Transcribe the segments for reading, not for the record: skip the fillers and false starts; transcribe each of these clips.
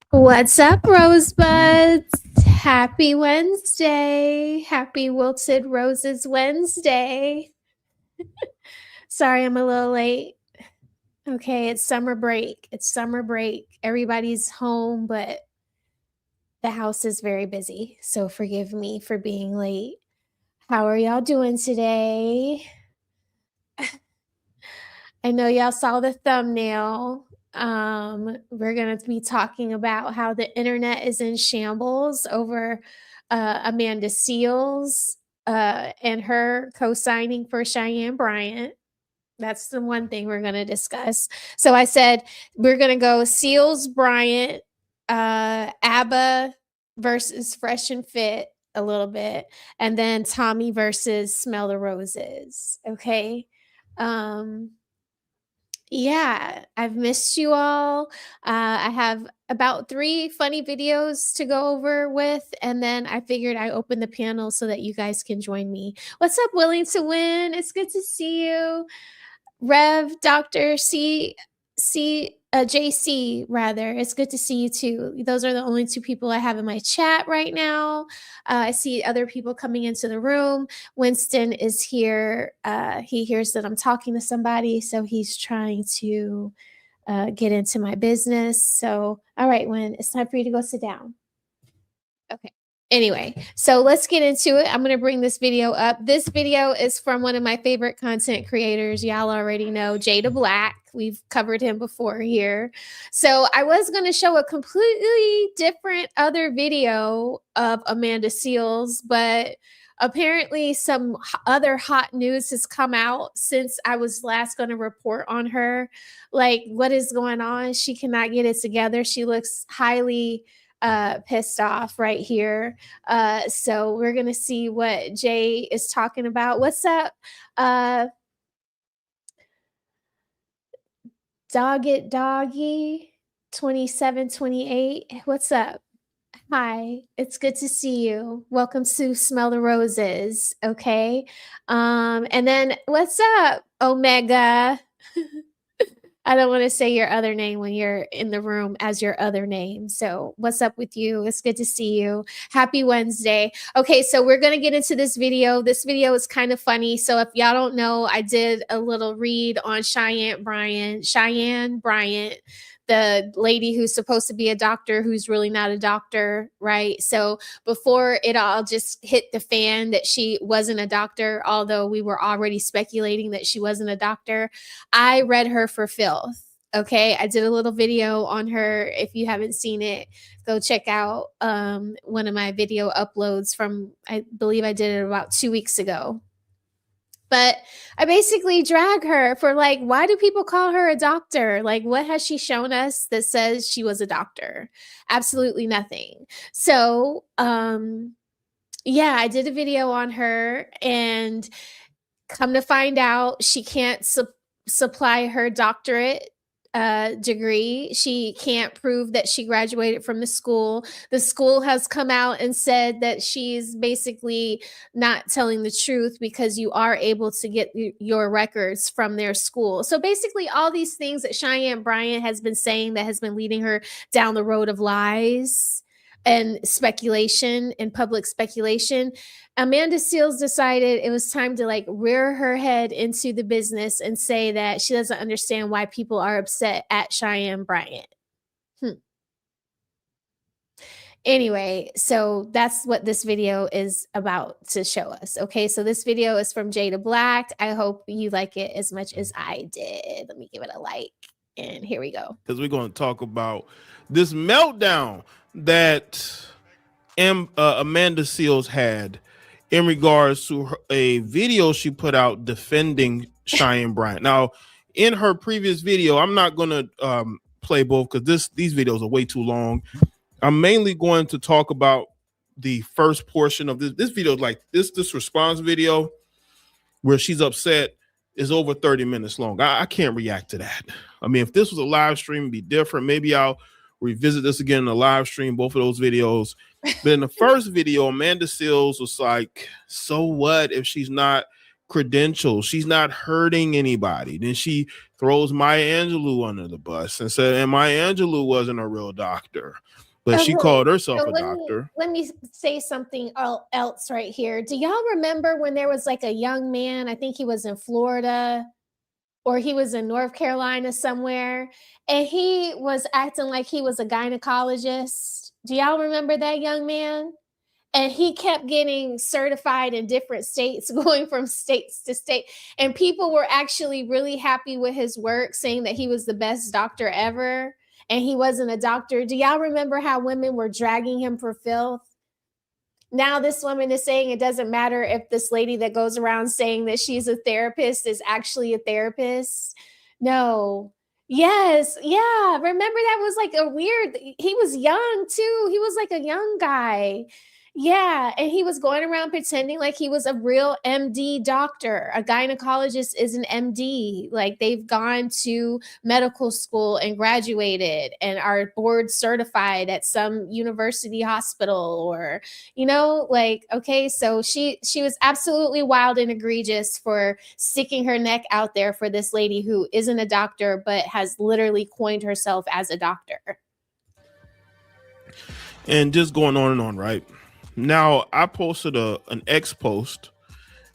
What's up, Rosebuds? Happy Wednesday. Happy Wilted Roses Wednesday. Sorry, I'm a little late. Okay, it's summer break. It's summer break. Everybody's home, but the house is very busy. So forgive me for being late. How are y'all doing today? I know y'all saw the thumbnail. We're going to be talking about how the internet is in shambles over Amanda Seales and her co-signing for Cheyenne Bryant. That's the one thing we're going to discuss. So I said we're going to go Seales, Bryant, ABBA versus Fresh and Fit a little bit, and then Tommy versus Smell the Roses. Okay. Yeah, I've missed you all. I have about 3 funny videos to go over with, and then I figured I open the panel so that you guys can join me. What's up, Willing to Win? It's good to see you. Rev, Dr. JC, rather. It's good to see you too. Those are the only 2 people I have in my chat right now. I see other people coming into the room. Winston is here. He hears that I'm talking to somebody, so he's trying to get into my business. So, all right, Win, it's time for you to go sit down. Okay. Anyway, so let's get into it. I'm going to bring this video up. This video is from one of my favorite content creators. Y'all already know Jada Black. We've covered him before here. So I was going to show a completely different other video of Amanda Seales, but apparently some other hot news has come out since I was last going to report on her. Like, what is going on? She cannot get it together. She looks highly pissed off right here. So we're gonna see what Jay is talking about. What's up? Doggy 2728. What's up? Hi, it's good to see you. Welcome to Smell the Roses. Okay. And then what's up, Omega? I don't want to say your other name when you're in the room as your other name. So what's up with you? It's good to see you. Happy Wednesday. Okay, so we're going to get into this video. This video is kind of funny. So if y'all don't know, I did a little read on Cheyenne Bryant, the lady who's supposed to be a doctor who's really not a doctor, right? So before it all just hit the fan that she wasn't a doctor, although we were already speculating that she wasn't a doctor, I read her for filth. Okay, I did a little video on her. If you haven't seen it, go check out one of my video uploads from, I believe I did it about 2 weeks ago. But I basically drag her for like, why do people call her a doctor? Like, what has she shown us that says she was a doctor? Absolutely nothing. So, yeah, I did a video on her, and come to find out, she can't supply her doctorate degree. She can't prove that she graduated from the school. The school has come out and said that she's basically not telling the truth because you are able to get your records from their school. So basically all these things that Cheyenne Bryant has been saying that has been leading her down the road of lies and speculation and public speculation, Amanda Seales decided it was time to like rear her head into the business and say that she doesn't understand why people are upset at Cheyenne Bryant. Anyway, so that's what this video is about to show us. Okay, so this video is from Jada Black. I hope you like it as much as I did. Let me give it a like, and here we go. Because we're going to talk about this meltdown that Amanda Seales had in regards to a video she put out defending Cheyenne Bryant. Now, in her previous video, I'm not going to play both because these videos are way too long. I'm mainly going to talk about the first portion of this video. Like this response video where she's upset is over 30 minutes long. I can't react to that. I mean, if this was a live stream, it'd be different. Maybe I'll revisit this again in a live stream, both of those videos. But in the first video, Amanda Seales was like, so what if she's not credentials. She's not hurting anybody. Then she throws Maya Angelou under the bus and said, and Maya Angelou wasn't a real doctor, but she called herself a doctor. Let me say something else right here. Do y'all remember when there was like a young man, I think he was in Florida or he was in North Carolina somewhere, and he was acting like he was a gynecologist? Do y'all remember that young man? And he kept getting certified in different states, going from states to state. And people were actually really happy with his work, saying that he was the best doctor ever. And he wasn't a doctor. Do y'all remember how women were dragging him for filth? Now this woman is saying it doesn't matter if this lady that goes around saying that she's a therapist is actually a therapist. No. Yes. Yeah. Remember that was like a weird, he was young too. He was like a young guy. Yeah, and he was going around pretending like he was a real MD doctor. A gynecologist is an MD. Like they've gone to medical school and graduated and are board certified at some university hospital, or like, okay, so she was absolutely wild and egregious for sticking her neck out there for this lady who isn't a doctor but has literally coined herself as a doctor. And just going on and on, right? Now, I posted an X post,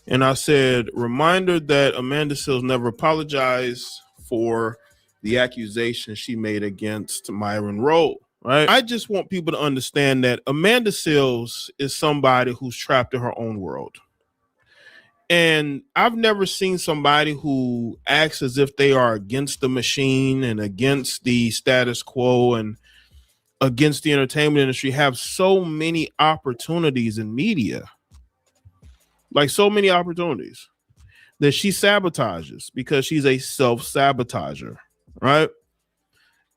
and I said, reminder that Amanda Seales never apologized for the accusation she made against Myron Rolle, right? I just want people to understand that Amanda Seales is somebody who's trapped in her own world. And I've never seen somebody who acts as if they are against the machine and against the status quo and against the entertainment industry have so many opportunities in media, like so many opportunities that she sabotages because she's a self-sabotager, right?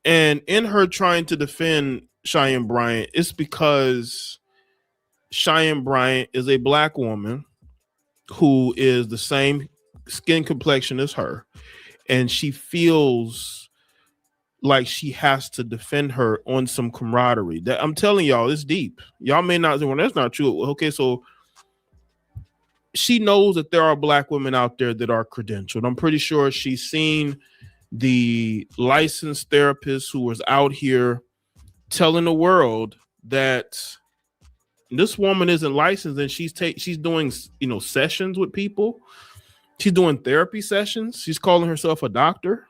And in her trying to defend Cheyenne Bryant, it's because Cheyenne Bryant is a black woman who is the same skin complexion as her, and she feels like she has to defend her on some camaraderie. That I'm telling y'all, it's deep. Y'all may not say, well, that's not true. Okay, so she knows that there are black women out there that are credentialed. I'm pretty sure she's seen the licensed therapist who was out here telling the world that this woman isn't licensed, and she's doing sessions with people. She's doing therapy sessions. She's calling herself a doctor.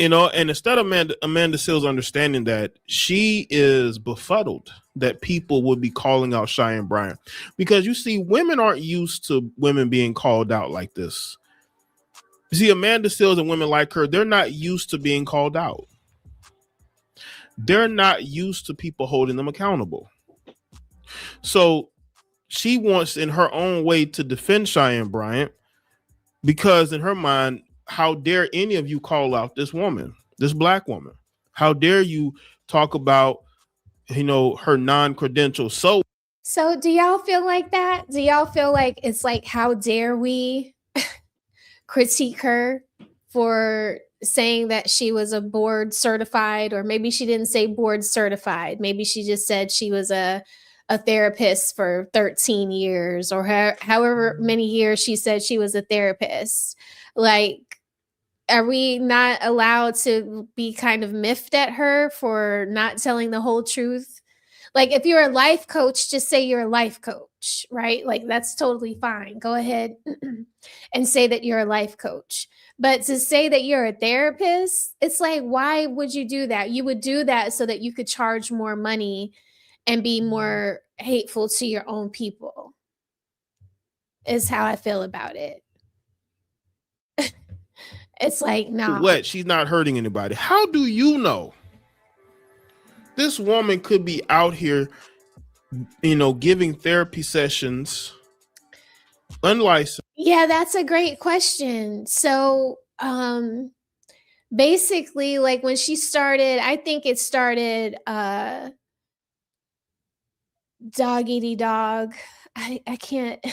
And instead of Amanda Seales understanding that, she is befuddled that people would be calling out Cheyenne Bryant, because you see, women aren't used to women being called out like this. You see, Amanda Seales and women like her, they're not used to being called out. They're not used to people holding them accountable. So she wants, in her own way, to defend Cheyenne Bryant, because in her mind, how dare any of you call out this woman, this black woman? How dare you talk about, her non-credential? So do y'all feel like that? Do y'all feel like it's like, how dare we critique her for saying that she was a board certified, or maybe she didn't say board certified. Maybe she just said she was a therapist for 13 years or however many years she said she was a therapist. Like, are we not allowed to be kind of miffed at her for not telling the whole truth? Like, if you're a life coach, just say you're a life coach, right? Like, that's totally fine. Go ahead and say that you're a life coach. But to say that you're a therapist, it's like, why would you do that? You would do that so that you could charge more money and be more hateful to your own people, is how I feel about it. It's like, no. What? She's not hurting anybody. How do you know? This woman could be out here, giving therapy sessions unlicensed. Yeah, that's a great question. So, basically, like, when she started, I think it started Dog Eaty Dog. I can't,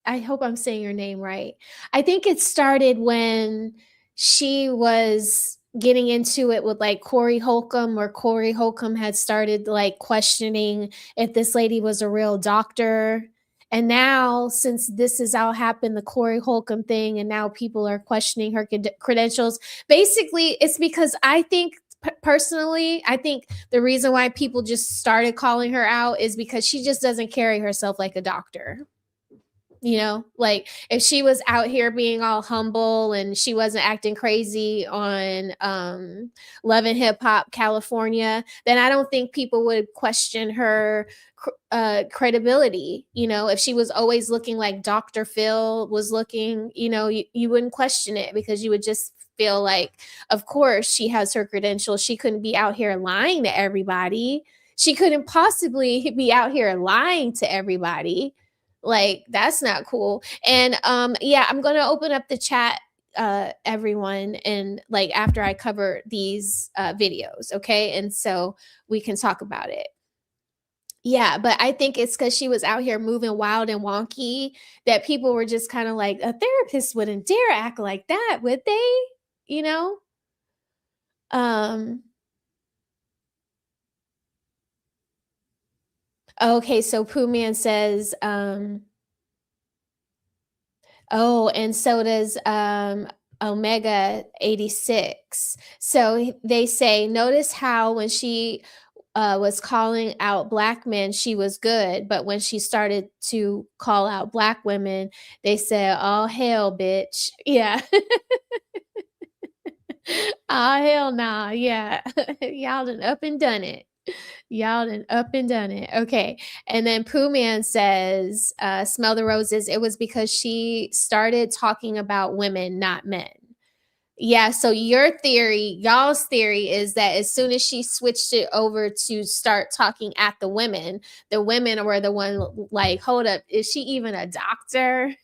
I hope I'm saying her name right. I think it started when she was getting into it with like Corey Holcomb, or Corey Holcomb had started like questioning if this lady was a real doctor. And now, since this has all happened, the Corey Holcomb thing, and now people are questioning her credentials, basically it's because I think, personally, I think the reason why people just started calling her out is because she just doesn't carry herself like a doctor. You know, like if she was out here being all humble and she wasn't acting crazy on Love and Hip Hop California, then I don't think people would question her credibility. You know, if she was always looking like Dr. Phil was looking, you know, you wouldn't question it, because you would just feel like, of course, she has her credentials. She couldn't be out here lying to everybody. She couldn't possibly be out here lying to everybody. Like, that's not cool. And yeah, I'm gonna open up the chat, everyone, and like after I cover these videos, okay? And so we can talk about it. Yeah, but I think it's because she was out here moving wild and wonky that people were just kind of like, a therapist wouldn't dare act like that, would they? You know? Okay, so Pooh Man says, oh, and so does Omega 86. So they say, notice how when she was calling out Black men, she was good. But when she started to call out Black women, they said, oh, hell, bitch. Yeah. Oh, hell nah. Yeah. Y'all done up and done it. Y'all done up and done it. Okay. And then Pooh Man says, smell the roses. It was because she started talking about women, not men. Yeah. So your theory, y'all's theory is that as soon as she switched it over to start talking at the women were the one like, hold up, is she even a doctor?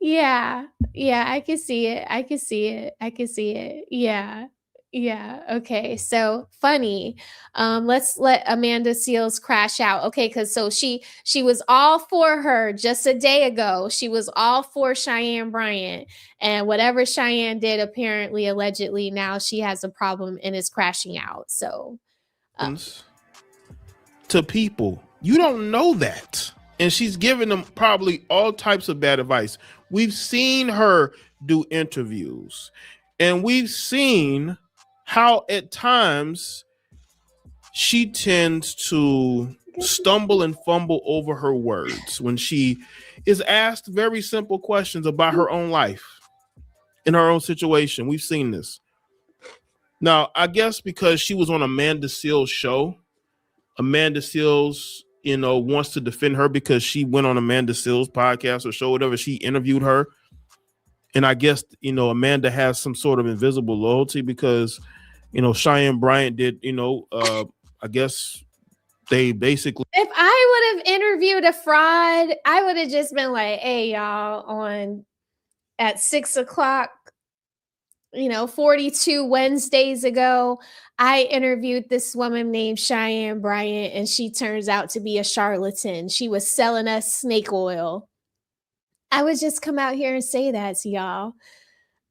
Yeah. Yeah, I can see it. I can see it. I can see it. Yeah. Yeah. Okay. So funny. Let's let Amanda Seales crash out. Okay, because so she was all for her just a day ago. She was all for Cheyenne Bryant. And whatever Cheyenne did, apparently, allegedly, now she has a problem and is crashing out. So to people, you don't know that. And she's giving them probably all types of bad advice. We've seen her do interviews, and we've seen how at times she tends to stumble and fumble over her words when she is asked very simple questions about her own life, in her own situation. We've seen this. Now, I guess because she was on Amanda Seales' show, Amanda Seales, you know, wants to defend her because she went on Amanda Seales' podcast or show, whatever. She interviewed her. And I guess, you know, Amanda has some sort of invisible loyalty because, you know, Cheyenne Bryant did, you know, I guess they basically. If I would have interviewed a fraud, I would have just been like, hey, y'all, at 6:00, you know, 42 Wednesdays ago, I interviewed this woman named Cheyenne Bryant, and she turns out to be a charlatan. She was selling us snake oil. I would just come out here and say that to y'all.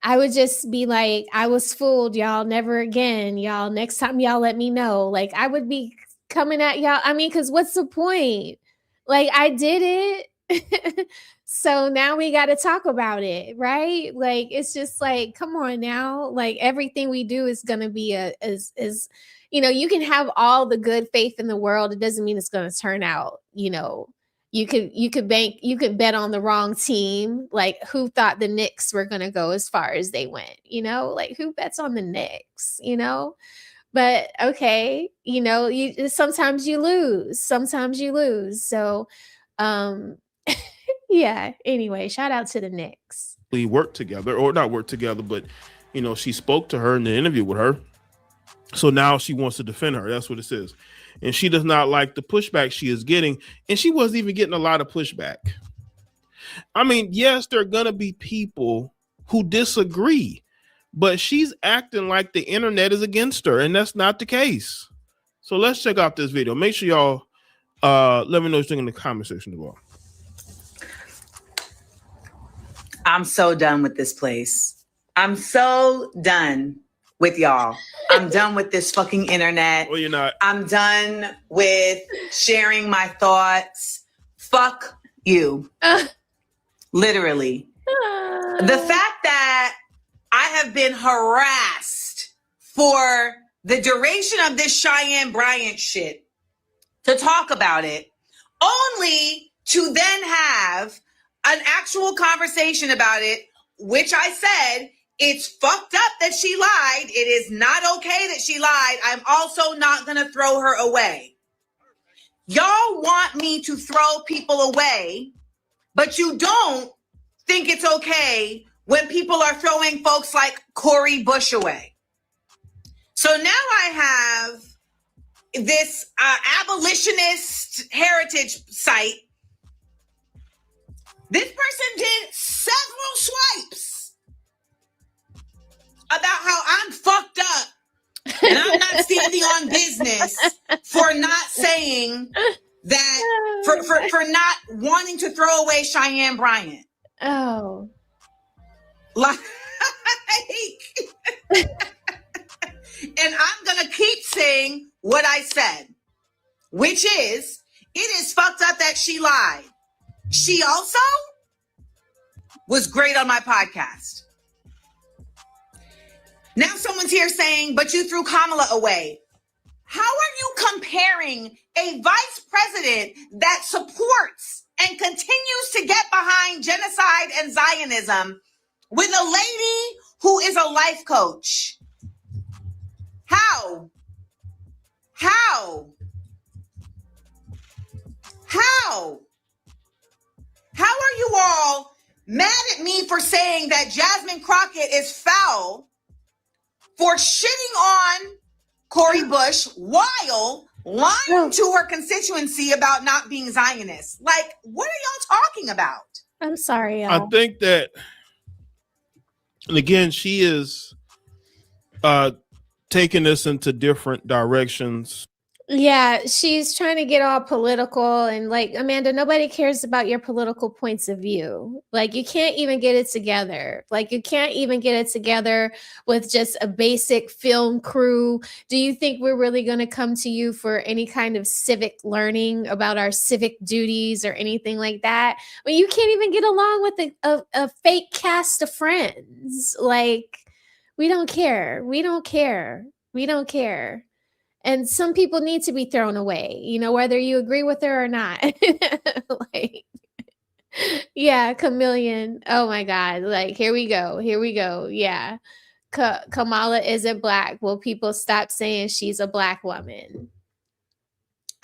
I would just be like, I was fooled, y'all. Never again, y'all. Next time, y'all let me know. Like, I would be coming at y'all. I mean, because what's the point? Like, I did it. So now we got to talk about it, right? Like, it's just like, come on now. Like, everything we do is going to be is, you know, you can have all the good faith in the world. It doesn't mean it's going to turn out, you know. You could bet on the wrong team. Like, who thought the Knicks were going to go as far as they went, you know? Like, who bets on the Knicks, you know? But okay, you know, sometimes you lose. So yeah, anyway, shout out to the Knicks. We work together, or not work together, but you know, she spoke to her in the interview with her. So now she wants to defend her. That's what it says. And she does not like the pushback she is getting. And she wasn't even getting a lot of pushback. I mean, yes, there are going to be people who disagree, but she's acting like the internet is against her. And that's not the case. So let's check out this video. Make sure y'all let me know what you think in the comment section as well. I'm so done with this place. I'm so done with y'all. I'm done with this fucking internet. Well, you're not. I'm done with sharing my thoughts fuck you. Literally. The fact that I have been harassed for the duration of this Cheyenne Bryant shit to talk about it, only to then have an actual conversation about it, which I said, it's fucked up that she lied. It is not okay that she lied. I'm also not going to throw her away. Y'all want me to throw people away, but you don't think it's okay when people are throwing folks like Cori Bush away. So now I have this abolitionist heritage site. This person did several swipes about how I'm fucked up and I'm not standing on business for not saying that, for not wanting to throw away Cheyenne Bryant. Oh. Like, and I'm going to keep saying what I said, which is, it is fucked up that she lied. She also was great on my podcast. Now someone's here saying, but you threw Kamala away. How are you comparing a vice president that supports and continues to get behind genocide and Zionism with a lady who is a life coach? How? How? How? How are you all mad at me for saying that Jasmine Crockett is foul for shitting on Cori Bush while lying to her constituency about not being Zionist? Like, what are y'all talking about? I'm sorry, y'all. I think that, and again, she is taking this into different directions. Yeah, she's trying to get all political and like, Amanda, nobody cares about your political points of view. Like, you can't even get it together. Like, you can't even get it together with just a basic film crew. Do you think we're really going to come to you for any kind of civic learning about our civic duties or anything like that? I mean, you can't even get along with a fake cast of friends. Like, we don't care. We don't care. We don't care. And some people need to be thrown away, you know, whether you agree with her or not. Like, yeah, Chameleon. Oh my God. Like, here we go. Here we go. Yeah. Kamala isn't black. Will people stop saying she's a black woman?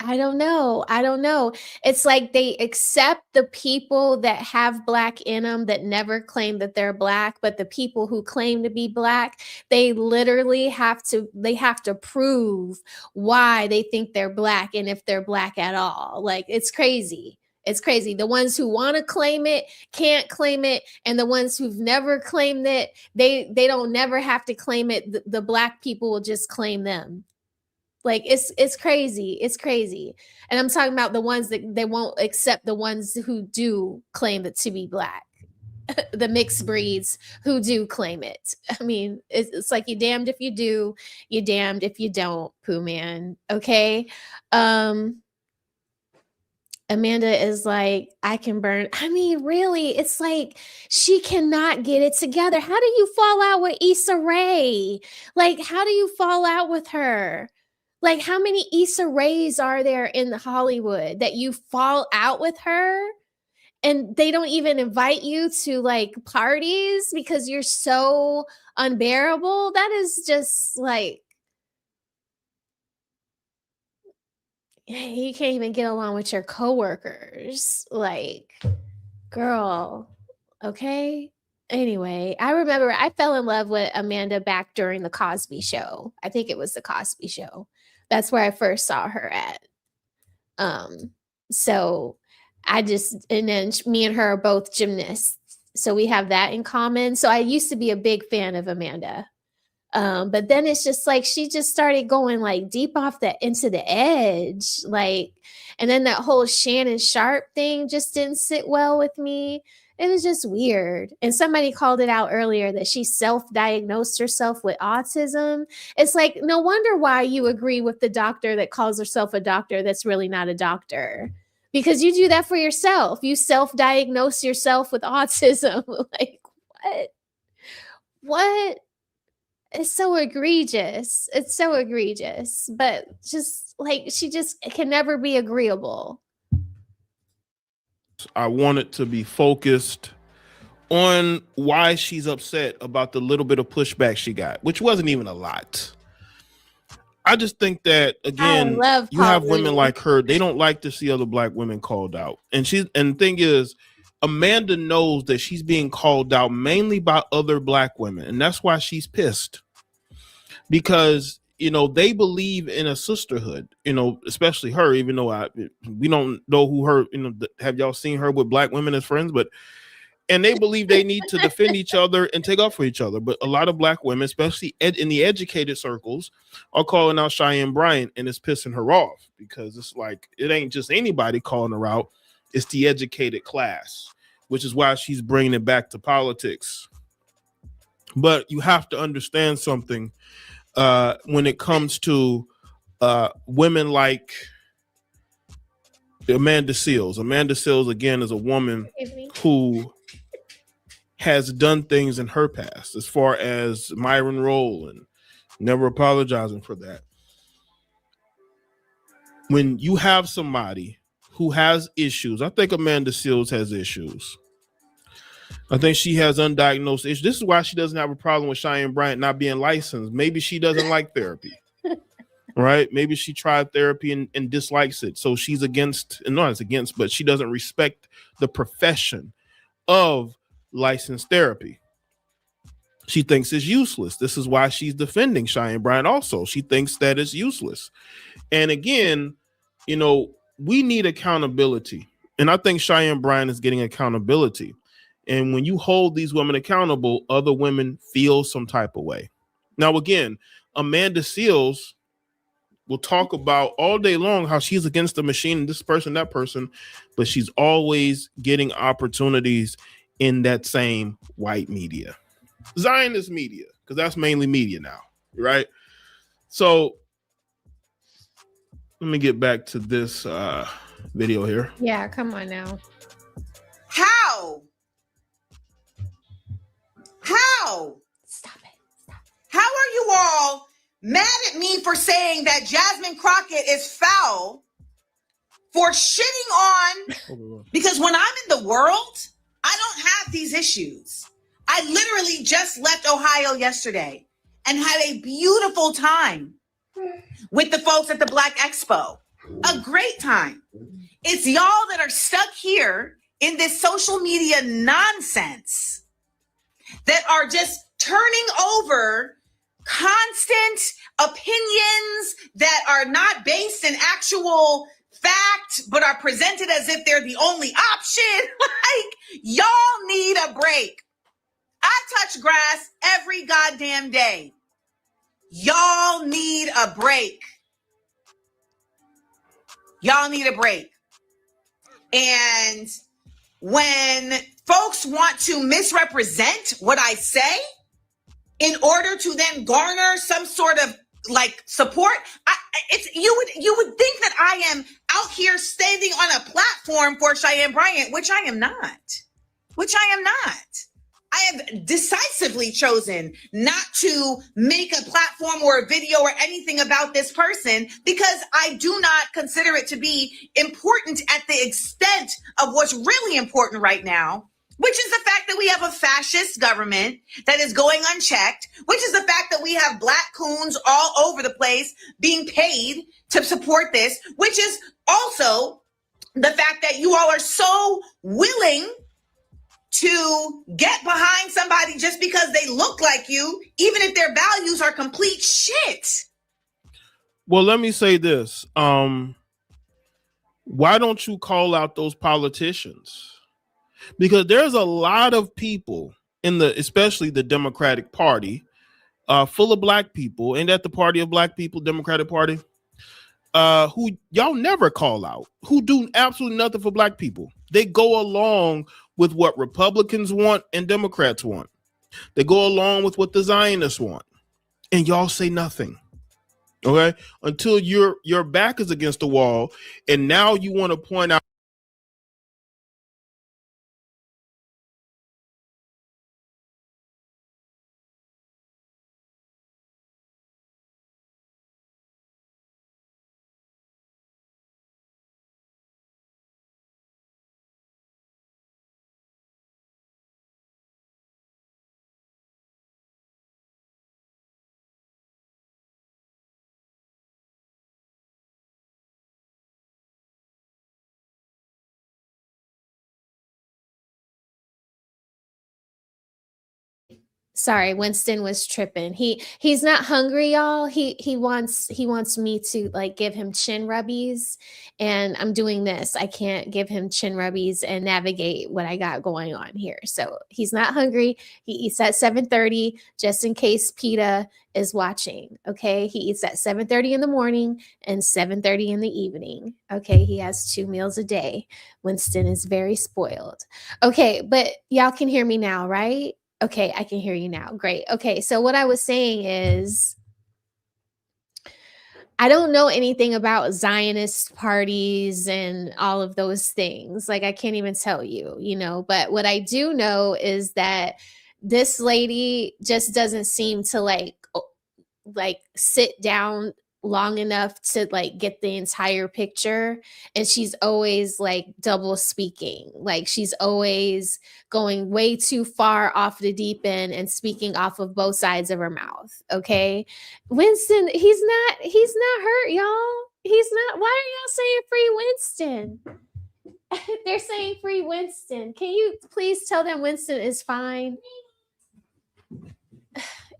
I don't know. I don't know. It's like they accept the people that have black in them that never claim that they're black, but the people who claim to be black, they literally have to prove why they think they're black and if they're black at all. Like, it's crazy. It's crazy. The ones who want to claim it can't claim it, and the ones who've never claimed it, they don't never have to claim it. The black people will just claim them. Like, it's crazy. It's crazy. And I'm talking about the ones that they won't accept, the ones who do claim it to be black, the mixed breeds who do claim it. I mean, it's like, you're damned if you do, you're damned if you don't, Pooh Man. Okay. Amanda is like, I can burn. I mean, really, it's like she cannot get it together. How do you fall out with Issa Rae? Like, how do you fall out with her? Like, how many Issa Raes are there in Hollywood that you fall out with her and they don't even invite you to like parties because you're so unbearable? That is just like, you can't even get along with your coworkers. Like, girl, okay? Anyway, I remember I fell in love with Amanda back during the Cosby Show. I think it was the Cosby Show. That's where I first saw her at. So and then me and her are both gymnasts. So we have that in common. So I used to be a big fan of Amanda. But then it's just like, she just started going like deep into the edge. Like, and then that whole Shannon Sharp thing just didn't sit well with me. It was just weird. And somebody called it out earlier that she self-diagnosed herself with autism. It's like, no wonder why you agree with the doctor that calls herself a doctor that's really not a doctor. because you do that for yourself. You self-diagnose yourself with autism. Like, what? It's so egregious. It's so egregious. But just like, she just can never be agreeable. I wanted to be focused on why she's upset about the little bit of pushback she got, which wasn't even a lot. I just think that, again, you have women like her, they don't like to see other black women called out. And the thing is, Amanda knows that she's being called out mainly by other black women, and that's why she's pissed. Because, you know, they believe in a sisterhood, you know, especially her, even though we don't know who her, you know, have y'all seen her with black women as friends, and they believe they need to defend each other and take up for each other. But a lot of black women, especially in the educated circles, are calling out Cheyenne Bryant, and it's pissing her off, because it's like, it ain't just anybody calling her out. It's the educated class, which is why she's bringing it back to politics. But you have to understand something when it comes to women like Amanda Seales. Amanda Seales, again, is a woman who has done things in her past, as far as Myron Rolle, and never apologizing for that. When you have somebody who has issues, I think Amanda Seales has issues. I think she has undiagnosed issues. This is why she doesn't have a problem with Cheyenne Bryant not being licensed. Maybe she doesn't like therapy, right? Maybe she tried therapy and dislikes it. So she's against, and not as against, but she doesn't respect the profession of licensed therapy. She thinks it's useless. This is why she's defending Cheyenne Bryant also. She thinks that it's useless. And again, you know, we need accountability. And I think Cheyenne Bryant is getting accountability. And when you hold these women accountable, other women feel some type of way. Now, again, Amanda Seales will talk about all day long how she's against the machine, this person, that person, but she's always getting opportunities in that same white media, Zionist media, because that's mainly media now, right? So let me get back to this video here. Yeah, come on now. How? Stop it. How are you all mad at me for saying that Jasmine Crockett is foul for shitting on? Because when I'm in the world, I don't have these issues. I literally just left Ohio yesterday and had a beautiful time with the folks at the Black Expo. A great time. It's y'all that are stuck here in this social media nonsense that are just turning over constant opinions that are not based in actual fact, but are presented as if they're the only option. Like, y'all need a break. I touch grass every goddamn day. Y'all need a break. Y'all need a break. And when folks want to misrepresent what I say in order to then garner some sort of like support, you would think that I am out here standing on a platform for Cheyenne Bryant, which I am not. I have decisively chosen not to make a platform or a video or anything about this person because I do not consider it to be important at the extent of what's really important right now, which is the fact that we have a fascist government that is going unchecked, which is the fact that we have black coons all over the place being paid to support this, which is also the fact that you all are so willing to get behind somebody just because they look like you, even if their values are complete shit. Well, let me say this. Why don't you call out those politicians? Because there's a lot of people in especially the Democratic Party, full of black people, and at the party of black people, Democratic Party, who y'all never call out, who do absolutely nothing for black people. They go along with what Republicans want and Democrats want. They go along with what the Zionists want, and y'all say nothing. Okay, until your back is against the wall, and now you want to point out Sorry, Winston was tripping. He's not hungry, y'all. He wants me to like give him chin rubbies, and I'm doing this. I can't give him chin rubbies and navigate what I got going on here. So he's not hungry. He eats at 7:30, just in case PETA is watching. Okay, he eats at 7:30 in the morning and 7:30 in the evening. Okay, he has 2 meals a day. Winston is very spoiled. Okay, but y'all can hear me now, right? Okay, I can hear you now. Great. Okay, so what I was saying is I don't know anything about Zionist parties and all of those things. Like I can't even tell you, but what I do know is that this lady just doesn't seem to like sit down long enough to like get the entire picture, and she's always like double speaking. Like she's always going way too far off the deep end and speaking off of both sides of her mouth. Okay, Winston, he's not hurt, y'all. He's not. Why are y'all saying free Winston? They're saying free Winston. Can you please tell them Winston is fine?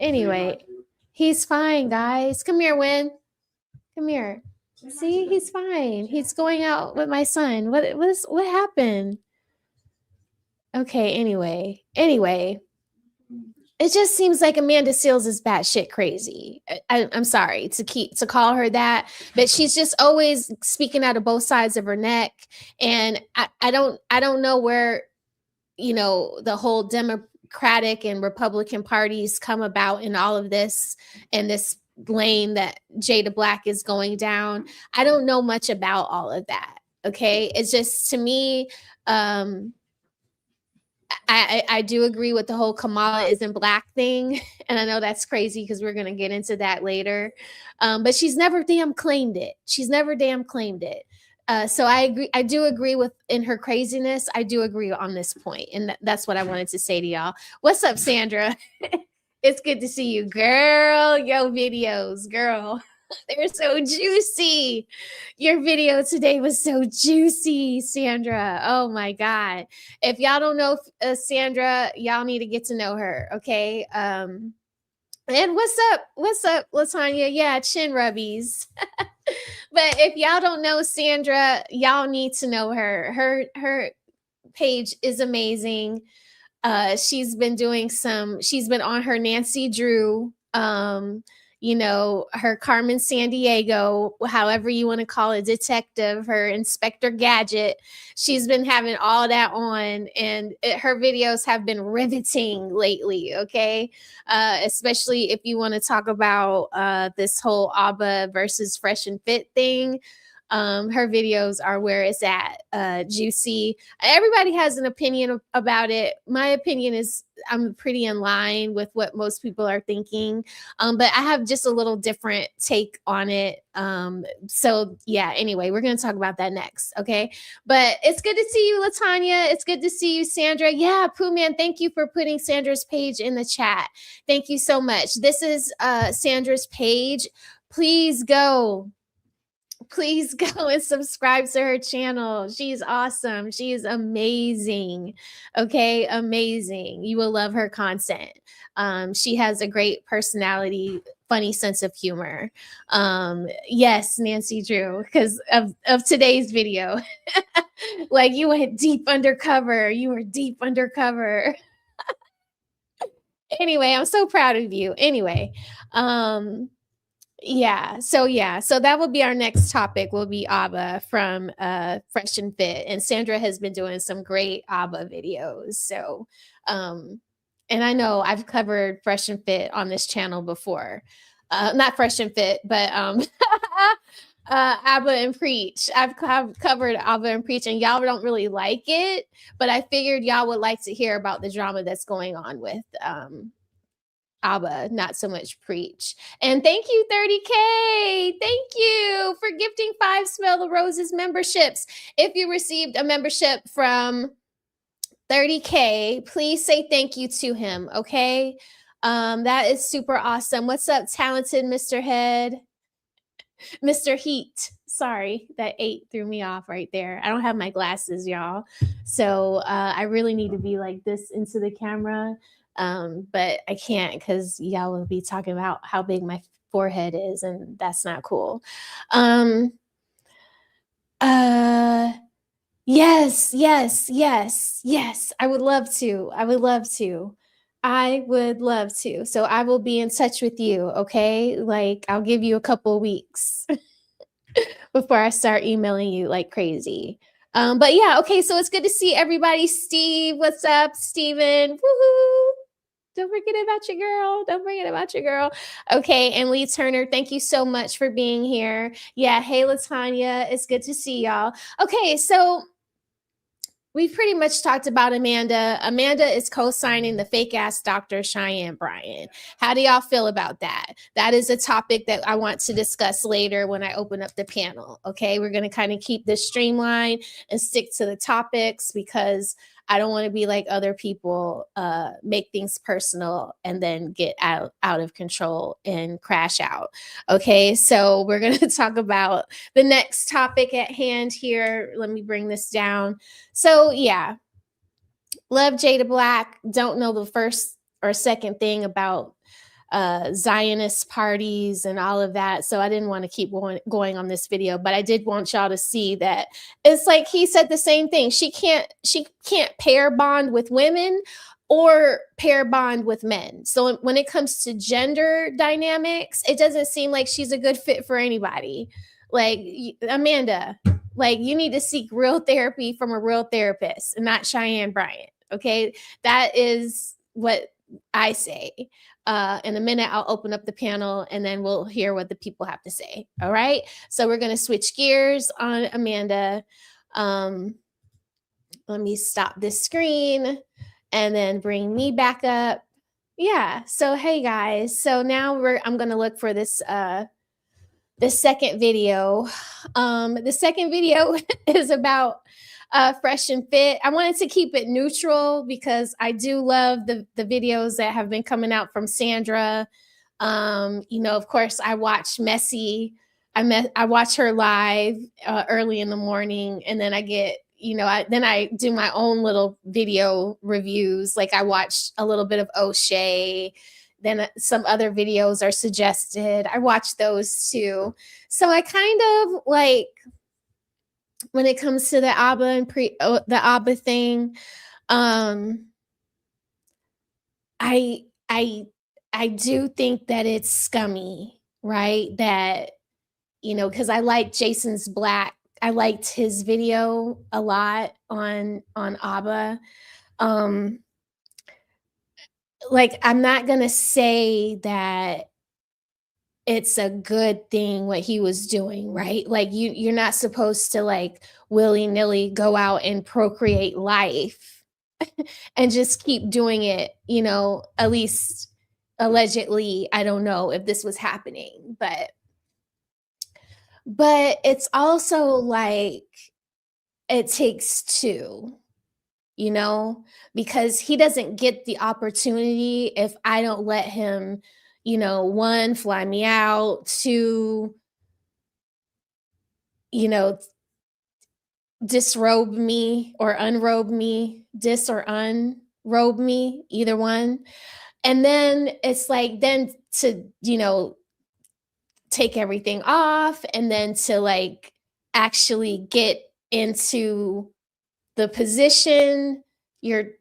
Anyway, he's fine, guys. Come here, Win. Come here. See, he's fine. He's going out with my son. What happened? Okay, anyway. It just seems like Amanda Seales is batshit crazy. I'm sorry to call her that, but she's just always speaking out of both sides of her neck. And I don't know where, the whole Democratic and Republican parties come about in all of this and this lane that Jada Black is going down. I don't know much about all of that. Okay. It's just, to me, I do agree with the whole Kamala isn't black thing. And I know that's crazy because we're going to get into that later. But she's never damn claimed it. So I agree. I do agree with in her craziness. I do agree on this point. And that's what I wanted to say to y'all. What's up, Sandra? It's good to see you, girl. Yo, videos, girl. They're so juicy. Your video today was so juicy, Sandra. Oh my God. If y'all don't know Sandra, y'all need to get to know her. Okay. And what's up, Latanya? Yeah, chin rubbies. But if y'all don't know Sandra, y'all need to know her. Her page is amazing. She's been on her Nancy Drew, her Carmen Sandiego, however you want to call it, detective, her Inspector Gadget. She's been having all that on, and her videos have been riveting lately. Okay. Especially if you want to talk about this whole ABBA versus Fresh and Fit thing. Her videos are where it's at. Juicy. Everybody has an opinion about it. My opinion is I'm pretty in line with what most people are thinking. But I have just a little different take on it. So yeah, anyway, we're going to talk about that next. Okay. But it's good to see you, Latanya. It's good to see you, Sandra. Yeah. Pooh Man, thank you for putting Sandra's page in the chat. Thank you so much. This is Sandra's page. Please go and subscribe to her channel. She's awesome. She is amazing. Okay, amazing. You will love her content. She has a great personality, funny sense of humor. Yes, Nancy Drew, because of today's video. Like you went deep undercover. You were deep undercover. Anyway, I'm so proud of you. Anyway, so that will be our next topic, will be ABBA from Fresh and Fit. And Sandra has been doing some great ABBA videos. So, and I know I've covered Fresh and Fit on this channel before. Not Fresh and Fit, but ABBA and Preach. I've covered ABBA and Preach, and y'all don't really like it, but I figured y'all would like to hear about the drama that's going on with ABBA, not so much Preach. And thank you, 30K. Thank you for gifting 5 Smell the Roses memberships. If you received a membership from 30K, please say thank you to him, okay? That is super awesome. What's up, talented Mr. Head? Mr. Heat. Sorry, that 8 threw me off right there. I don't have my glasses, y'all. So I really need to be like this into the camera. But I can't because y'all will be talking about how big my forehead is, and that's not cool. Yes. I would love to. I would love to. So I will be in touch with you, okay? Like I'll give you a couple weeks before I start emailing you like crazy. But yeah, okay, so it's good to see everybody. Steve, what's up? Steven, woohoo! Don't forget about your girl. Don't forget about your girl. Okay, and Lee Turner, thank you so much for being here. Yeah, hey, Latanya, it's good to see y'all. Okay, so we've pretty much talked about Amanda. Amanda is co-signing the fake ass Dr. Cheyenne Bryant. How do y'all feel about that? That is a topic that I want to discuss later when I open up the panel. Okay, we're going to kind of keep this streamlined and stick to the topics because I don't want to be like other people, make things personal and then get out of control and crash out. Okay, so we're going to talk about the next topic at hand here. Let me bring this down. So yeah, love Jada Black. Don't know the first or second thing about Zionist parties and all of that. So I didn't want to keep going on this video, but I did want y'all to see that it's like he said the same thing. She can't pair bond with women or pair bond with men. So when it comes to gender dynamics, it doesn't seem like she's a good fit for anybody. Like Amanda, like you need to seek real therapy from a real therapist and not Cheyenne Bryant. Okay. That is what I say. In a minute, I'll open up the panel and then we'll hear what the people have to say. All right. So we're going to switch gears on Amanda. Let me stop this screen and then bring me back up. Yeah. So, hey guys. So now I'm going to look for this, the second video. The second video is about Fresh and Fit. I wanted to keep it neutral because I do love the videos that have been coming out from Sandra. You know, of course, I watch Messy. I watch her live early in the morning, and then I get, you know, then I do my own little video reviews. Like I watched a little bit of O'Shea. Then some other videos are suggested. I watch those too. So I kind of like, when it comes to the ABBA and the ABBA thing, I do think that it's scummy, right? That, you know, because I like Jason's Black. I liked his video a lot on ABBA. Like, I'm not gonna say that it's a good thing what he was doing, right? Like you're not supposed to like willy-nilly go out and procreate life and just keep doing it, you know, at least allegedly. I don't know if this was happening, but it's also like it takes two, you know, because he doesn't get the opportunity if I don't let him, you know, one, fly me out, two, you know, disrobe me or unrobe me, or unrobe me, either one. And then it's like, then to, you know, take everything off and then to like actually get into the position, you're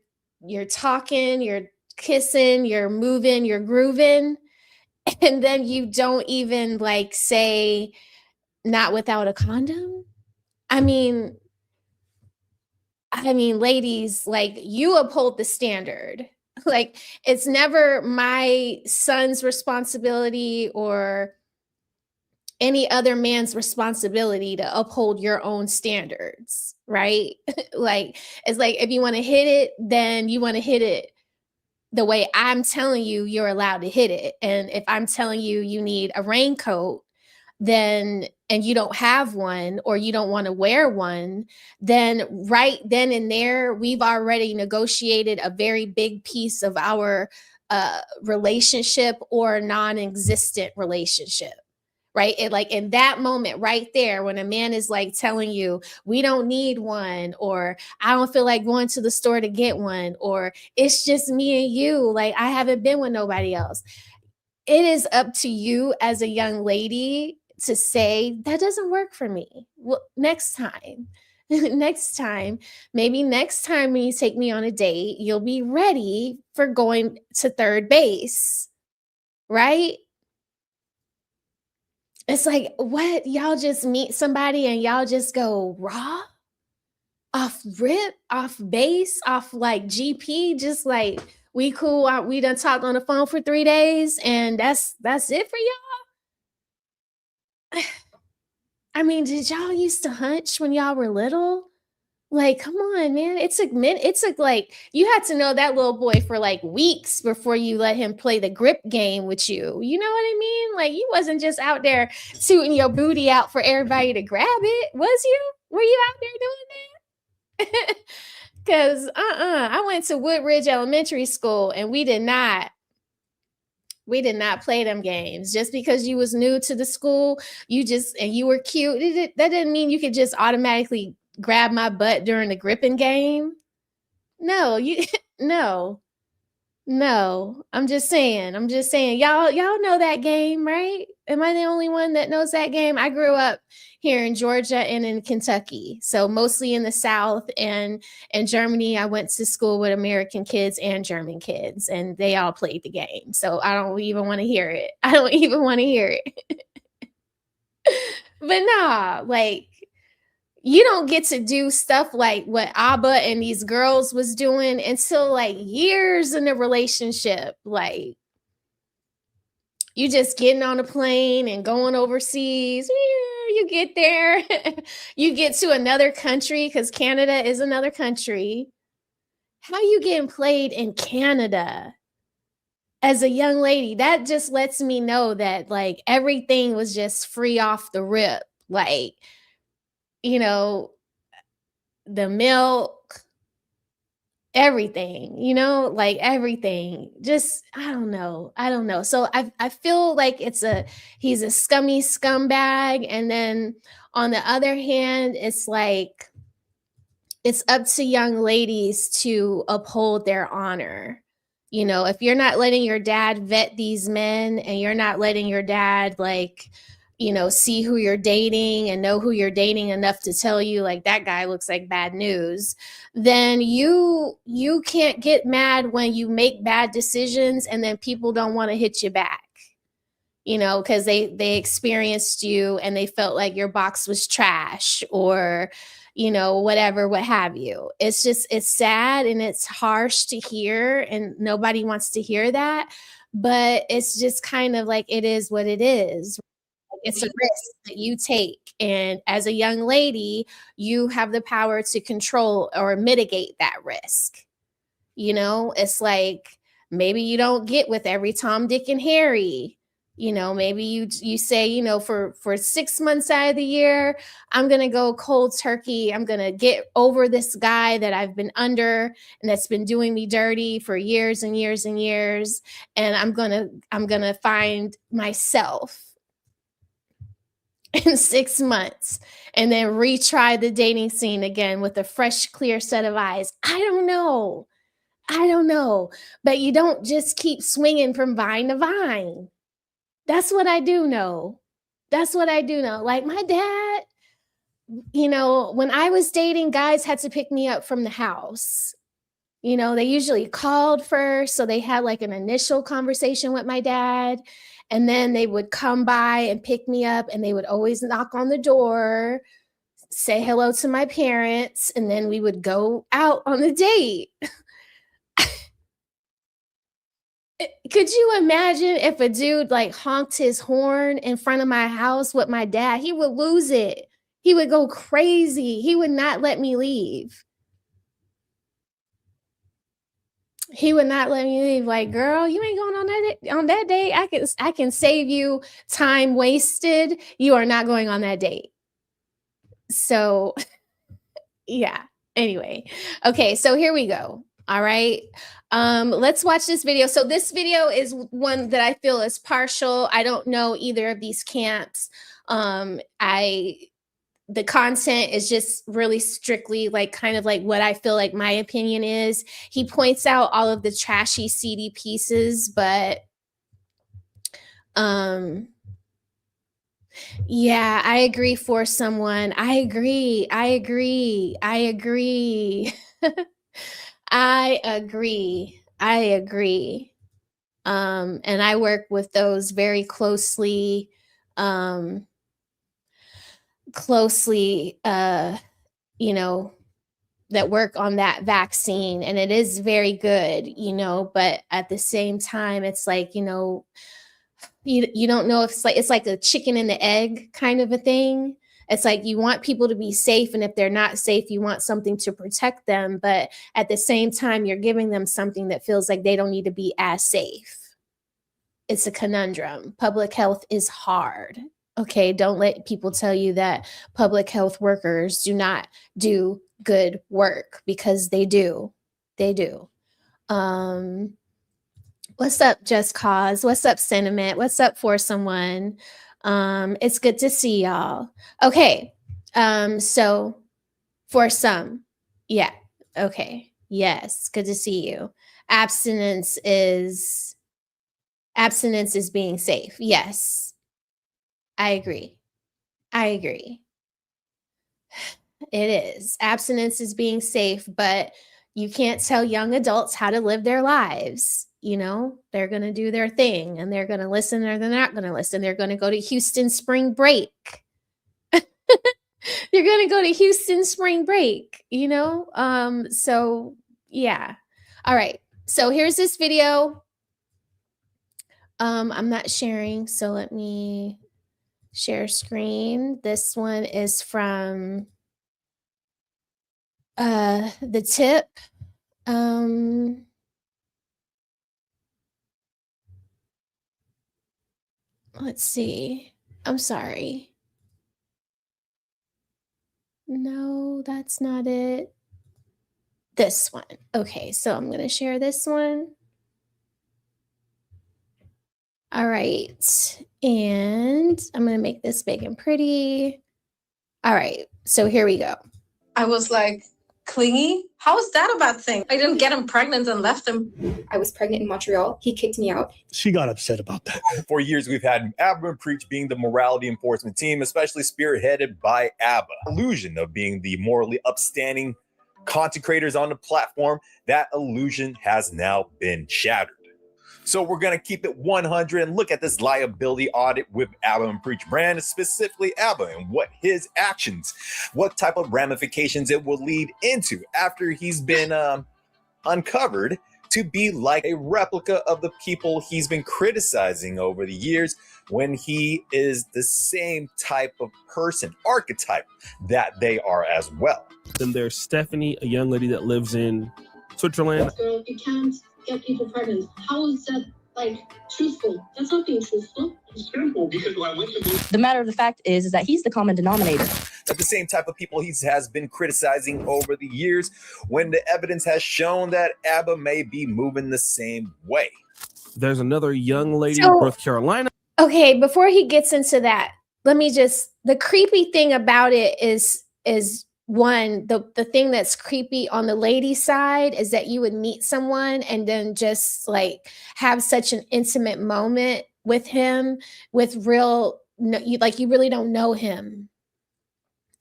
talking, you're kissing, you're moving, you're grooving. And then you don't even like say not without a condom. I mean, ladies, like you uphold the standard. Like it's never my son's responsibility or any other man's responsibility to uphold your own standards, right? Like it's like if you want to hit it, then you want to hit it the way I'm telling you you're allowed to hit it. And if I'm telling you you need a raincoat, then, and you don't have one or you don't want to wear one, then right then and there, we've already negotiated a very big piece of our relationship or non-existent relationship, right? It like in that moment right there, when a man is like telling you, we don't need one, or I don't feel like going to the store to get one, or it's just me and you, like I haven't been with nobody else. It is up to you as a young lady to say, that doesn't work for me. Well, next time. Next time, maybe next time when you take me on a date, you'll be ready for going to third base, right? It's like, what? Y'all just meet somebody and y'all just go raw? Off rip, off base, off like GP, just like we cool. We done talked on the phone for 3 days, and that's it for y'all. I mean, did y'all used to hunch when y'all were little? Like, come on, man. It took like you had to know that little boy for like weeks before you let him play the grip game with you. You know what I mean? Like, you wasn't just out there tooting your booty out for everybody to grab it, was you? Were you out there doing that? Because I went to Woodridge Elementary School, and we did not play them games. Just because you was new to the school, and you were cute, that didn't mean you could just automatically grab my butt during the gripping game. No, no. I'm just saying. Y'all know that game, right? Am I the only one that knows that game? I grew up here in Georgia and in Kentucky, so mostly in the South, and in Germany I went to school with American kids and German kids, and they all played the game. So I don't even want to hear it. But nah, like, you don't get to do stuff like what Abba and these girls was doing until like years in the relationship. Like, you just getting on a plane and going overseas. You get there, you get to another country, because Canada is another country. How you getting played in Canada as a young lady? That just lets me know that like everything was just free off the rip. Like, you know, the milk, everything, like everything. Just, I don't know. So I feel like he's a scummy scumbag. And then on the other hand, it's like, it's up to young ladies to uphold their honor. If you're not letting your dad vet these men, and you're not letting your dad like, see who you're dating and know who you're dating enough to tell you like that guy looks like bad news, then you can't get mad when you make bad decisions and then people don't want to hit you back, because they experienced you and they felt like your box was trash, or whatever, what have you. It's sad and it's harsh to hear, and nobody wants to hear that, but it's just kind of like, it is what it is. It's a risk that you take. And as a young lady, you have the power to control or mitigate that risk. It's like, maybe you don't get with every Tom, Dick, and Harry. Maybe you say, for 6 months out of the year, I'm going to go cold turkey. I'm going to get over this guy that I've been under and that's been doing me dirty for years and years and years. And I'm going to find myself in 6 months, and then retry the dating scene again with a fresh, clear set of eyes. I don't know. But you don't just keep swinging from vine to vine. That's what I do know. Like my dad, when I was dating, guys had to pick me up from the house. They usually called first, so they had like an initial conversation with my dad. And then they would come by and pick me up, and they would always knock on the door, say hello to my parents, and then we would go out on the date. Could you imagine if a dude like honked his horn in front of my house with my dad? He would lose it. He would go crazy. He would not let me leave. Like, girl, you ain't going on that date. I can save you time wasted. You are not going on that date. So yeah. Anyway. Okay, so here we go. All right. Let's watch this video. So this video is one that I feel is partial. I don't know either of these camps. The content is just really strictly like kind of like what I feel like my opinion is. He points out all of the trashy, seedy pieces, but yeah, I agree for someone. I agree. I agree. I agree. I agree. I agree. And I work with those very closely, you know, that work on that vaccine, and it is very good, you know, but at the same time, it's like, you know, you don't know if it's like a chicken and the egg kind of a thing. It's like you want people to be safe, and if they're not safe, you want something to protect them, but at the same time, you're giving them something that feels like they don't need to be as safe. It's a conundrum. Public health is hard. Okay, don't let people tell you that public health workers do not do good work, because they do. They do. What's up, Just Cause? What's up, Sentiment? What's up, For Someone? It's good to see y'all. Okay, so for some, yeah, okay, yes, good to see you. Abstinence is being safe. Yes, I agree. I agree. It is. Abstinence is being safe, but you can't tell young adults how to live their lives. You know, they're going to do their thing, and they're going to listen, or they're not going to listen. They're going to go to Houston spring break. You're going to go to Houston spring break, you know? So yeah. All right. So here's this video. I'm not sharing, so let me share screen. This one is from the tip. Let's see. I'm sorry. No, that's not it. This one. Okay, so I'm going to share this one. All right. And I'm going to make this big and pretty. All right. So here we go. I was like, clingy? How is that a bad thing? I didn't get him pregnant and left him. I was pregnant in Montreal. He kicked me out. She got upset about that. For years, we've had ABBA and Preach being the morality enforcement team, especially spearheaded by ABBA. Illusion of being the morally upstanding content creators on the platform, that illusion has now been shattered. So we're going to keep it 100 and look at this liability audit with ABBA and Preach brand, specifically ABBA, and what his actions, what type of ramifications it will lead into after he's been uncovered to be like a replica of the people he's been criticizing over the years, when he is the same type of person, archetype that they are as well. Then there's Stephanie, a young lady that lives in Switzerland. Girl, you can't get people pregnant. How is that like truthful? That's not being truthful. It's truthful because I went to The matter of the fact is that he's the common denominator. At the same type of people he has been criticizing over the years, when the evidence has shown that ABBA may be moving the same way. There's another young lady So- in North Carolina. Okay, before he gets into that, let me just, the creepy thing about it is one, the thing that's creepy on the lady side is that you would meet someone and then just like have such an intimate moment with him with real, you really don't know him.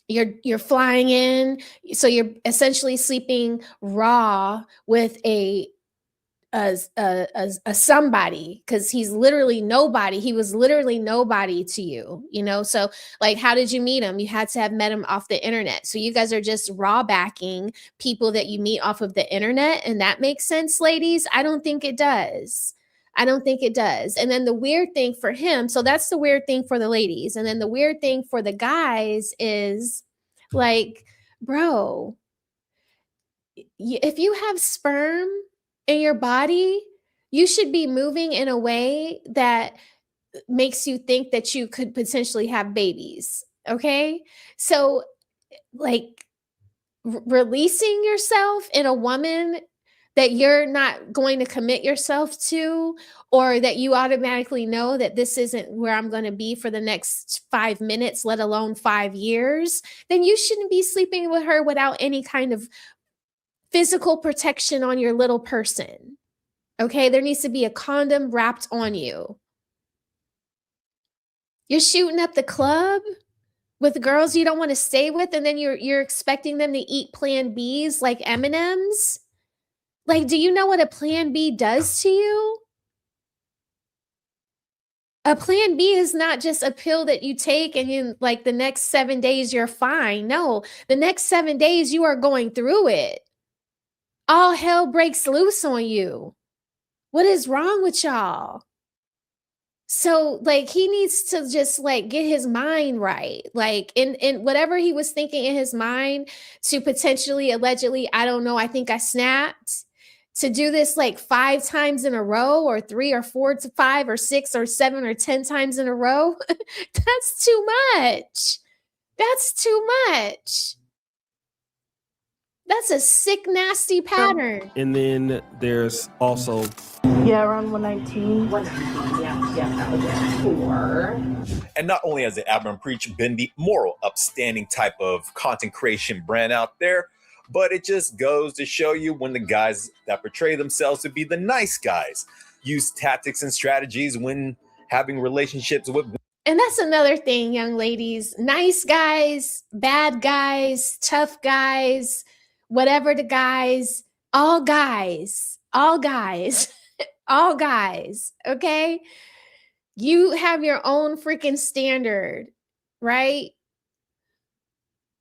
You're flying in, so you're essentially sleeping raw with a somebody, because he's literally nobody. He was literally nobody to you, you know? So like, how did you meet him? You had to have met him off the internet. So you guys are just raw backing people that you meet off of the internet. And that makes sense, ladies? I don't think it does. I don't think it does. And then the weird thing for him, so that's the weird thing for the ladies. And then the weird thing for the guys is like, bro, if you have sperm in your body, you should be moving in a way that makes you think that you could potentially have babies. Okay. So like releasing yourself in a woman that you're not going to commit yourself to, or that you automatically know that this isn't where I'm going to be for the next 5 minutes, let alone 5 years, then you shouldn't be sleeping with her without any kind of physical protection on your little person. Okay, there needs to be a condom wrapped on you. You're shooting up the club with girls you don't want to stay with, and then you're expecting them to eat Plan Bs like M&Ms? Like, do you know what a Plan B does to you? A Plan B is not just a pill that you take and in like the next 7 days you're fine. No, the next 7 days you are going through it. All hell breaks loose on you. What is wrong with y'all? So like he needs to just like get his mind right. Like in whatever he was thinking in his mind to potentially, allegedly, I don't know, I think I snapped, to do this like 5 times in a row, or 3 or 4 to 5 or 6 or 7 or 10 times in a row. That's too much. That's too much. That's a sick, nasty pattern. And then there's also Yeah, around 119. That was it. 4. And not only has the Abram Preach been the moral, upstanding type of content creation brand out there, but it just goes to show you when the guys that portray themselves to be the nice guys use tactics and strategies when having relationships with. And that's another thing, young ladies. Nice guys, bad guys, tough guys, whatever the guys, all guys, all guys, all guys, okay? You have your own freaking standard, right?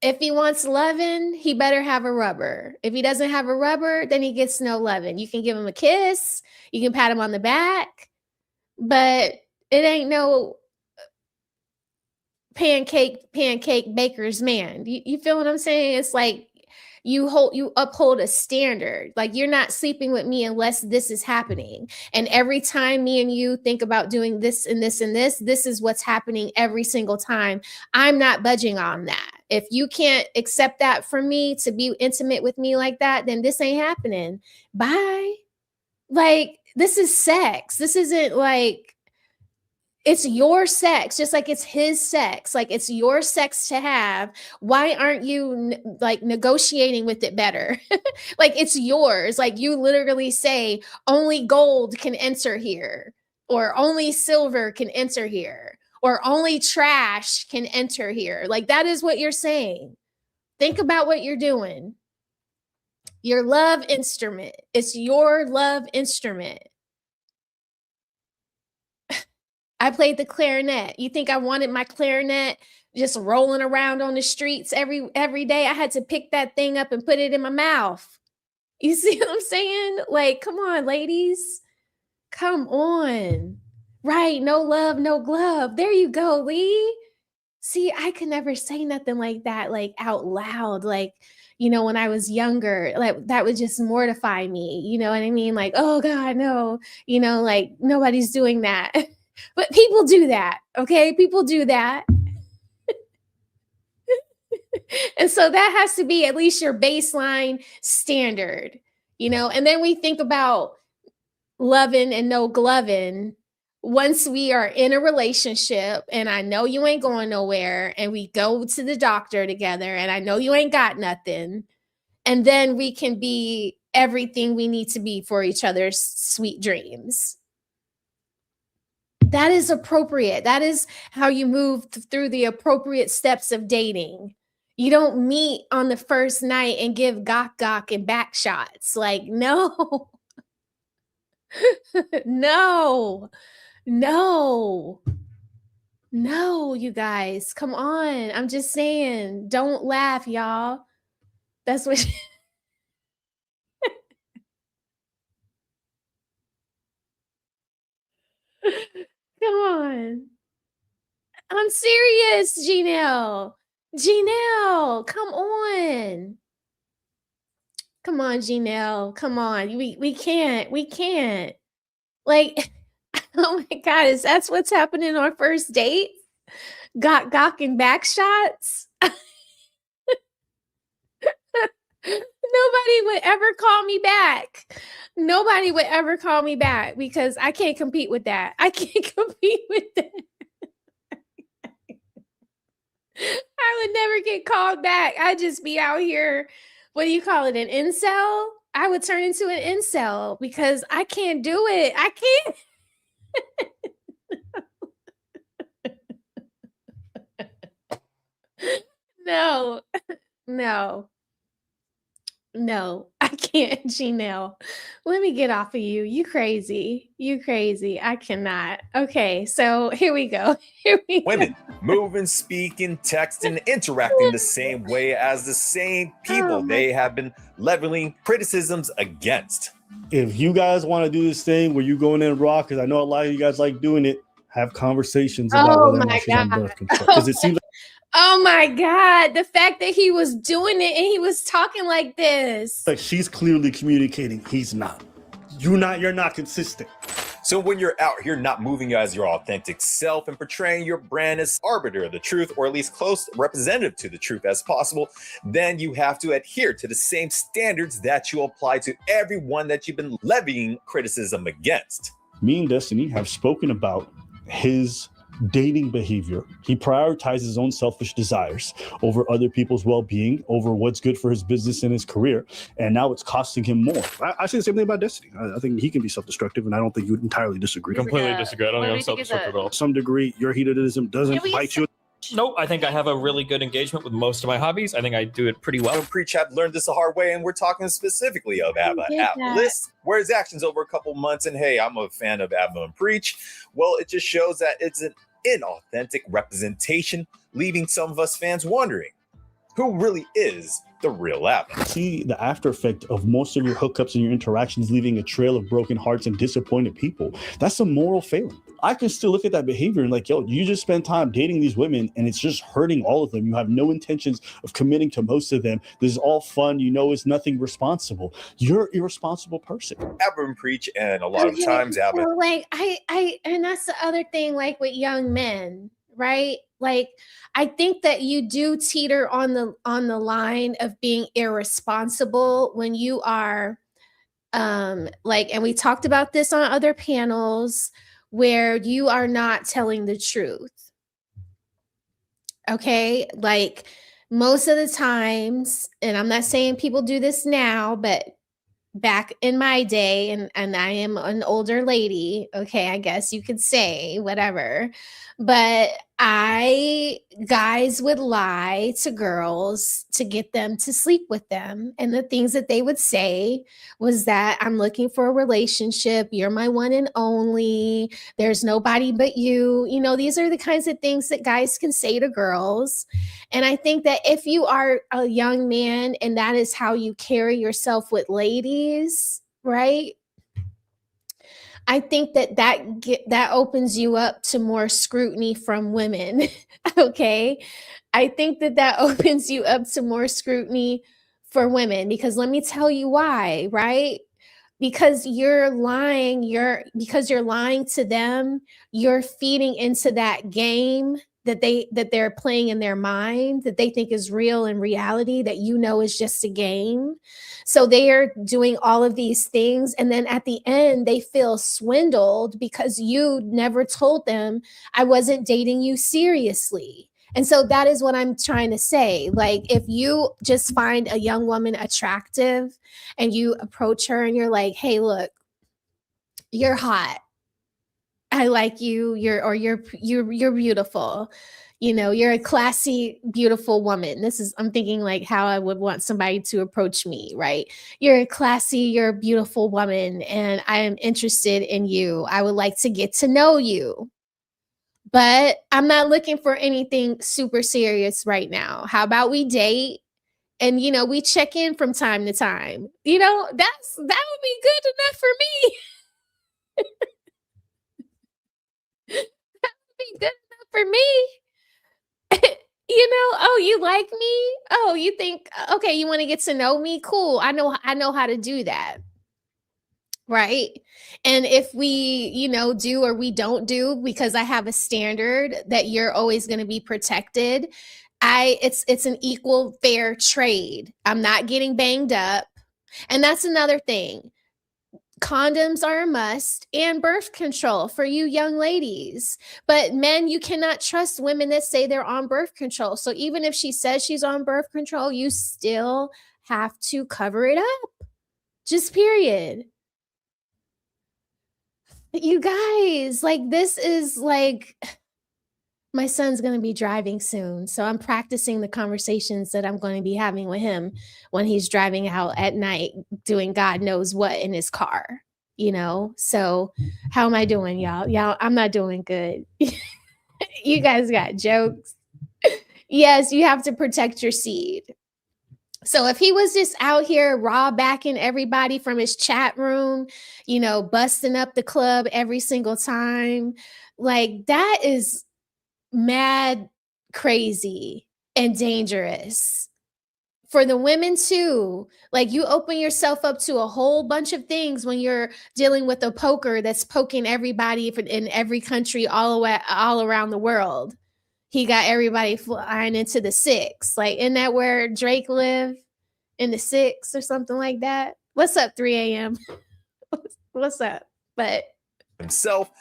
If he wants loving, he better have a rubber. If he doesn't have a rubber, then he gets no loving. You can give him a kiss, you can pat him on the back, but it ain't no pancake baker's man. You feel what I'm saying? It's like you uphold a standard. Like, you're not sleeping with me unless this is happening. And every time me and you think about doing this and this and this is what's happening every single time. I'm not budging on that. If you can't accept that from me, to be intimate with me like that, then this ain't happening. Bye. Like, this is sex. This isn't like, it's your sex, just like it's his sex. Like, it's your sex to have. Why aren't you like negotiating with it better? Like, it's yours. Like, you literally say only gold can enter here, or only silver can enter here, or only trash can enter here. Like, that is what you're saying. Think about what you're doing. Your love instrument. It's your love instrument. I played the clarinet. You think I wanted my clarinet just rolling around on the streets every day? I had to pick that thing up and put it in my mouth. You see what I'm saying? Like, come on, ladies. Come on. Right. No love, no glove. There you go, Lee. See, I could never say nothing like that, like out loud. Like, you know, when I was younger, like that would just mortify me. You know what I mean? Like, oh God, no, you know, like nobody's doing that. But people do that, okay? People do that. And so that has to be at least your baseline standard, you know? And then we think about loving and no gloving once we are in a relationship, and I know you ain't going nowhere, and we go to the doctor together, and I know you ain't got nothing, and then we can be everything we need to be for each other's sweet dreams. That is appropriate. That is how you move through the appropriate steps of dating. You don't meet on the first night and give gawk and back shots. Like, no. No, you guys, come on. I'm just saying, don't laugh, y'all. That's what. Come on. I'm serious, Janelle. Janelle, come on. Come on, Janelle. Come on. We can't. Like, oh my God, is that what's happening on first date? Gawk and back shots? Nobody would ever call me back. Nobody would ever call me back because I can't compete with that. I can't compete with that. I would never get called back. I'd just be out here. What do you call it? An incel? I would turn into an incel because I can't do it. I can't. No, no. No, I can't, Janelle. Let me get off of you. You crazy. You crazy. I cannot. Okay, so here we go. Here we Women moving, speaking, texting, interacting the same way as the same people they have been leveling criticisms against. If you guys want to do this thing where you go in and rock, because I know a lot of you guys like doing it, have conversations about whether or not she's on birth control. Because it seems like oh my God, the fact that he was doing it and he was talking like this. like she's clearly communicating. He's not. You're not consistent. So when you're out here not moving as your authentic self and portraying your brand as arbiter of the truth, or at least close representative to the truth as possible, then you have to adhere to the same standards that you apply to everyone that you've been levying criticism against. Me and Destiny have spoken about his dating behavior. He prioritizes his own selfish desires over other people's well-being, over what's good for his business and his career, and now it's costing him more. I say the same thing about Destiny. I think he can be self-destructive, and I don't think you would entirely disagree. Completely disagree. I don't think I'm self-destructive at all. To some degree, your hedonism doesn't bite you. Nope, I think I have a really good engagement with most of my hobbies. I think I do it pretty well. Preach have learned this the hard way, and we're talking specifically of Abba List, where his actions over a couple months, and hey, I'm a fan of Abba and Preach. Well, it just shows that it's an inauthentic representation, leaving some of us fans wondering, who really is the real Abba? See the after effect of most of your hookups and your interactions leaving a trail of broken hearts and disappointed people. That's a moral failing. I can still look at that behavior and like, yo, you just spend time dating these women and it's just hurting all of them. You have no intentions of committing to most of them. This is all fun. You know, it's nothing responsible. You're an irresponsible person. Abba and Preach, and a lot of times Abba. So like and that's the other thing, like with young men, right? Like, I think that you do teeter on the line of being irresponsible when you are like, and we talked about this on other panels, where you are not telling the truth. Okay? Like most of the times, and I'm not saying people do this now, but back in my day, and I am an older lady, okay, I guess you could say whatever, but guys would lie to girls to get them to sleep with them, and the things that they would say was that I'm looking for a relationship, you're my one and only, there's nobody but you. You know, these are the kinds of things that guys can say to girls. And I think that if you are a young man and that is how you carry yourself with ladies, right? I think that opens you up to more scrutiny from women. Okay. I think that opens you up to more scrutiny for women, because let me tell you why, right? Because you're lying to them, you're feeding into that game that they're playing in their mind, that they think is real in reality, that you know is just a game. So they are doing all of these things, and then at the end they feel swindled because you never told them I wasn't dating you seriously. And so that is what I'm trying to say. Like, if you just find a young woman attractive and you approach her and you're like, hey, look, you're hot, I like you, you're beautiful, you know, you're a classy, beautiful woman. I'm thinking like how I would want somebody to approach me, right? You're a classy, you're a beautiful woman, and I am interested in you. I would like to get to know you, but I'm not looking for anything super serious right now. How about we date? And, you know, we check in from time to time. You know, that would be good enough for me. Be good enough for me. You know, oh, you like me? Oh, you think, okay, you want to get to know me? Cool. I know how to do that. Right? And if we, you know, do or we don't do, because I have a standard that you're always going to be protected, It's an equal fair trade. I'm not getting banged up. And that's another thing. Condoms are a must, and birth control for you young ladies. But men, you cannot trust women that say they're on birth control. So even if she says she's on birth control, you still have to cover it up. Just period. You guys, like, this is like, my son's going to be driving soon. So I'm practicing the conversations that I'm going to be having with him when he's driving out at night, doing God knows what in his car, you know? So how am I doing, y'all? Y'all, I'm not doing good. You guys got jokes. Yes, you have to protect your seed. So if he was just out here raw backing everybody from his chat room, you know, busting up the club every single time, like, that is mad crazy and dangerous for the women too. Like, you open yourself up to a whole bunch of things when you're dealing with a poker that's poking everybody in every country all around the world. He got everybody flying into the 6. Like, isn't that where Drake live? In the 6 or something like that? What's up, 3 a.m.? What's up? But himself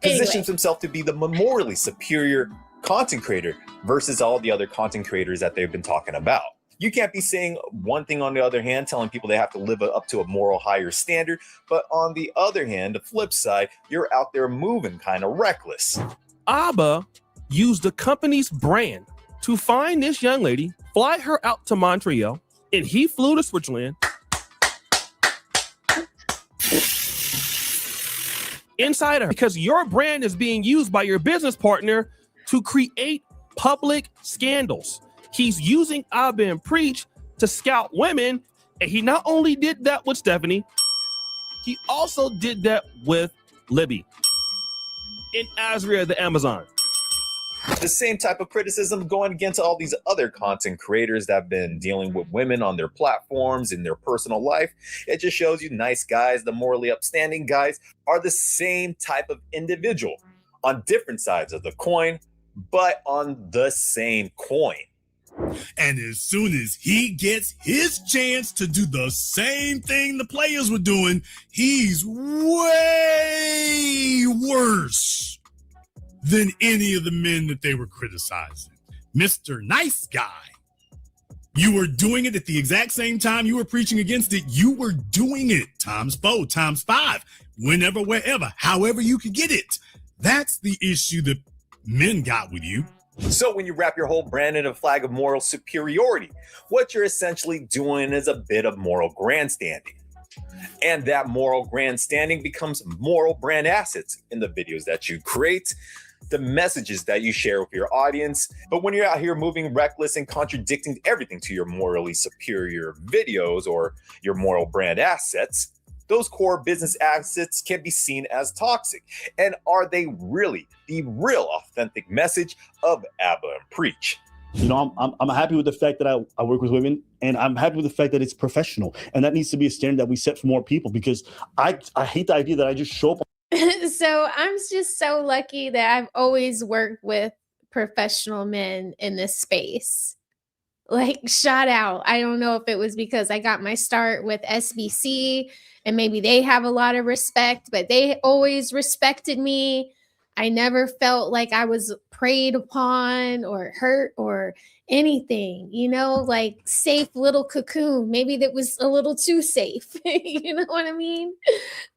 anyway. positions himself to be the morally superior content creator versus all the other content creators that they've been talking about. You can't be saying one thing on the other hand, telling people they have to live up to a moral higher standard, but on the other hand, the flip side, you're out there moving kind of reckless. ABBA used the company's brand to find this young lady, fly her out to Montreal, and he flew to Switzerland inside her, because your brand is being used by your business partner to create public scandals. He's using ABBA and Preach to scout women, and he not only did that with Stephanie, he also did that with Libby in Azria the Amazon. The same type of criticism going against all these other content creators that have been dealing with women on their platforms in their personal life. It just shows you nice guys, the morally upstanding guys, are the same type of individual on different sides of the coin, but on the same coin. And as soon as he gets his chance to do the same thing the players were doing, he's way worse than any of the men that they were criticizing. Mr. Nice Guy, you were doing it at the exact same time you were preaching against it. You were doing it ×4, ×5, whenever, wherever, however you could get it. That's the issue that men got with you. So when you wrap your whole brand in a flag of moral superiority, what you're essentially doing is a bit of moral grandstanding. And that moral grandstanding becomes moral brand assets in the videos that you create, the messages that you share with your audience. But when you're out here moving reckless and contradicting everything to your morally superior videos or your moral brand assets, those core business assets can be seen as toxic. And are they really the real authentic message of ABBA and Preach? You know, I'm happy with the fact that I work with women, and I'm happy with the fact that it's professional. And that needs to be a standard that we set for more people, because I hate the idea that I just show up. So I'm just so lucky that I've always worked with professional men in this space. Like, shout out. I don't know if it was because I got my start with SBC and maybe they have a lot of respect, but they always respected me. I never felt like I was preyed upon or hurt or anything, you know, like safe little cocoon. Maybe that was a little too safe. You know what I mean?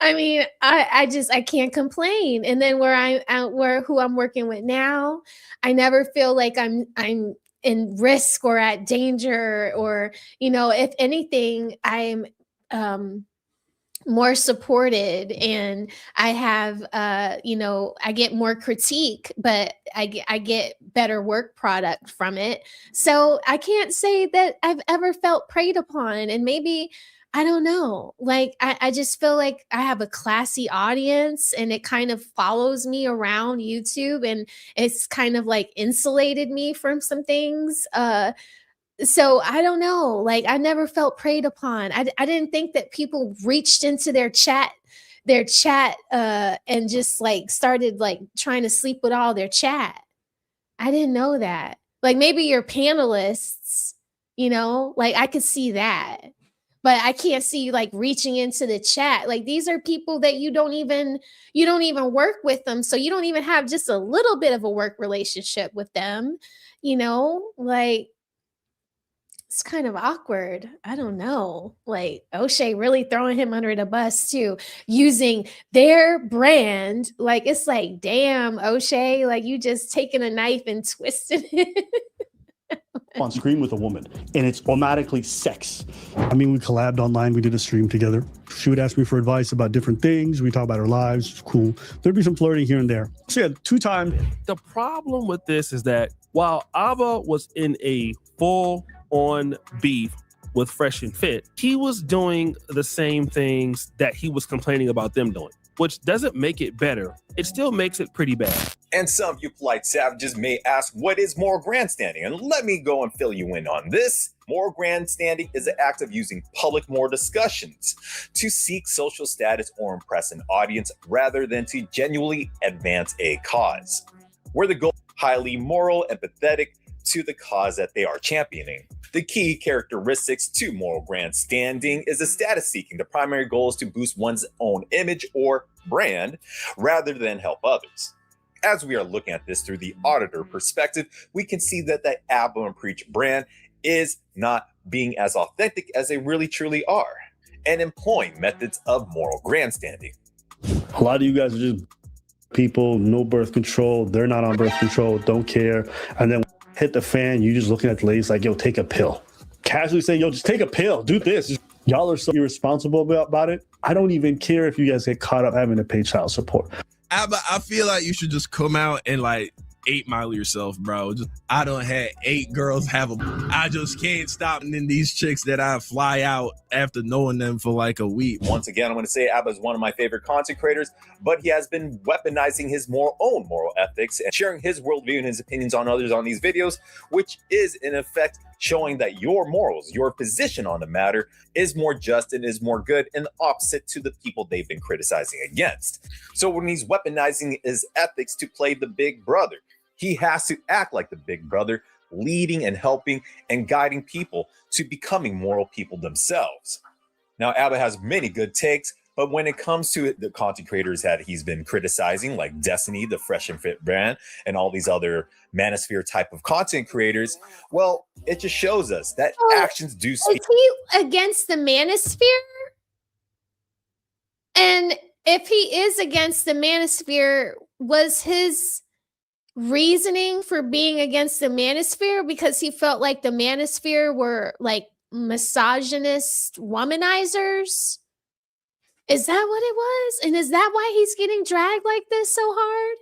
I can't complain. And then who I'm working with now, I never feel like I'm in risk or at danger, or, you know, if anything, I'm more supported, and I have you know, I get more critique, but I get better work product from it. So I can't say that I've ever felt preyed upon. And maybe, I don't know, like I just feel like I have a classy audience, and it kind of follows me around YouTube, and it's kind of like insulated me from some things. So I don't know, like I never felt preyed upon. I didn't think that people reached into their chat and just like started like trying to sleep with all their chat. I didn't know that. Like maybe your panelists, you know, like I could see that. But I can't see you like reaching into the chat. Like these are people that you don't even work with them. So you don't even have just a little bit of a work relationship with them, you know? Like it's kind of awkward. I don't know. Like O'Shea really throwing him under the bus too, using their brand. Like it's like, damn, O'Shea, like you just taking a knife and twisting it. On screen with a woman, and it's automatically sex. I mean, we collabed online. We did a stream together. She would ask me for advice about different things. We talk about our lives. It's cool. There'd be some flirting here and there. So yeah, 2 times. The problem with this is that while Ava was in a full-on beef with Fresh and Fit, he was doing the same things that he was complaining about them doing, which doesn't make it better. It still makes it pretty bad. And some of you polite savages may ask, what is moral grandstanding? And let me go and fill you in on this. Moral grandstanding is the act of using public moral discussions to seek social status or impress an audience rather than to genuinely advance a cause, where the goal is highly moral, empathetic to the cause that they are championing. The key characteristics to moral grandstanding is the status seeking. The primary goal is to boost one's own image or brand rather than help others. As we are looking at this through the auditor perspective, we can see that the Abba and Preach brand is not being as authentic as they really truly are and employing methods of moral grandstanding. A lot of you guys are just people, no birth control. They're not on birth control, don't care. And then hit the fan, you just looking at the ladies like, yo, take a pill. Casually say, yo, just take a pill, do this. Y'all are so irresponsible about it. I don't even care if you guys get caught up having to pay child support. I feel like you should just come out and like 8 Mile yourself, bro. I done had 8 girls have I just can't stop. And then these chicks that I fly out after knowing them for like a week. Once again, I'm going to say Abba is one of my favorite content creators, but he has been weaponizing his own moral ethics and sharing his worldview and his opinions on others on these videos, which is in effect showing that your morals, your position on the matter is more just and is more good and opposite to the people they've been criticizing against. So when he's weaponizing his ethics to play the big brother, he has to act like the big brother, leading and helping and guiding people to becoming moral people themselves. Now, Abba has many good takes, but when it comes to the content creators that he's been criticizing, like Destiny, the Fresh and Fit brand, and all these other manosphere type of content creators, well, it just shows us that actions do speak. Is he against the manosphere? And if he is against the manosphere, was his reasoning for being against the manosphere because he felt like the manosphere were like misogynist womanizers? Is that what it was? And is that why he's getting dragged like this so hard?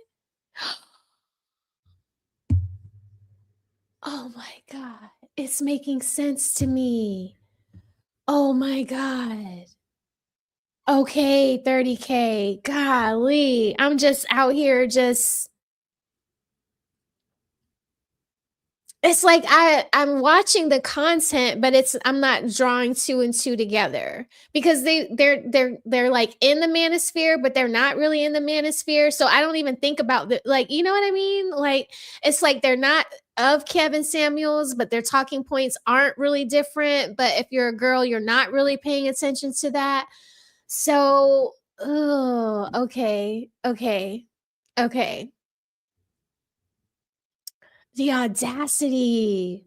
Oh my God. It's making sense to me. Oh my God. Okay, 30K. Golly. I'm just out here it's like I'm watching the content, but I'm not drawing 2 and 2 together because they're like in the manosphere, but they're not really in the manosphere. So I don't even think about the, like, you know what I mean? Like, it's like they're not of Kevin Samuels, but their talking points aren't really different. But if you're a girl, you're not really paying attention to that. So, okay. The audacity.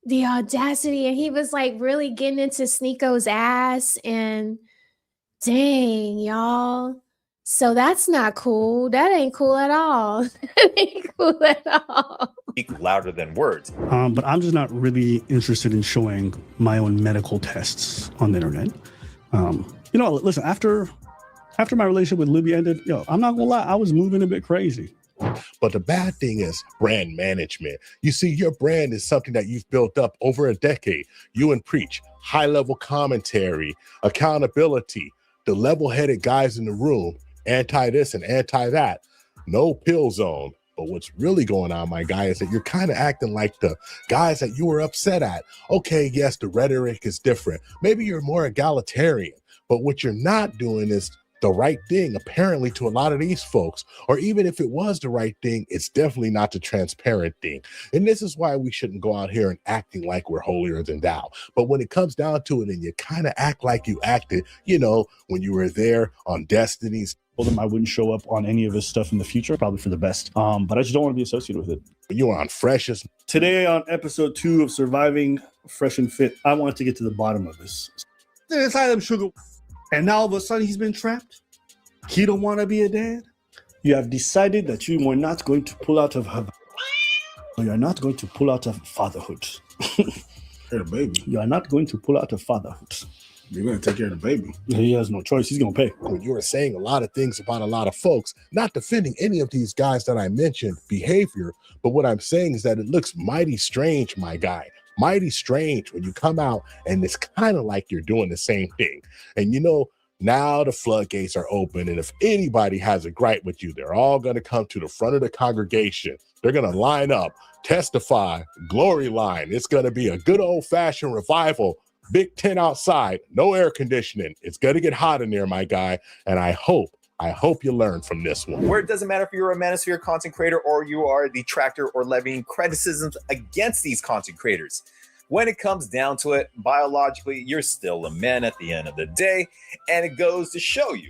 And he was like really getting into Sneeko's ass and dang, y'all. So that's not cool. That ain't cool at all. That ain't cool at all. Speak louder than words. But I'm just not really interested in showing my own medical tests on the internet. You know, listen, after my relationship with Libby ended, I'm not gonna lie, I was moving a bit crazy. But the bad thing is brand management. You see, your brand is something that you've built up over a decade. You and Preach, high-level commentary, accountability, the level-headed guys in the room, anti this and anti that, no pill zone. But what's really going on, my guy, is that you're kind of acting like the guys that you were upset at. Okay, yes, the rhetoric is different. Maybe you're more egalitarian, but what you're not doing is the right thing, apparently, to a lot of these folks. Or even if it was the right thing, it's definitely not the transparent thing. And this is why we shouldn't go out here and acting like we're holier than thou. But when it comes down to it and you kind of act like you acted, you know, when you were there on Destiny's. Told him I wouldn't show up on any of his stuff in the future, probably for the best. But I just don't want to be associated with it. You were on Freshest. Today on episode 2 of Surviving Fresh and Fit, I wanted to get to the bottom of this. Inside them sugar. And now all of a sudden he's been trapped. He don't want to be a dad. You have decided that you were not going to pull out of her. You are not going to pull out of fatherhood. Hey, baby. You are not going to pull out of fatherhood. You're going to take care of the baby. He has no choice. He's going to pay. When you were saying a lot of things about a lot of folks, not defending any of these guys that I mentioned behavior, but what I'm saying is that it looks mighty strange, my guy. Mighty strange when you come out and it's kind of like you're doing the same thing. And you know, now the floodgates are open, and if anybody has a gripe with you, they're all going to come to the front of the congregation. They're going to line up, testify, glory line. It's going to be a good old-fashioned revival. Big tent outside, no air conditioning. It's going to get hot in there, my guy. And I hope you learn from this one. Where it doesn't matter if you're a manosphere content creator or you are a detractor or levying criticisms against these content creators. When it comes down to it, biologically, you're still a man at the end of the day. And it goes to show you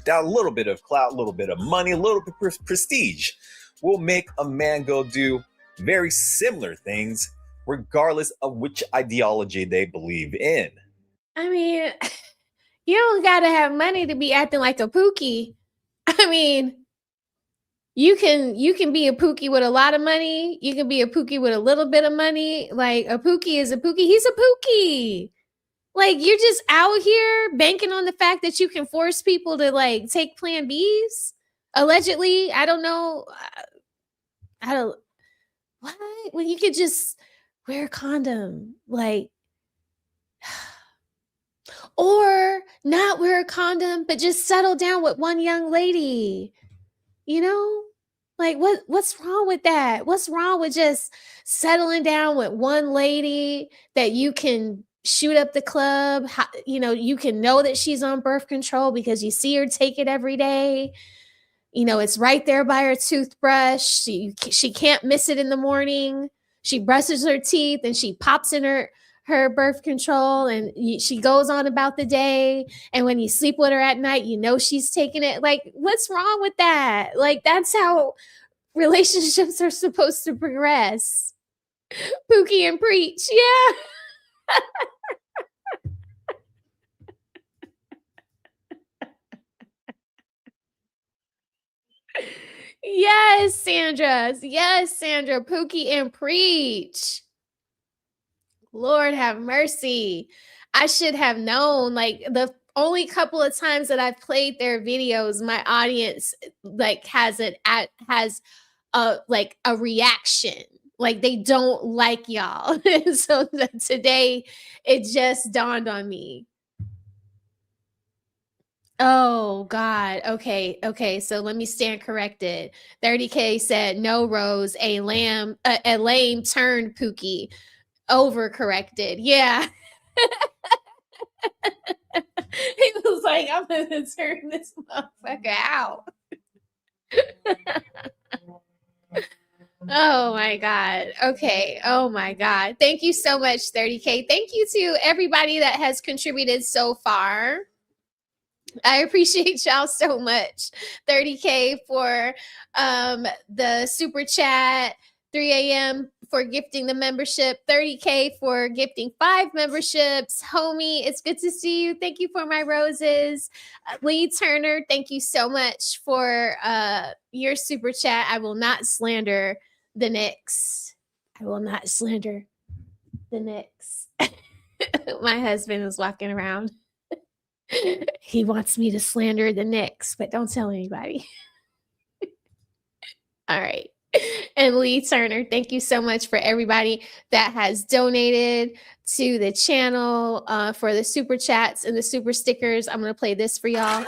that a little bit of clout, a little bit of money, a little bit of prestige will make a man go do very similar things regardless of which ideology they believe in. I mean, you don't gotta have money to be acting like a Pookie. I mean, you can be a Pookie with a lot of money. You can be a Pookie with a little bit of money. Like, a Pookie is a Pookie. He's a Pookie. Like, you're just out here banking on the fact that you can force people to like take Plan Bs. Allegedly, I don't know. What? Well, you could just wear a condom, like, or not wear a condom, but just settle down with one young lady. You know, like what's wrong with that? What's wrong with just settling down with one lady that you can shoot up the club? You know, you can know that she's on birth control because you see her take it every day. You know, it's right there by her toothbrush. She can't miss it in the morning. She brushes her teeth and she pops in her birth control and she goes on about the day. And when you sleep with her at night, you know she's taking it. Like, what's wrong with that? Like, that's how relationships are supposed to progress. Pookie and preach. Yeah. Yes, Sandra. Yes, Sandra. Pookie and preach. Lord have mercy. I should have known. Like, the only couple of times that I've played their videos, my audience like has a reaction. Like, they don't like y'all. So today it just dawned on me. Oh God. Okay. So let me stand corrected. 30K said no, Rose. A lame turned Pookie. Overcorrected. Yeah. He was like, I'm gonna turn this motherfucker out. Oh my God. Okay. Oh my God. Thank you so much, 30K. Thank you to everybody that has contributed so far. I appreciate y'all so much. 30K for the super chat, 3 a.m. for gifting the membership, 30K for gifting 5 memberships. Homie, it's good to see you. Thank you for my roses. Lee Turner, thank you so much for your super chat. I will not slander the Knicks. I will not slander the Knicks. My husband is walking around. He wants me to slander the Knicks, but don't tell anybody. All right. And Lee Turner, thank you so much for everybody that has donated to the channel for the super chats and the super stickers. I'm going to play this for y'all.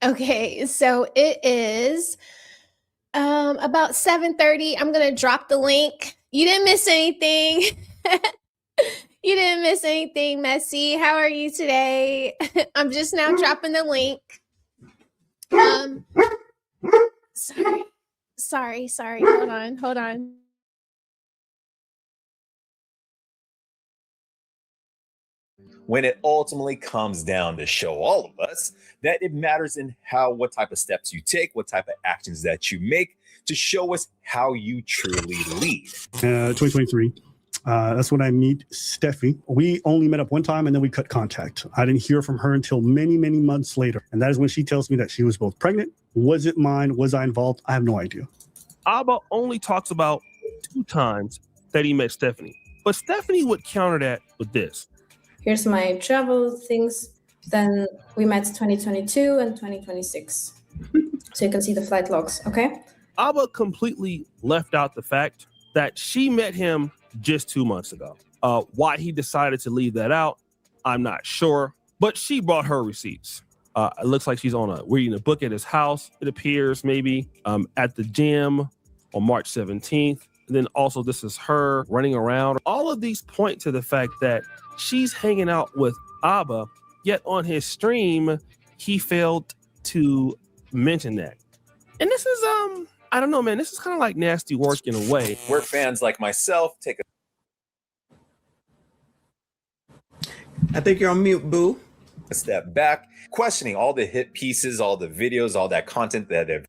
Okay, so it is about 7:30. I'm gonna drop the link. You didn't miss anything. You didn't miss anything, Messy. How are you today? I'm just now dropping the link. Sorry. Hold on. When it ultimately comes down to show all of us that it matters in what type of steps you take, what type of actions that you make to show us how you truly lead. 2023. That's when I meet Steffi. We only met up one time and then we cut contact. I didn't hear from her until many, many months later. And that is when she tells me that she was both pregnant. Was it mine? Was I involved? I have no idea. Abba only talks about 2 times that he met Stephanie. But Stephanie would counter that with this. Here's my travel things. Then we met 2022 and 2026. So you can see the flight logs, okay? Abba completely left out the fact that she met him just 2 months ago. Why he decided to leave that out, I'm not sure. But she brought her receipts. It looks like she's reading a book at his house, it appears, maybe at the gym on March 17th. And then also this is her running around. All of these point to the fact that she's hanging out with Abba, yet on his stream, he failed to mention that. And this is, I don't know, man, this is kind of like nasty work in a way. Where fans like myself take I think you're on mute, boo. a step back, questioning all the hit pieces, all the videos, all that content that have.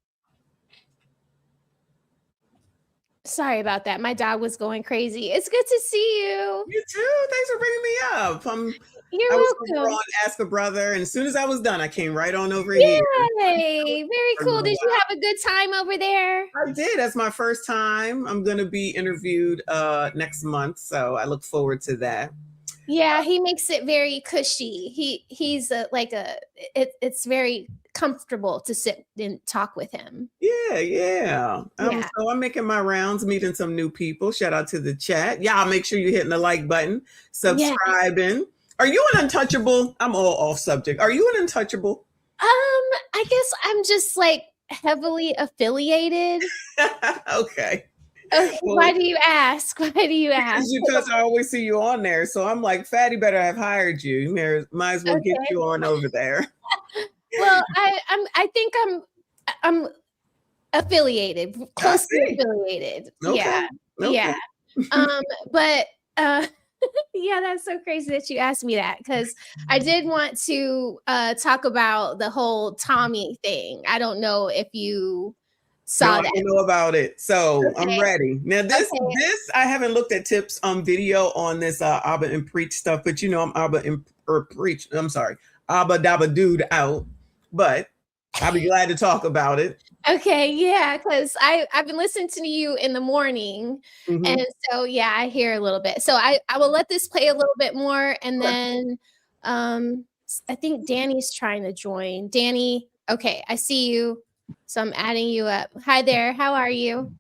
Sorry about that. My dog was going crazy. It's good to see you. You too. Thanks for bringing me up. You're I was welcome. over on Ask a Brother, and as soon as I was done, I came right on over here. Yay! Very cool. Did you have a good time over there? I did. That's my first time. I'm going to be interviewed next month, so I look forward to that. Yeah, he makes it very cushy. He's it's very comfortable to sit and talk with him. Yeah. So I'm making my rounds, meeting some new people. Shout out to the chat. Y'all make sure you're hitting the like button, subscribing. Yeah. Are you an untouchable? I'm all off subject. Are you an untouchable? I guess I'm just like heavily affiliated. Okay. Okay, well, why do you ask? Because I always see you on there. So I'm like, Fatty better have hired you. You might as well get you on over there. Well, I think I'm affiliated, closely affiliated. Okay. Yeah. Okay. Yeah. But yeah, that's so crazy that you asked me that, because I did want to talk about the whole Tommy thing. I don't know if you saw that. I know about it. So I'm ready. Now this I haven't looked at tips on video on this Abba and Preach stuff, but I'm Abba Preach. I'm sorry. Abba Dabba Dude out. But I'll be glad to talk about it. Okay, yeah, because I've been listening to you in the morning, and so yeah, I hear a little bit. So I will let this play a little bit more, and then I think Danny's trying to join. Danny, okay, I see you, so I'm adding you up. Hi there, how are you?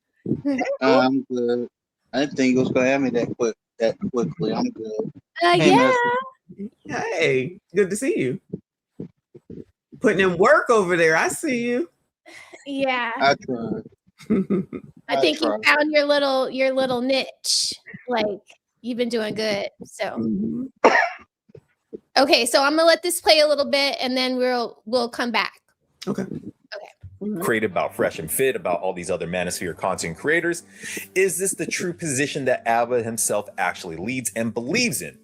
I'm good. I didn't think it was gonna have me that quickly. I'm good. Yeah. Hey, good to see you. Putting in work over there. I see you. Yeah. I tried. I think you found your little niche. Like, you've been doing good. So okay, so I'm gonna let this play a little bit, and then we'll come back. Okay. Created about Fresh and Fit, about all these other Manosphere content creators. Is this the true position that Abba himself actually leads and believes in?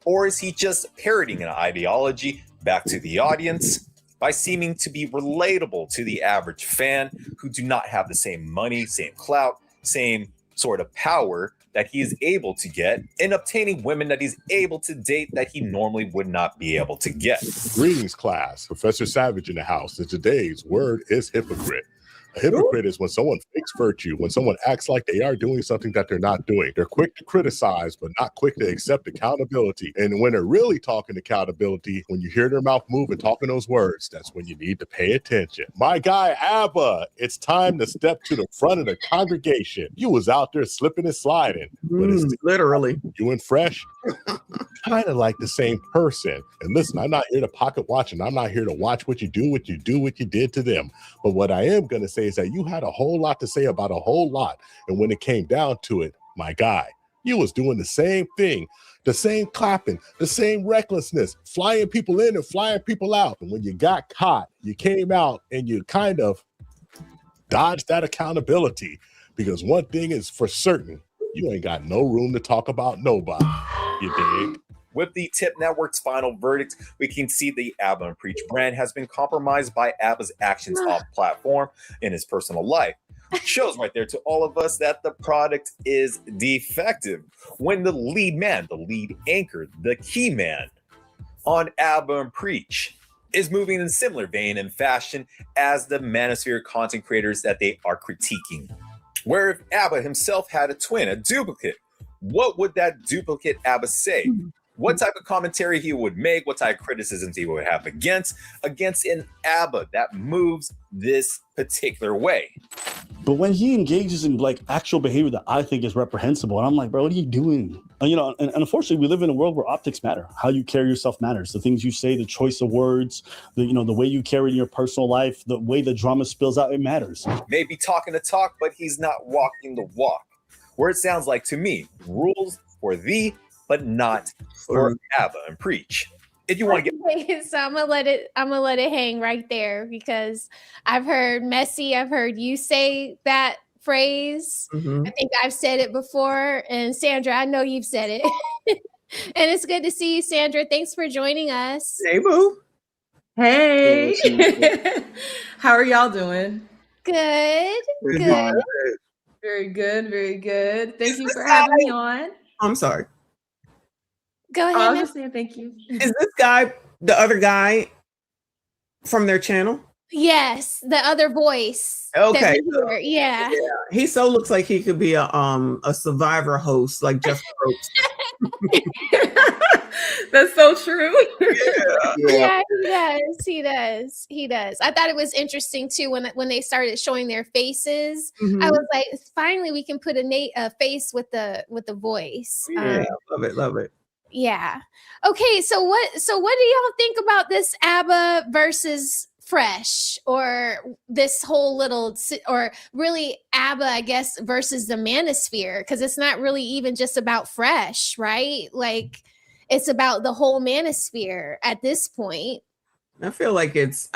Or is he just parroting an ideology back to the audience by seeming to be relatable to the average fan who do not have the same money, same clout, same sort of power that he is able to get in obtaining women that he's able to date that he normally would not be able to get? Greetings, class. Professor Savage in the house, and today's word is hypocrite. A hypocrite is when someone fakes virtue, when someone acts like they are doing something that they're not doing. They're quick to criticize, but not quick to accept accountability. And when they're really talking accountability, when you hear their mouth move and talking those words, that's when you need to pay attention. My guy, Abba, it's time to step to the front of the congregation. You was out there slipping and sliding, but it's literally you and Fresh, kind of like the same person. And listen, I'm not here to pocket watch, and I'm not here to watch what you do, what you did to them. But what I am going to say is that you had a whole lot to say about a whole lot. And when it came down to it, my guy, you was doing the same thing, the same clapping, the same recklessness, flying people in and flying people out. And when you got caught, you came out and you kind of dodged that accountability. Because one thing is for certain, you ain't got no room to talk about nobody. You dig? With the Tip Network's final verdict, we can see the Abba and Preach brand has been compromised by Abba's actions off platform in his personal life. Shows right there to all of us that the product is defective. When the lead man, the lead anchor, the key man on Abba and Preach is moving in a similar vein and fashion as the manosphere content creators that they are critiquing. Where if Abba himself had a twin, a duplicate, what would that duplicate Abba say? What type of commentary he would make, what type of criticisms he would have against an Abba that moves this particular way. But when he engages in like actual behavior that I think is reprehensible, and I'm like, bro, what are you doing? And unfortunately, we live in a world where optics matter. How you carry yourself matters. The things you say, the choice of words, the way you carry in your personal life, the way the drama spills out, it matters. Maybe talking the talk, but he's not walking the walk. Where it sounds like to me, rules for thee, but not for Abba and Preach. If you want to get, So I'm gonna let it hang right there because I've heard Messy, I've heard you say that phrase. I think I've said it before, and Sandra, I know you've said it. And it's good to see you, Sandra. Thanks for joining us. Hey, boo. Hey. How are y'all doing? Good. Good. Very good. Very good. Thank you for having me on. I'm sorry. Go ahead. I was just saying thank you. Is this guy the other guy from their channel? Yes, the other voice. Okay. Yeah. He so looks like he could be a Survivor host, like Jeff Probst. That's so true. Yeah, he does. I thought it was interesting too when they started showing their faces. I was like, finally we can put a face with the voice. Yeah, love it. Yeah. Okay, so what do y'all think about this Abba versus Fresh, or this whole little, or really Abba, I guess, versus the manosphere? Because it's not really even just about Fresh, right? Like, it's about the whole manosphere at this point. I feel like it's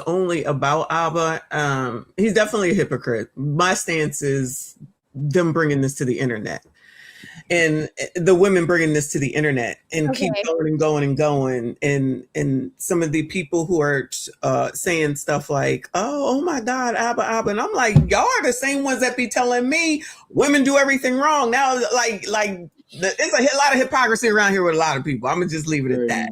only about Abba. He's definitely a hypocrite. My stance is them bringing this to the internet, and the women bringing this to the internet, and keep going. And some of the people who are saying stuff like, oh my God, Abba. And I'm like, y'all are the same ones that be telling me women do everything wrong. Now, there's a lot of hypocrisy around here with a lot of people. I'm going to just leave it at that.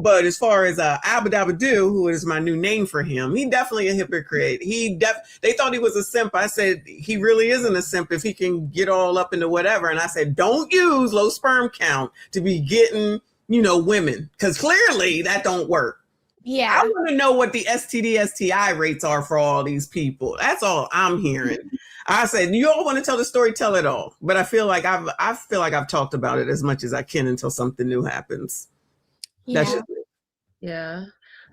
But as far as Abba Dabba Doo, who is my new name for him, he definitely a hypocrite. They thought he was a simp. I said he really isn't a simp if he can get all up into whatever. And I said, don't use low sperm count to be getting, women, because clearly that don't work. Yeah, I want to know what the STD STI rates are for all these people. That's all I'm hearing. I said, you all want to tell the story, tell it all. But I feel like I've talked about it as much as I can until something new happens. Yeah.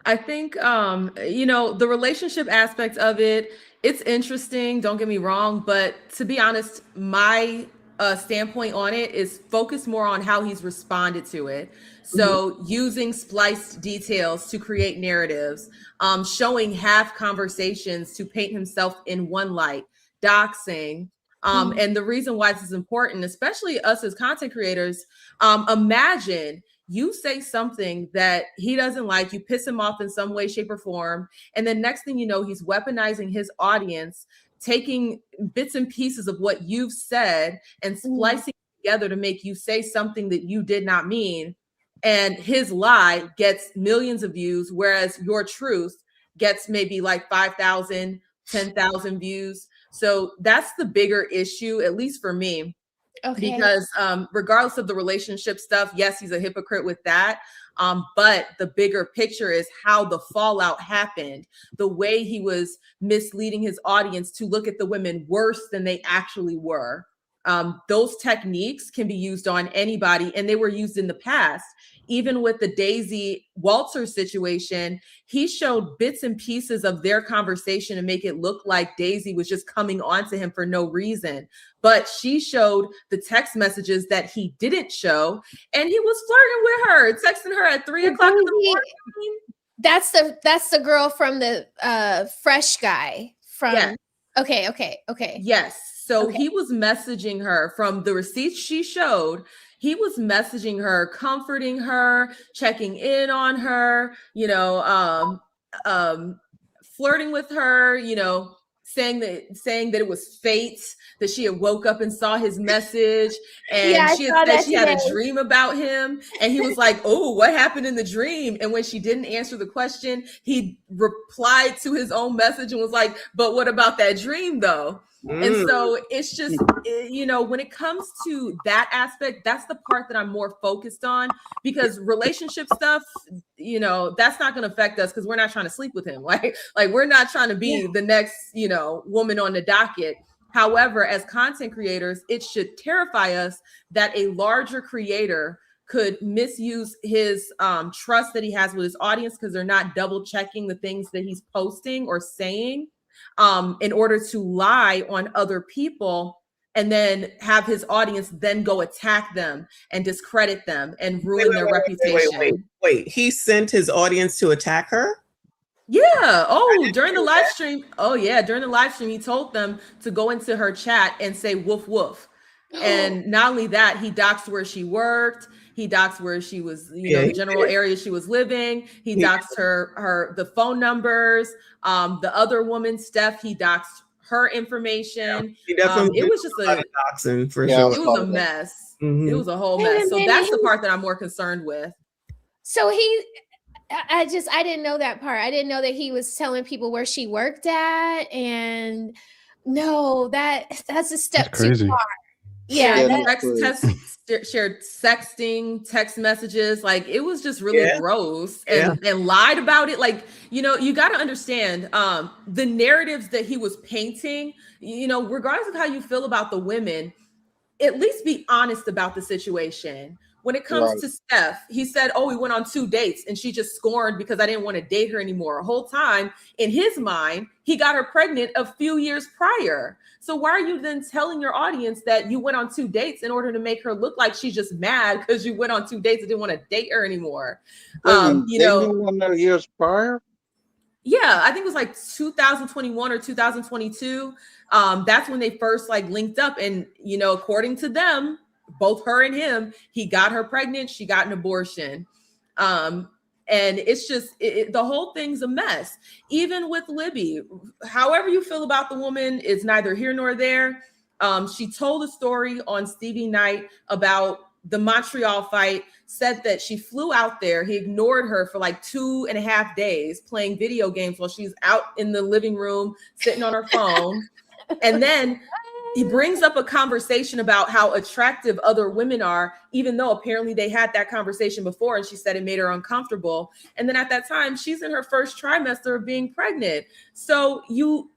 I think, the relationship aspect of it, it's interesting. Don't get me wrong. But to be honest, my standpoint on it is focused more on how he's responded to it. So using spliced details to create narratives, showing half conversations to paint himself in one light, doxing. And the reason why this is important, especially us as content creators, imagine you say something that he doesn't like, you piss him off in some way, shape, or form, and then next thing you know, he's weaponizing his audience, taking bits and pieces of what you've said and splicing together to make you say something that you did not mean. And his lie gets millions of views, whereas your truth gets maybe like 5,000, 10,000 views. So that's the bigger issue, at least for me. Okay. Because regardless of the relationship stuff, yes, he's a hypocrite with that. But the bigger picture is how the fallout happened, the way he was misleading his audience to look at the women worse than they actually were. Those techniques can be used on anybody, and they were used in the past. Even with the Daisy Walter situation, he showed bits and pieces of their conversation to make it look like Daisy was just coming on to him for no reason. But she showed the text messages that he didn't show, and he was flirting with her, texting her at 3 o'clock in the morning. That's the girl from the fresh guy from. Yeah. Okay. Yes. So he was messaging her from the receipts she showed. He was messaging her, comforting her, checking in on her, flirting with her, saying that it was fate, that she had woke up and saw his message, and she had said she had a dream about him, and he was like, oh, what happened in the dream? And when she didn't answer the question, he replied to his own message and was like, but what about that dream though? And so it's just, when it comes to that aspect, that's the part that I'm more focused on, because relationship stuff, that's not going to affect us because we're not trying to sleep with him. Like we're not trying to be the next, woman on the docket. However, as content creators, it should terrify us that a larger creator could misuse his trust that he has with his audience because they're not double checking the things that he's posting or saying, in order to lie on other people, and then have his audience then go attack them and discredit them and ruin their reputation. Wait, he sent his audience to attack her? Yeah. During the live stream. Oh yeah. During the live stream, he told them to go into her chat and say woof woof. And not only that, he doxed where she worked. He doxed where she was, the general area she was living. He doxed the phone numbers. The other woman, Steph, he doxed her information. Yeah, it was just a doxing for sure. sure. It was a mess. Mm-hmm. It was a whole mess. So that's the part that I'm more concerned with. So I didn't know that part. I didn't know that he was telling people where she worked at, and no, that's a step too far. Yeah, shared sexting, text messages. Like it was just really gross and lied about it. Like, you got to understand the narratives that he was painting, regardless of how you feel about the women, at least be honest about the situation. When it comes to Steph, he said, we went on 2 dates and she just scorned because I didn't want to date her anymore. A whole time in his mind, he got her pregnant a few years prior. So why are you then telling your audience that you went on 2 dates in order to make her look like she's just mad because you went on 2 dates and didn't want to date her anymore? Years prior? Yeah, I think it was like 2021 or 2022. That's when they first linked up, and according to them, both her and him, he got her pregnant, she got an abortion. And it's just, the whole thing's a mess. Even with Libby, however you feel about the woman is neither here nor there. She told a story on Stevie Knight about the Montreal fight, said that she flew out there. He ignored her for 2.5 days playing video games while she's out in the living room, sitting on her phone. And then he brings up a conversation about how attractive other women are, even though apparently they had that conversation before, and she said it made her uncomfortable. And then at that time, she's in her first trimester of being pregnant. So you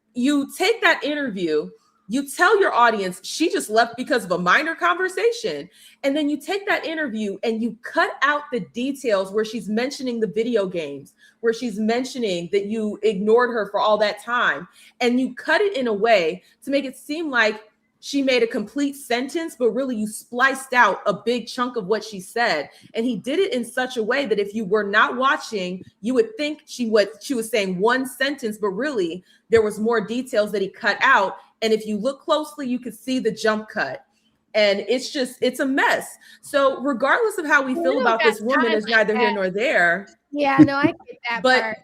take that interview, you tell your audience she just left because of a minor conversation. And then you take that interview and you cut out the details where she's mentioning the video games, where she's mentioning that you ignored her for all that time. And you cut it in a way to make it seem like she made a complete sentence, but really you spliced out a big chunk of what she said. And he did it in such a way that if you were not watching, you would think she was saying one sentence, but really there was more details that he cut out. And if you look closely, you could see the jump cut. And it's a mess. So regardless of how we feel about this woman is neither here nor there. Yeah, no, I get that but part.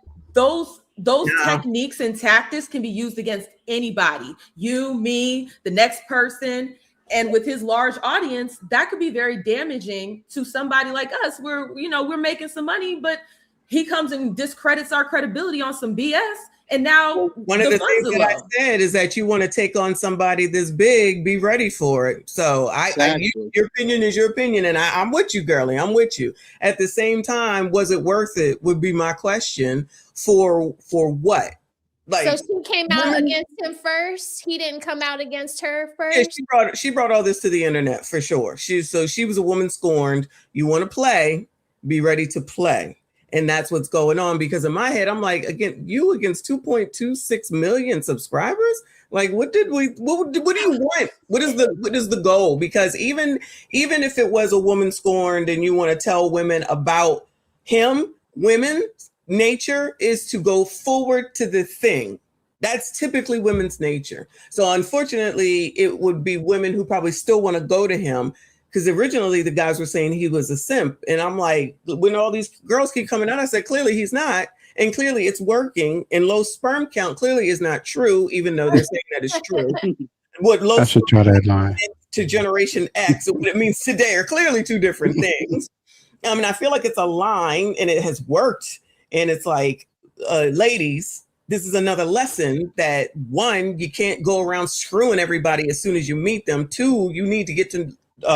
Those techniques and tactics can be used against anybody, you, me, the next person. And with his large audience, that could be very damaging to somebody like us. We're making some money, but he comes and discredits our credibility on some BS. And now one of the things that I said is that you want to take on somebody this big, be ready for it. So your opinion is your opinion, and I'm with you, girlie. I'm with you. At the same time, was it worth it? Would be my question. For what? Like, so she came out against him first. He didn't come out against her first. Yeah, she brought all this to the internet for sure. She was a woman scorned. You want to play, be ready to play. And that's what's going on, because in my head, I'm like, again, you against 2.26 million subscribers. Like, what do you want? What is the goal? Because even if it was a woman scorned and you want to tell women about him, women's nature is to go forward to the thing. That's typically women's nature. So unfortunately, it would be women who probably still want to go to him, because originally the guys were saying he was a simp. And I'm like, when all these girls keep coming out, I said, clearly he's not. And clearly it's working. And low sperm count clearly is not true, even though they're saying that it's true. What low I should try that line. To Generation X and what it means today are clearly two different things. I mean, I feel like it's a line and it has worked. And it's like, ladies, this is another lesson that, one, you can't go around screwing everybody as soon as you meet them. Two, you need to get to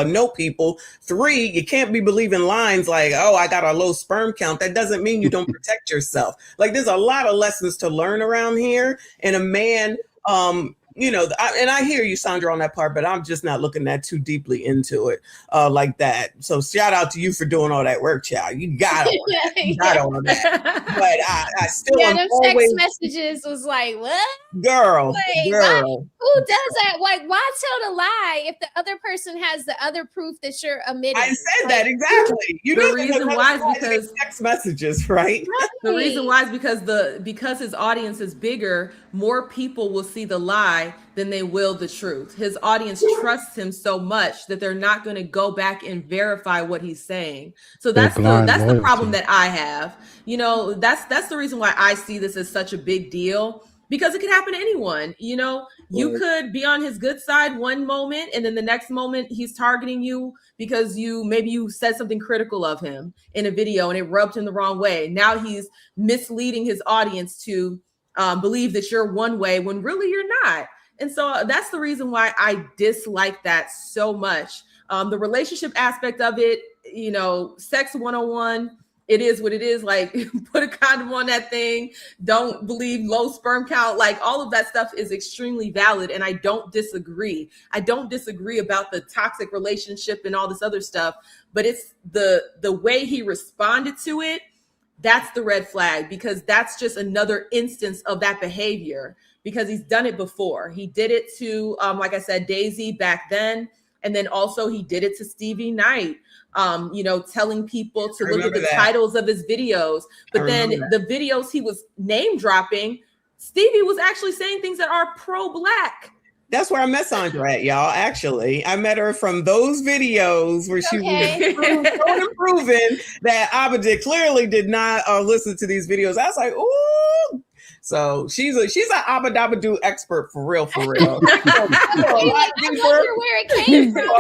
know people. Three, you can't be believing lines like, oh, I got a low sperm count. That doesn't mean you don't protect yourself. Like, there's a lot of lessons to learn around here. And a man, and I hear you, Sandra, on that part, but I'm just not looking that too deeply into it like that. So shout out to you for doing all that work, child. You got all that. You got all that. But I still them text messages was like, what? Girl. Who does that? Like, why tell the lie if the other person has the other proof that you're omitting? I said that exactly. The reason why is because text messages, right? The reason why is because his audience is bigger, more people will see the lie than they will the truth. His audience trusts him so much that they're not going to go back and verify what he's saying. So that's the problem that I have. That's the reason why I see this as such a big deal, because it could happen to anyone. You could be on his good side one moment, and then the next moment he's targeting you because you said something critical of him in a video and it rubbed him the wrong way. Now he's misleading his audience to believe that you're one way when really you're not. And so that's the reason why I dislike that so much. The relationship aspect of it, sex 101, it is what it is. Like, put a condom on that thing. Don't believe low sperm count. Like, all of that stuff is extremely valid. And I don't disagree. I don't disagree about the toxic relationship and all this other stuff, but it's the way he responded to it. That's the red flag, because that's just another instance of that behavior, because he's done it before. He did it to, like I said, Daisy back then. And then also he did it to Stevie Knight, telling people to look at the titles of his videos. But then the videos he was name dropping, Stevie was actually saying things that are pro-Black. That's where I met Sandra at, y'all. Actually, I met her from those videos where she was proving that Abba clearly did not listen to these videos. I was like, ooh. So she's an Abba Dabba Do expert for real. A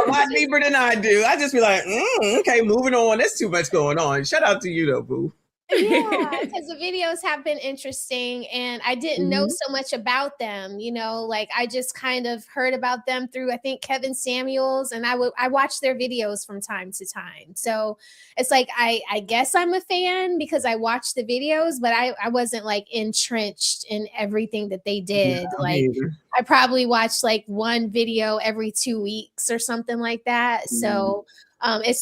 lot deeper than I do. I just be like, okay, moving on. There's too much going on. Shout out to you though, boo. Yeah, because the videos have been interesting and I didn't know so much about them, like I just kind of heard about them through, I think, Kevin Samuels, and I watch their videos from time to time. So it's like, I guess I'm a fan because I watched the videos, but I wasn't like entrenched in everything that they did. I probably watched like one video every 2 weeks or something like that. So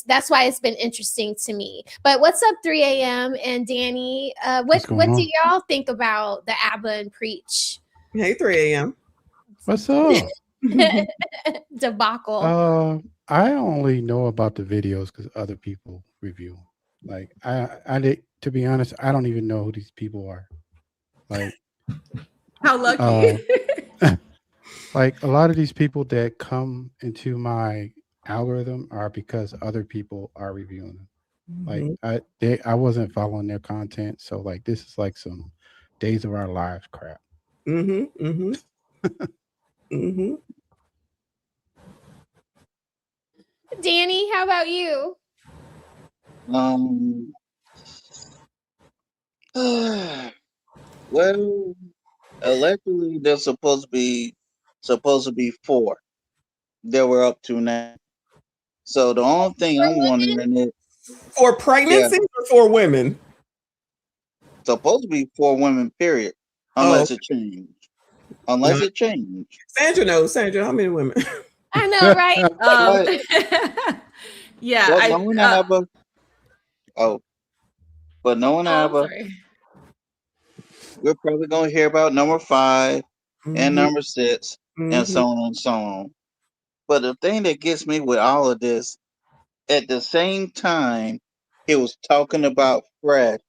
that's why it's been interesting to me. But what's up, 3 a.m. and Danny? What do y'all think about the Abba and Preach? Hey, 3 a.m. What's up? Debacle. I only know about the videos because other people review. Like to be honest, I don't even know who these people are. Like, how lucky. Like a lot of these people that come into my algorithm are because other people are reviewing them. Like I wasn't following their content, so like this is like some Days of Our Lives crap. Danny, how about you? Well, Allegedly, there's supposed to be 4 that we're up to now. So the only thing I'm wondering is, For pregnancy or for women? supposed to be 4 women, period. Unless it changed. Unless it changed. Sandra knows. Sandra, how many women? I know, right? Yeah, But knowing Abba, but knowing Abba, sorry. we're probably going to hear about number 5 and Mhm. number 6 and so on and so on. But the thing that gets me with all of this, at the same time he was talking about Fresh,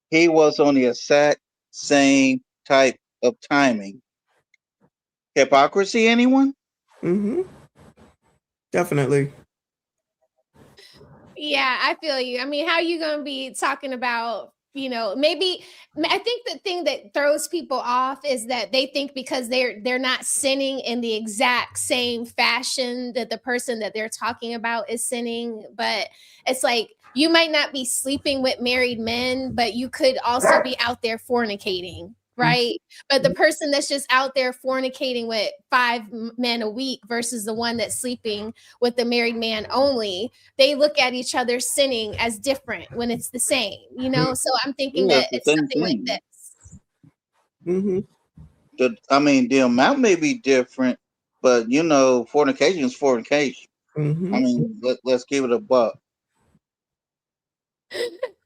he was on the exact same type of timing. Hypocrisy, anyone? Mm-hmm. Definitely. Yeah, I feel you. I mean, how you gonna be talking about, maybe I think the thing that throws people off is that they think because they're not sinning in the exact same fashion that the person that they're talking about is sinning. But it's like you might not be sleeping with married men, but you could also be out there fornicating. Right. But the person that's just out there fornicating with 5 men a week versus the one that's sleeping with the married man only, they look at each other sinning as different when it's the same, So I'm thinking Yeah, that it's the it's same something like thing. this. Mm-hmm. I mean, the amount may be different, but fornication is fornication. Mm-hmm. I mean, let's give it a buck.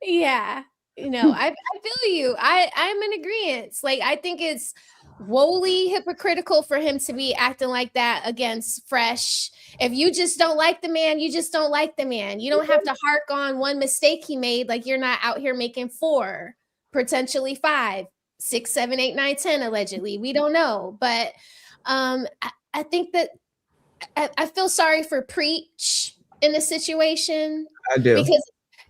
Yeah. I feel you. I'm in agreement. Like, I think it's woefully hypocritical for him to be acting like that against Fresh. If you just don't like the man, you just don't like the man. You don't have to hark on one mistake he made. Like, you're not out here making 4, potentially 5, 6, 7, 8, 9, 10, allegedly. We don't know. But I think that I feel sorry for Preach in the situation. I do.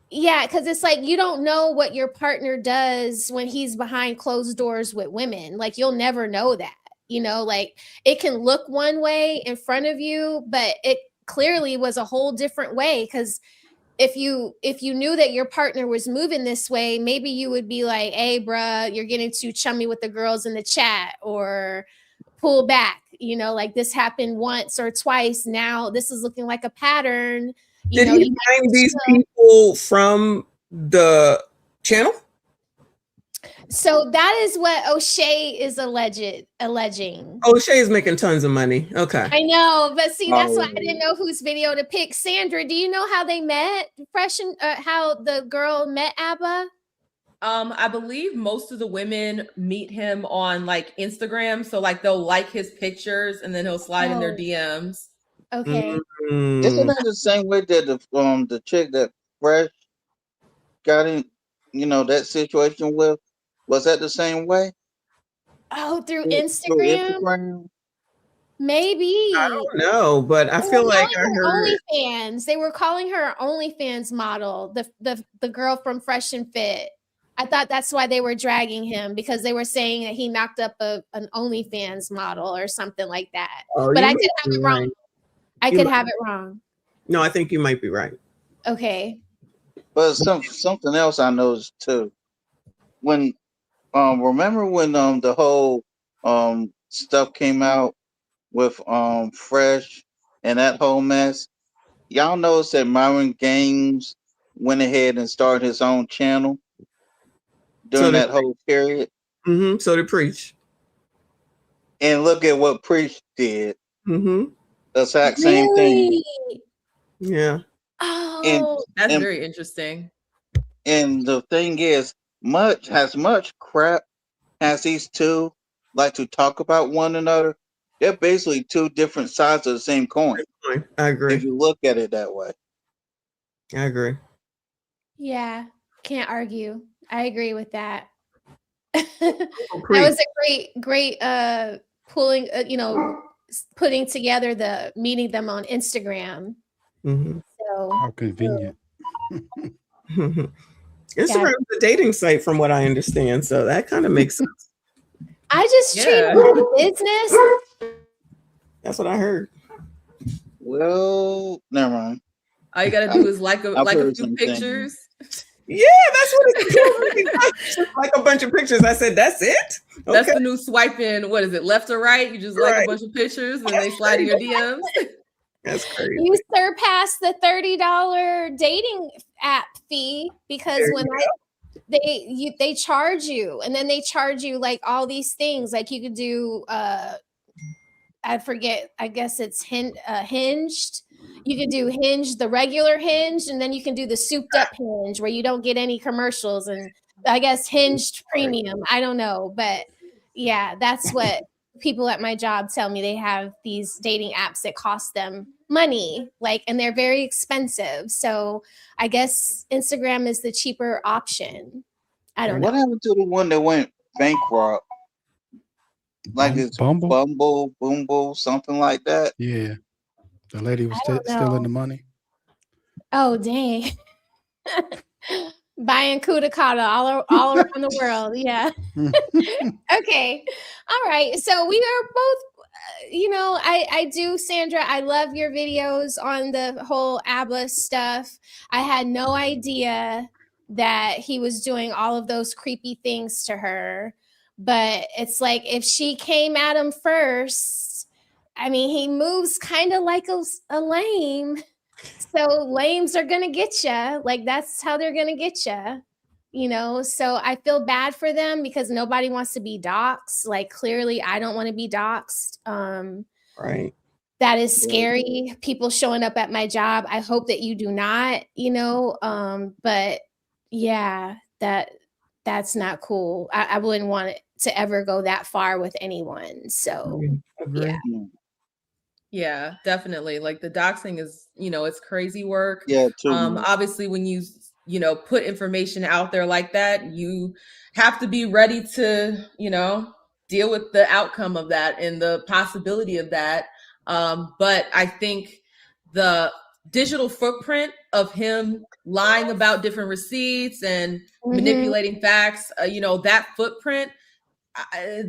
Because it's like you don't know what your partner does when he's behind closed doors with women. Like, you'll never know that. Like, it can look one way in front of you, but it clearly was a whole different way. Because if you knew that your partner was moving this way, maybe you would be like, hey, bruh, you're getting too chummy with the girls in the chat, or pull back. Like, this happened once or twice. Now this is looking like a pattern. Did he find these people from the channel? So that is what O'Shea is alleging. O'Shea is making tons of money. Okay. I know, but see, that's why I didn't know whose video to pick. Sandra, do you know how they met? How the girl met Abba? I believe most of the women meet him on like Instagram. So like they'll like his pictures and then he'll slide in their DMs. Okay. Isn't that the same way that the chick that Fresh got in, that situation with? Was that the same way? Oh, through Through Instagram? Instagram? Maybe. I don't know, but I feel like I heard OnlyFans. They were calling her OnlyFans model, the girl from Fresh and Fit. I thought that's why they were dragging him, because they were saying that he knocked up an OnlyFans model or something like that. But I could have it wrong. I could have it wrong. No, I think you might be right. Okay. But something else I noticed too. When remember when the whole stuff came out with Fresh and that whole mess? Y'all noticed that Myron Gaines went ahead and started his own channel during that whole period. Mm-hmm. So did Preach. And look at what Preach did. Mm-hmm. The exact same thing. Yeah. Oh, that's very interesting. And the thing is, much crap has these two like to talk about one another. They're basically 2 different sides of the same coin. I agree. If you look at it that way. I agree. Yeah, can't argue. I agree with that. That was a great pulling, putting together meeting them on Instagram. Mm-hmm. So how convenient. Instagram is a dating site, from what I understand, so that kind of makes sense. I just treat it like a business. That's what I heard. Well, never mind. All you gotta do is like a few thing. pictures. Yeah, that's what it's like a bunch of pictures. I said, that's it? That's the new swipe in. What is it? Left or right? You just like a Right. bunch of pictures and they slide in your DMs. That's crazy. You surpassed the $30 dating app fee because There when they charge you, and then they charge you like all these things. Like you could do I forget, I guess it's Hinged. You can do Hinge, the regular Hinge, and then you can do the souped up Hinge where you don't get any commercials, and I guess Hinged Premium. I don't know, but yeah, that's what people at my job tell me. They have these dating apps that cost them money, like, and they're very expensive. So I guess Instagram is the cheaper option. I don't know. What happened to the one that went bankrupt? Like it's Bumble, something like that. Yeah, the lady was still in the money. Oh, dang. Buying Kuda Kata all around the world. Yeah. Okay. All right. So we are both, I do, Sandra, I love your videos on the whole ABBA stuff. I had no idea that he was doing all of those creepy things to her. But it's like, if she came at him first, I mean, he moves kind of like a lame. So lames are going to get you. Like, that's how they're going to get you, So I feel bad for them because nobody wants to be doxxed. Like, clearly, I don't want to be doxxed. Right. That is scary. People showing up at my job. I hope that you do not, but yeah, that's not cool. I wouldn't want it to ever go that far with anyone. So yeah. Yeah, definitely. Like the doxing is, it's crazy work. Yeah, too. Obviously when you put information out there like that, you have to be ready to, deal with the outcome of that and the possibility of that. But I think the digital footprint of him lying about different receipts and manipulating facts, that footprint,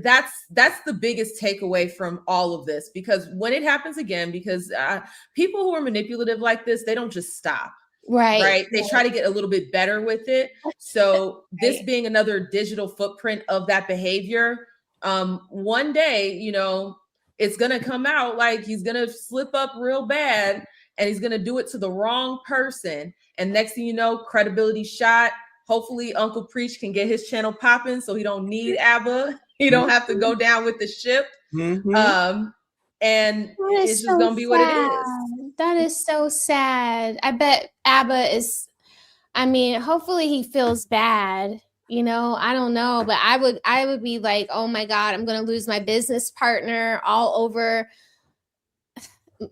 that's the biggest takeaway from all of this, because when it happens again, because people who are manipulative like this, they don't just stop. Right. They try to get a little bit better with it. So this being another digital footprint of that behavior, one day, it's going to come out like he's going to slip up real bad and he's going to do it to the wrong person. And next thing you know, credibility shot. Hopefully Uncle Preach can get his channel popping so he don't need ABBA. He don't have to go down with the ship. And it's just going to be what it is. That is so sad. I bet ABBA is, hopefully he feels bad. I don't know, but I would be like, oh my God, I'm going to lose my business partner all over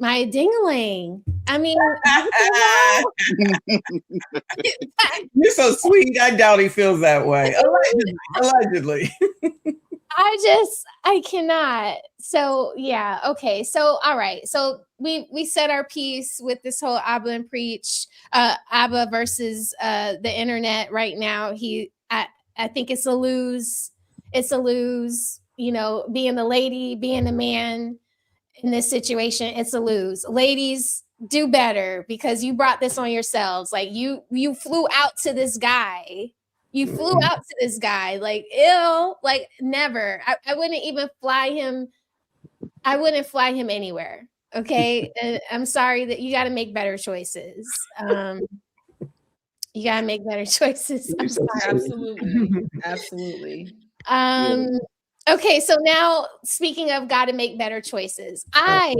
my ding-a-ling. You're so sweet. I doubt he feels that way. Allegedly. I cannot. So yeah. Okay. So, all right. So we said our piece with this whole ABBA and Preach, ABBA versus the internet right now. I think it's a lose. It's a lose, being the lady, being the man in this situation. It's a lose. Ladies, do better because you brought this on yourselves. Like you flew out to this guy. You flew out to this guy, like ill, like never. I wouldn't even fly him. I wouldn't fly him anywhere. Okay. I'm sorry that you got to make better choices. You got to make better choices. I'm sorry. Absolutely. Absolutely. Okay, so now speaking of got to make better choices, I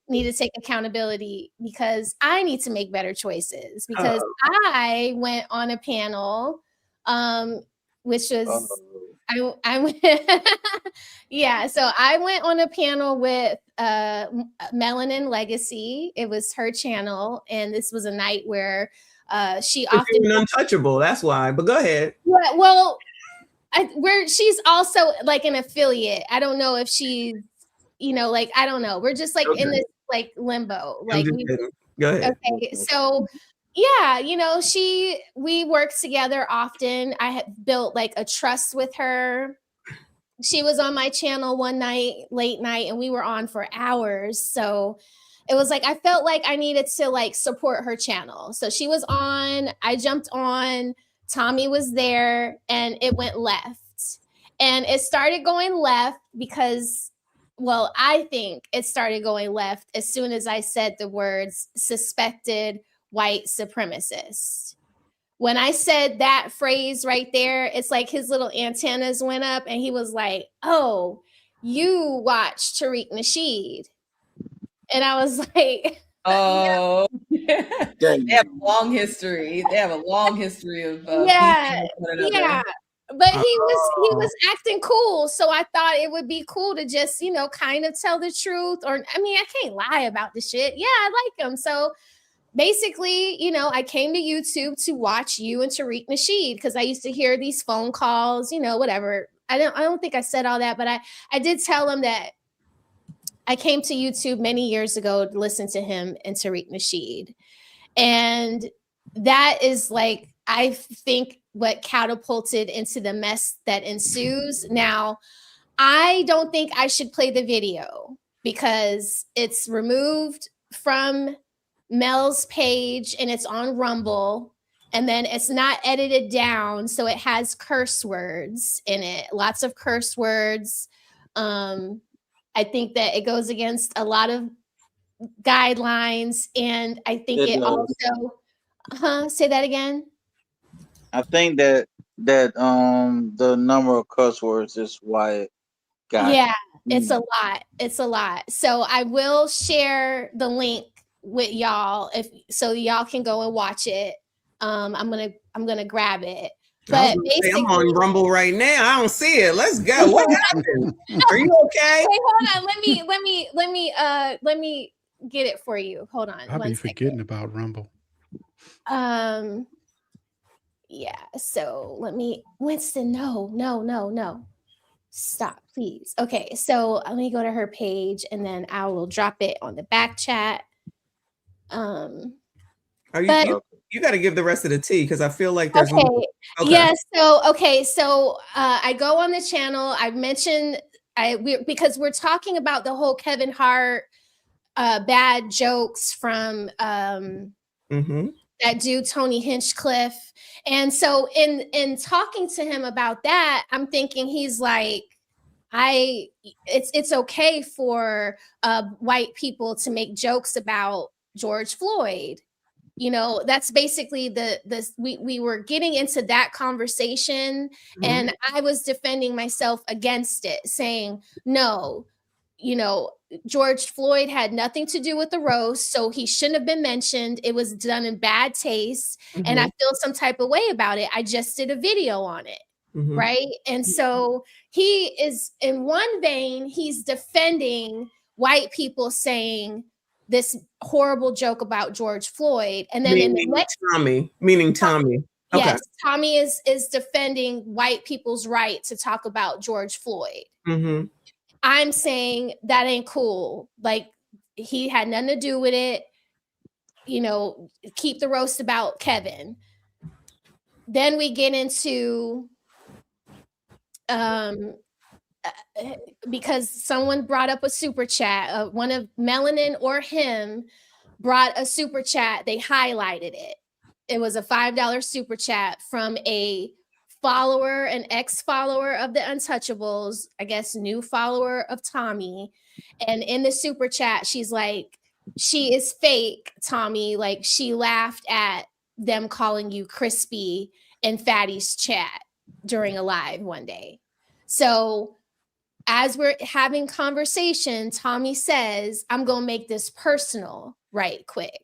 need to take accountability because I need to make better choices because I went on a panel, which was I went yeah, so I went on a panel with Melanin Legacy. It was her channel, and this was a night where she often untouchable. That's why. But go ahead. Yeah, well. Where she's also like an affiliate. I don't know if she's, I don't know. We're just like in this like limbo. Like go ahead. Okay. So yeah, we work together often. I had built like a trust with her. She was on my channel one night, late night, and we were on for hours. So it was like I felt like I needed to like support her channel. So she was on, I jumped on Tommy was there and it went left. And it started going left because, well, I think it started going left as soon as I said the words suspected white supremacist. When I said that phrase right there, it's like his little antennas went up and he was like, oh, you watch Tariq Nasheed. And I was like, oh, they have a long history. They have a long history of yeah, beefing with one another. yeah. But he was acting cool, so I thought it would be cool to just, you know, kind of tell the truth. Or I mean, I can't lie about the shit. Yeah, I like him. So basically, you know, I came to YouTube to watch you and Tariq Nasheed because I used to hear these phone calls, you know, whatever. I don't think I said all that, but I did tell him that I came to YouTube many years ago to listen to him and Tariq Nasheed. And that is like, I think, what catapulted into the mess that ensues. Now, I don't think I should play the video because it's removed from Mel's page and it's on Rumble. And then it's not edited down. So it has curse words in it, lots of curse words. I think that it goes against a lot of guidelines. And I think it also, say that again. I think that the number of cuss words is why it got. Yeah, it's a lot. It's a lot. So I will share the link with y'all so y'all can go and watch it. I'm gonna grab it. But basically, I'm on Rumble right now. I don't see it. Let's go. What happened? Are you okay? Wait, hold on. Let me get it for you. Hold on. I'll be forgetting about Rumble. Yeah, so let me, Winston, no. Stop, please. Okay, so let me go to her page and then I will drop it on the back chat. You got to give the rest of the tea because I feel like there's okay. Yeah, so I go on the channel. I mentioned because we're talking about the whole Kevin Hart bad jokes from that dude Tony Hinchcliffe. And so in talking to him about that, I'm thinking he's like, it's okay for white people to make jokes about George Floyd. You know, that's basically we were getting into that conversation, and I was defending myself against it, saying, no, you know, George Floyd had nothing to do with the roast, so he shouldn't have been mentioned. It was done in bad taste, and I feel some type of way about it. I just did a video on it, right? And so he is, in one vein, he's defending white people saying this horrible joke about George Floyd, and then in the next Tommy. Okay. Yes, Tommy is defending white people's right to talk about George Floyd. I'm saying that ain't cool. Like, he had nothing to do with it. You know, keep the roast about Kevin. Then we get into because someone brought up a super chat. One of Melanin or him brought a super chat. They highlighted it. It was a $5 super chat from a follower, an ex-follower of the Untouchables, I guess new follower of Tommy. And in the super chat, she's like, she is fake, Tommy. Like, she laughed at them calling you crispy in Fatty's chat during a live one day. So as we're having conversation, Tommy says, I'm going to make this personal right quick.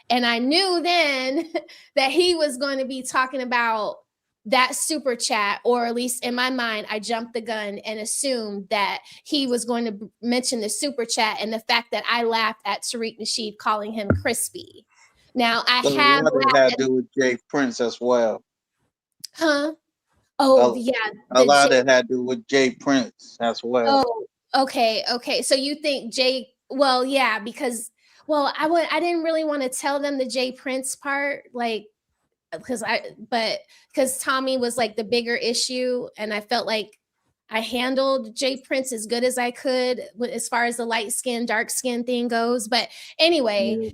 And I knew then that he was going to be talking about that super chat, or at least in my mind, I jumped the gun and assumed that he was going to mention the super chat and the fact that I laughed at Tariq Nasheed calling him crispy. Have had to do with Jay Prince as well. Huh? Oh, yeah. A lot that had to do with Jay Prince as well. Oh, okay. So you think Jay? Well, yeah, because I didn't really want to tell them the Jay Prince part, like, because Tommy was like the bigger issue, and I felt like I handled Jay Prince as good as I could as far as the light skin, dark skin thing goes. But anyway,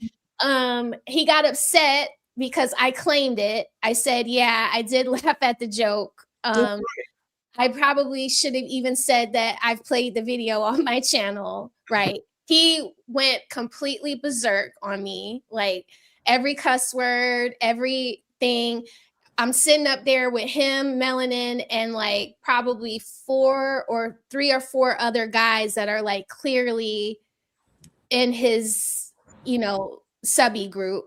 he got upset because I claimed it. I said, yeah, I did laugh at the joke. I probably should have even said that I've played the video on my channel, right? He went completely berserk on me, like every cuss word, everything. I'm sitting up there with him, Melanin, and like probably 3 or 4 other guys that are like clearly in his, subby group.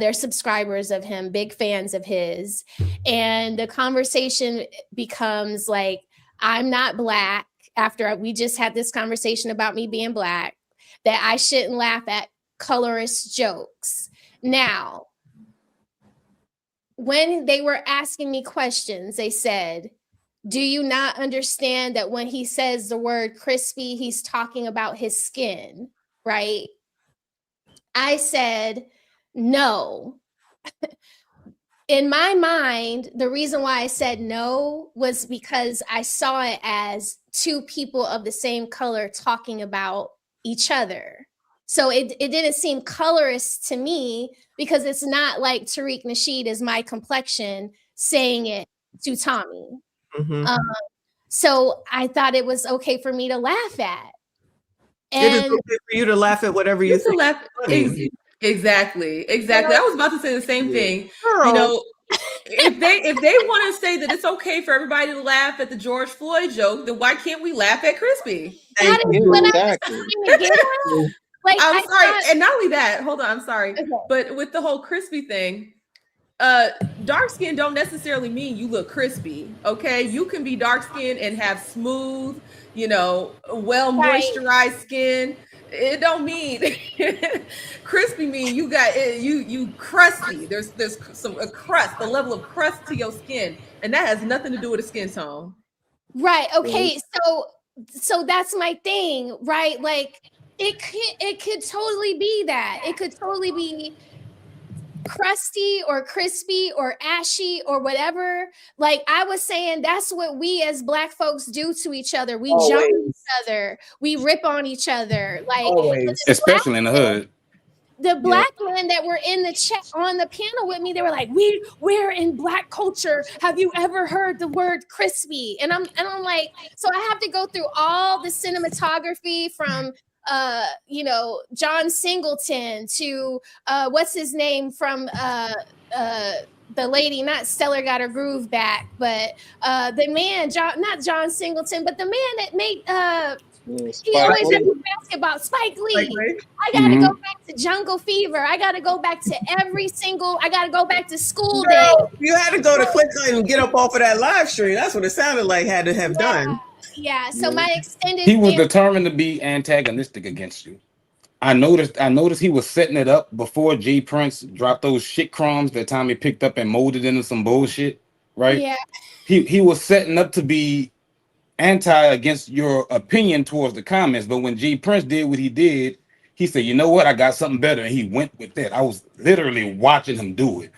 They're subscribers of him, big fans of his. And the conversation becomes like, I'm not Black, after we just had this conversation about me being Black, that I shouldn't laugh at colorist jokes. Now, when they were asking me questions, they said, do you not understand that when he says the word crispy, he's talking about his skin, right? I said, no. In my mind, the reason why I said no was because I saw it as 2 people of the same color talking about each other. So it didn't seem colorist to me, because it's not like Tariq Nasheed is my complexion saying it to Tommy. So I thought it was okay for me to laugh at. It is And okay for you to laugh at whatever you think. Exactly. I was about to say the same thing. Girl. If they want to say that it's okay for everybody to laugh at the George Floyd joke, then why can't we laugh at Crispy? That is what I was trying to get at. Like, I'm sorry, and not only that, hold on, I'm sorry, but with the whole crispy thing, dark skin don't necessarily mean you look crispy. Okay, you can be dark skinned and have smooth, well moisturized skin. It don't mean crispy mean you got you crusty. There's a crust, a level of crust to your skin, and that has nothing to do with a skin tone. Right. Okay. So that's my thing, right? Like it could totally be that. It could totally be crusty or crispy or ashy or whatever. Like I was saying, that's what we as Black folks do to each other. We jump each other, we rip on each other, like especially in the hood. The Black men that were in the chat on the panel with me, they were like, we're in Black culture. Have you ever heard the word crispy? And I'm like, so I have to go through all the cinematography from John Singleton to what's his name from the lady, not Stellar Got Her Groove Back, but the man, not John Singleton, but the man that made he always had basketball, Spike Lee. I gotta go back to Jungle Fever. I gotta go back to I gotta go back to School Day. You had to go to ClickClip and get up off of that live stream. That's what it sounded like had to have done. Yeah, so my extended He was determined to be antagonistic against you. I noticed he was setting it up before G Prince dropped those shit crumbs that Tommy picked up and molded into some bullshit, right? Yeah. He was setting up to be anti against your opinion towards the comments, but when G Prince did what he did, he said, you know what, I got something better, and he went with that. I was literally watching him do it,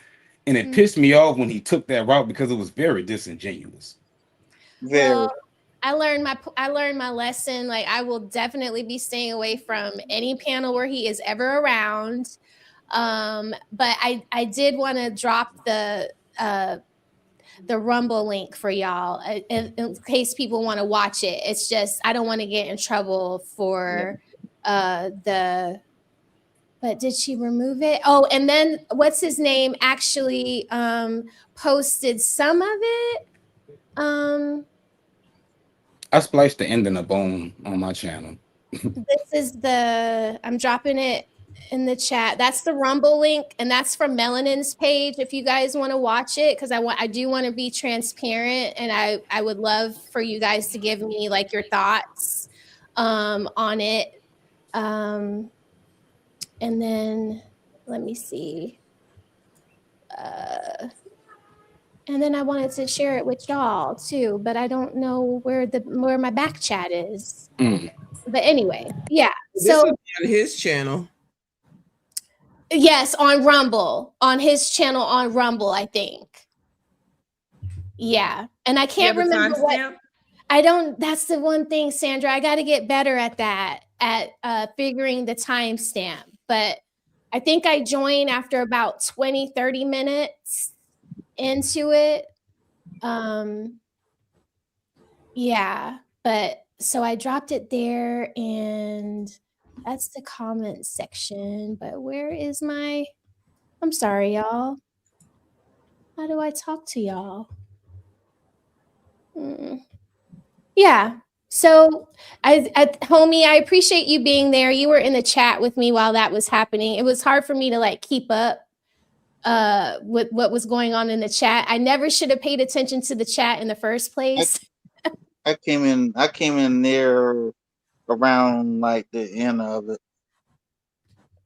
and it pissed me off when he took that route because it was very disingenuous. Well, I learned my lesson. Like I will definitely be staying away from any panel where he is ever around. But I did want to drop the Rumble link for y'all in case people want to watch it. It's just I don't want to get in trouble for but did she remove it? Oh, and then what's his name actually posted some of it. I spliced the ending up on my channel. This is I'm dropping it in the chat. That's the Rumble link, and that's from Melanin's page if you guys want to watch it, because I do want to be transparent, and I would love for you guys to give me like your thoughts on it. And then let me see. And then I wanted to share it with y'all too, but I don't know where my back chat is. But anyway, yeah. This is on his channel. Yes, on Rumble, on his channel on Rumble, I think. Yeah, and I can't remember what. I don't. That's the one thing, Sandra. I got to get better at that, at figuring the timestamp. But I think I joined after about 20, 30 minutes into it. Yeah, but so I dropped it there, and that's the comment section. But where is my, I'm sorry, y'all. How do I talk to y'all? Yeah. So homie, I appreciate you being there. You were in the chat with me while that was happening. It was hard for me to like keep up with what was going on in the chat. I never should have paid attention to the chat in the first place. I came in there around like the end of it.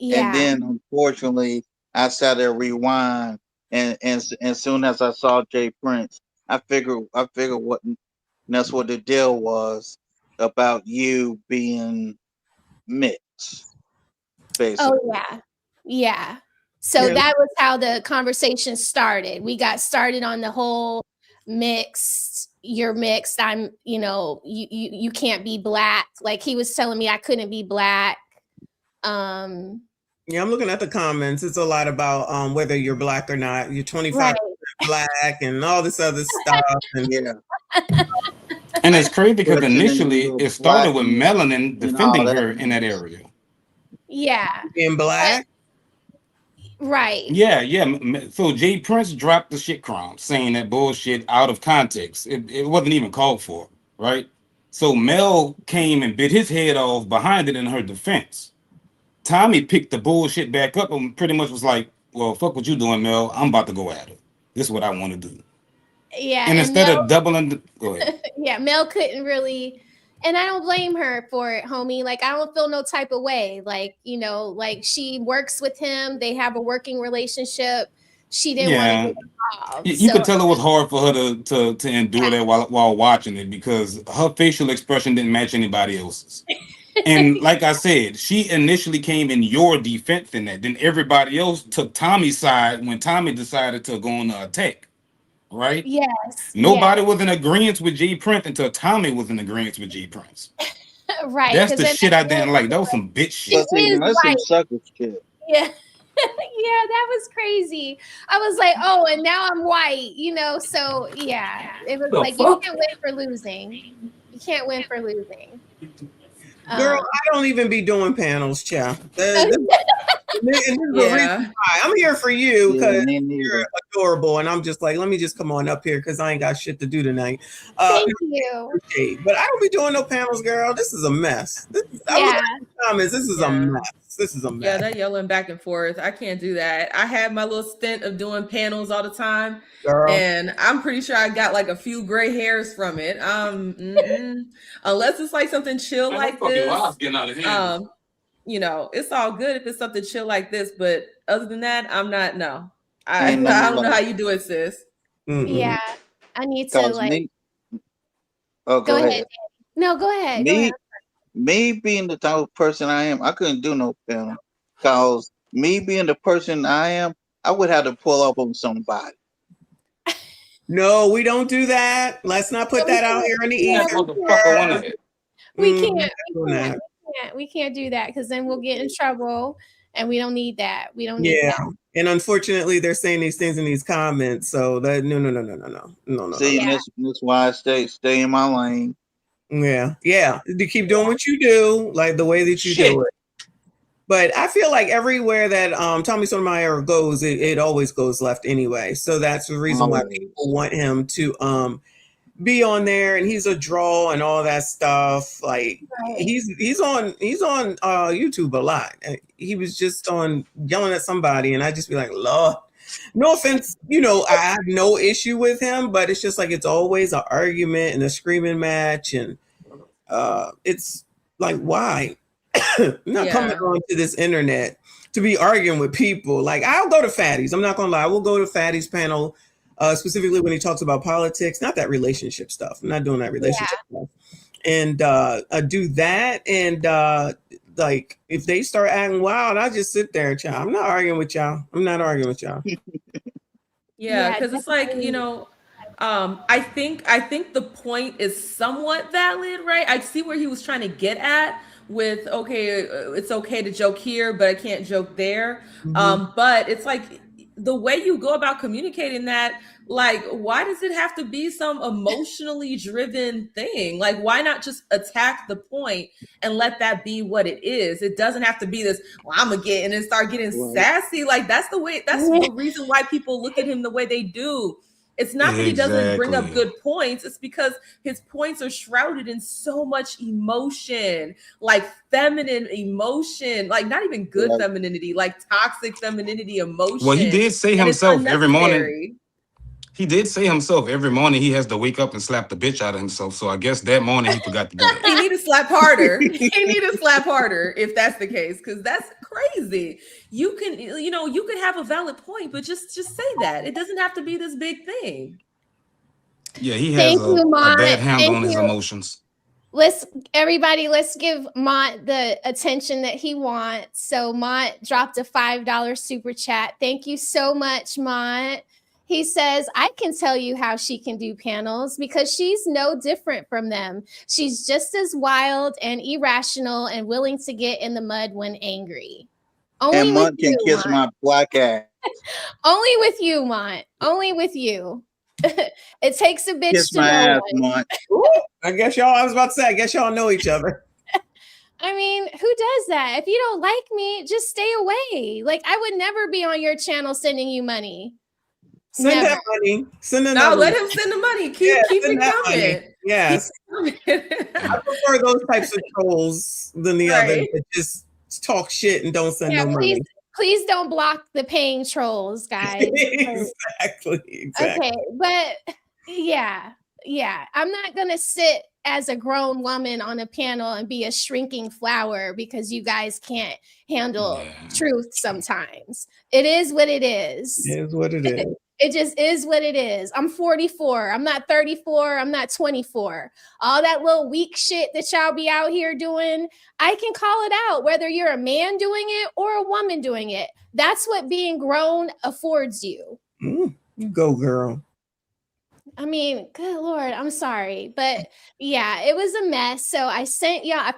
Yeah. And then unfortunately I sat there rewind and soon as I saw Jay Prince, I figured what that's what the deal was about you being mixed, basically. Oh yeah. Yeah. So Yeah. that was how the conversation started. We got started on the whole mixed, you're mixed. I'm, you can't be black. Like he was telling me I couldn't be black. Yeah, I'm looking at the comments. It's a lot about whether you're black or not. You're 25% black and all this other stuff. And And it's crazy because initially it started with Melanin defending her in that area. Yeah. Being black? Right. Yeah. So Jay Prince dropped the shit crumb, saying that bullshit out of context. It wasn't even called for, right? So Mel came and bit his head off behind it in her defense. Tommy picked the bullshit back up and pretty much was like, well, fuck what you doing, Mel. I'm about to go at her. This is what I want to do. Yeah. And instead of doubling, go ahead. Yeah, Mel couldn't really, and I don't blame her for it, homie. Like, I don't feel no type of way. Like, like she works with him. They have a working relationship. She didn't want to get involved. You could tell it was hard for her to endure that while watching it because her facial expression didn't match anybody else's. And like I said, she initially came in your defense in that. Then everybody else took Tommy's side when Tommy decided to go on the attack. Right? Yes. Nobody was in agreement with G Prince until Tommy was in agreement with G Prince. Right. That's the shit I didn't like. That was some bitch shit. That's some sucker shit. Yeah. Yeah, that was crazy. I was like, oh, and now I'm white, so yeah. It was like you can't win for losing. You can't win for losing. Girl, I don't even be doing panels, child. This is the reason why. I'm here for you because you're adorable, and I'm just like, let me just come on up here because I ain't got shit to do tonight. Thank you. But I don't be doing no panels, girl. This is a mess. This is a mess. This is a mess. Yeah, that yelling back and forth. I can't do that. I had my little stint of doing panels all the time. Girl. And I'm pretty sure I got like a few gray hairs from it. Unless it's like something chill like this. It's all good if it's something chill like this. But other than that, I'm not. No, I don't know how you do it, sis. Yeah, I need to like. Go ahead. Daddy. No, go ahead. Me being the type of person I am, I couldn't do no panel. Cause me being the person I am, I would have to pull up on somebody. No, we don't do that. Let's not put that out here in the ether. We can't do that because then we'll get in trouble, and we don't need that. We don't need that. And unfortunately, they're saying these things in these comments. So that no. See, that's why I stay in my lane. Yeah. You keep doing what you do, like the way that you do it. But I feel like everywhere that Tommy Sotomayor goes, it always goes left anyway. So that's the reason why people want him to be on there, and he's a draw and all that stuff. Like he's on YouTube a lot. He was just on yelling at somebody, and I just be like, Lord. No offense, I have no issue with him, but it's just like it's always an argument and a screaming match, and it's like, why? I'm not coming on to this internet to be arguing with people. Like, I'll go to Fatty's. I'm not gonna lie, we'll go to Fatty's panel, specifically when he talks about politics, not that relationship stuff. I'm not doing that relationship stuff. And I do that, and like if they start acting wild, I just sit there, child. I'm not arguing with y'all. Yeah, because it's like, I think the point is somewhat valid, right? I see where he was trying to get at, with, okay, it's okay to joke here, but I can't joke there. Mhm. But it's like the way you go about communicating that, like, why does it have to be some emotionally driven thing? Like, why not just attack the point and let that be what it is? It doesn't have to be this, well, I'm gonna get, and then start getting sassy. Like, that's the reason why people look at him the way they do. It's not that he doesn't bring up good points. It's because his points are shrouded in so much emotion, like feminine emotion, like not even good femininity, like toxic femininity emotion. Well, he did say and it's himself every morning. unnecessary. He did say himself every morning he has to wake up and slap the bitch out of himself. So I guess that morning he forgot to do that. He need to slap harder. He need to slap harder if that's the case, because that's crazy. You can have a valid point, but just say that. It doesn't have to be this big thing. Yeah, he has a bad handle on his emotions. Let's give Mont the attention that he wants. So Mont dropped a $5 super chat. Thank you so much, Mont. He says, I can tell you how she can do panels because she's no different from them. She's just as wild and irrational and willing to get in the mud when angry. And Mont can kiss my black ass. Only with you, Mont. Only with you. It takes a bitch Kiss to my know ass, one. Mont. I was about to say, I guess y'all know each other. I mean, who does that? If you don't like me, just stay away. Like, I would never be on your channel sending you money. Send that money. Let him send the money. Keep it coming. Yes. I prefer those types of trolls than the other that just talk shit and don't send no money. Please don't block the paying trolls, guys. Exactly. Okay, but yeah. I'm not gonna sit as a grown woman on a panel and be a shrinking flower because you guys can't handle truth sometimes. It is what it is. It is what it is. It just is what it is. I'm 44. I'm not 34. I'm not 24. All that little weak shit that y'all be out here doing, I can call it out, whether you're a man doing it or a woman doing it. That's what being grown affords you. You go, girl. I mean, good Lord, I'm sorry. But yeah, it was a mess. So I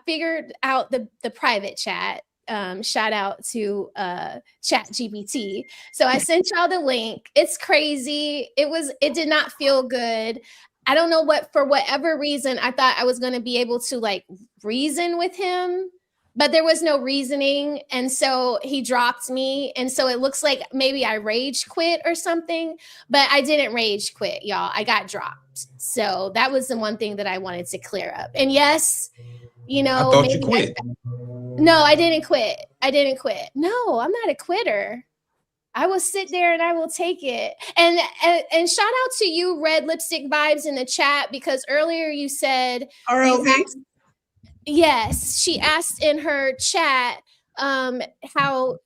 figured out the private chat. Shout out to ChatGPT. So I sent y'all the link. It's crazy. It did not feel good. I don't know for whatever reason, I thought I was going to be able to like reason with him, but there was no reasoning. And so he dropped me. And so it looks like maybe I rage quit or something, but I didn't rage quit, y'all. I got dropped. So that was the one thing that I wanted to clear up. And yes, I thought you quit. No, I didn't quit. No, I'm not a quitter. I will sit there and I will take it. And shout out to you, Red Lipstick Vibes, in the chat, because earlier you said yes, she asked in her chat how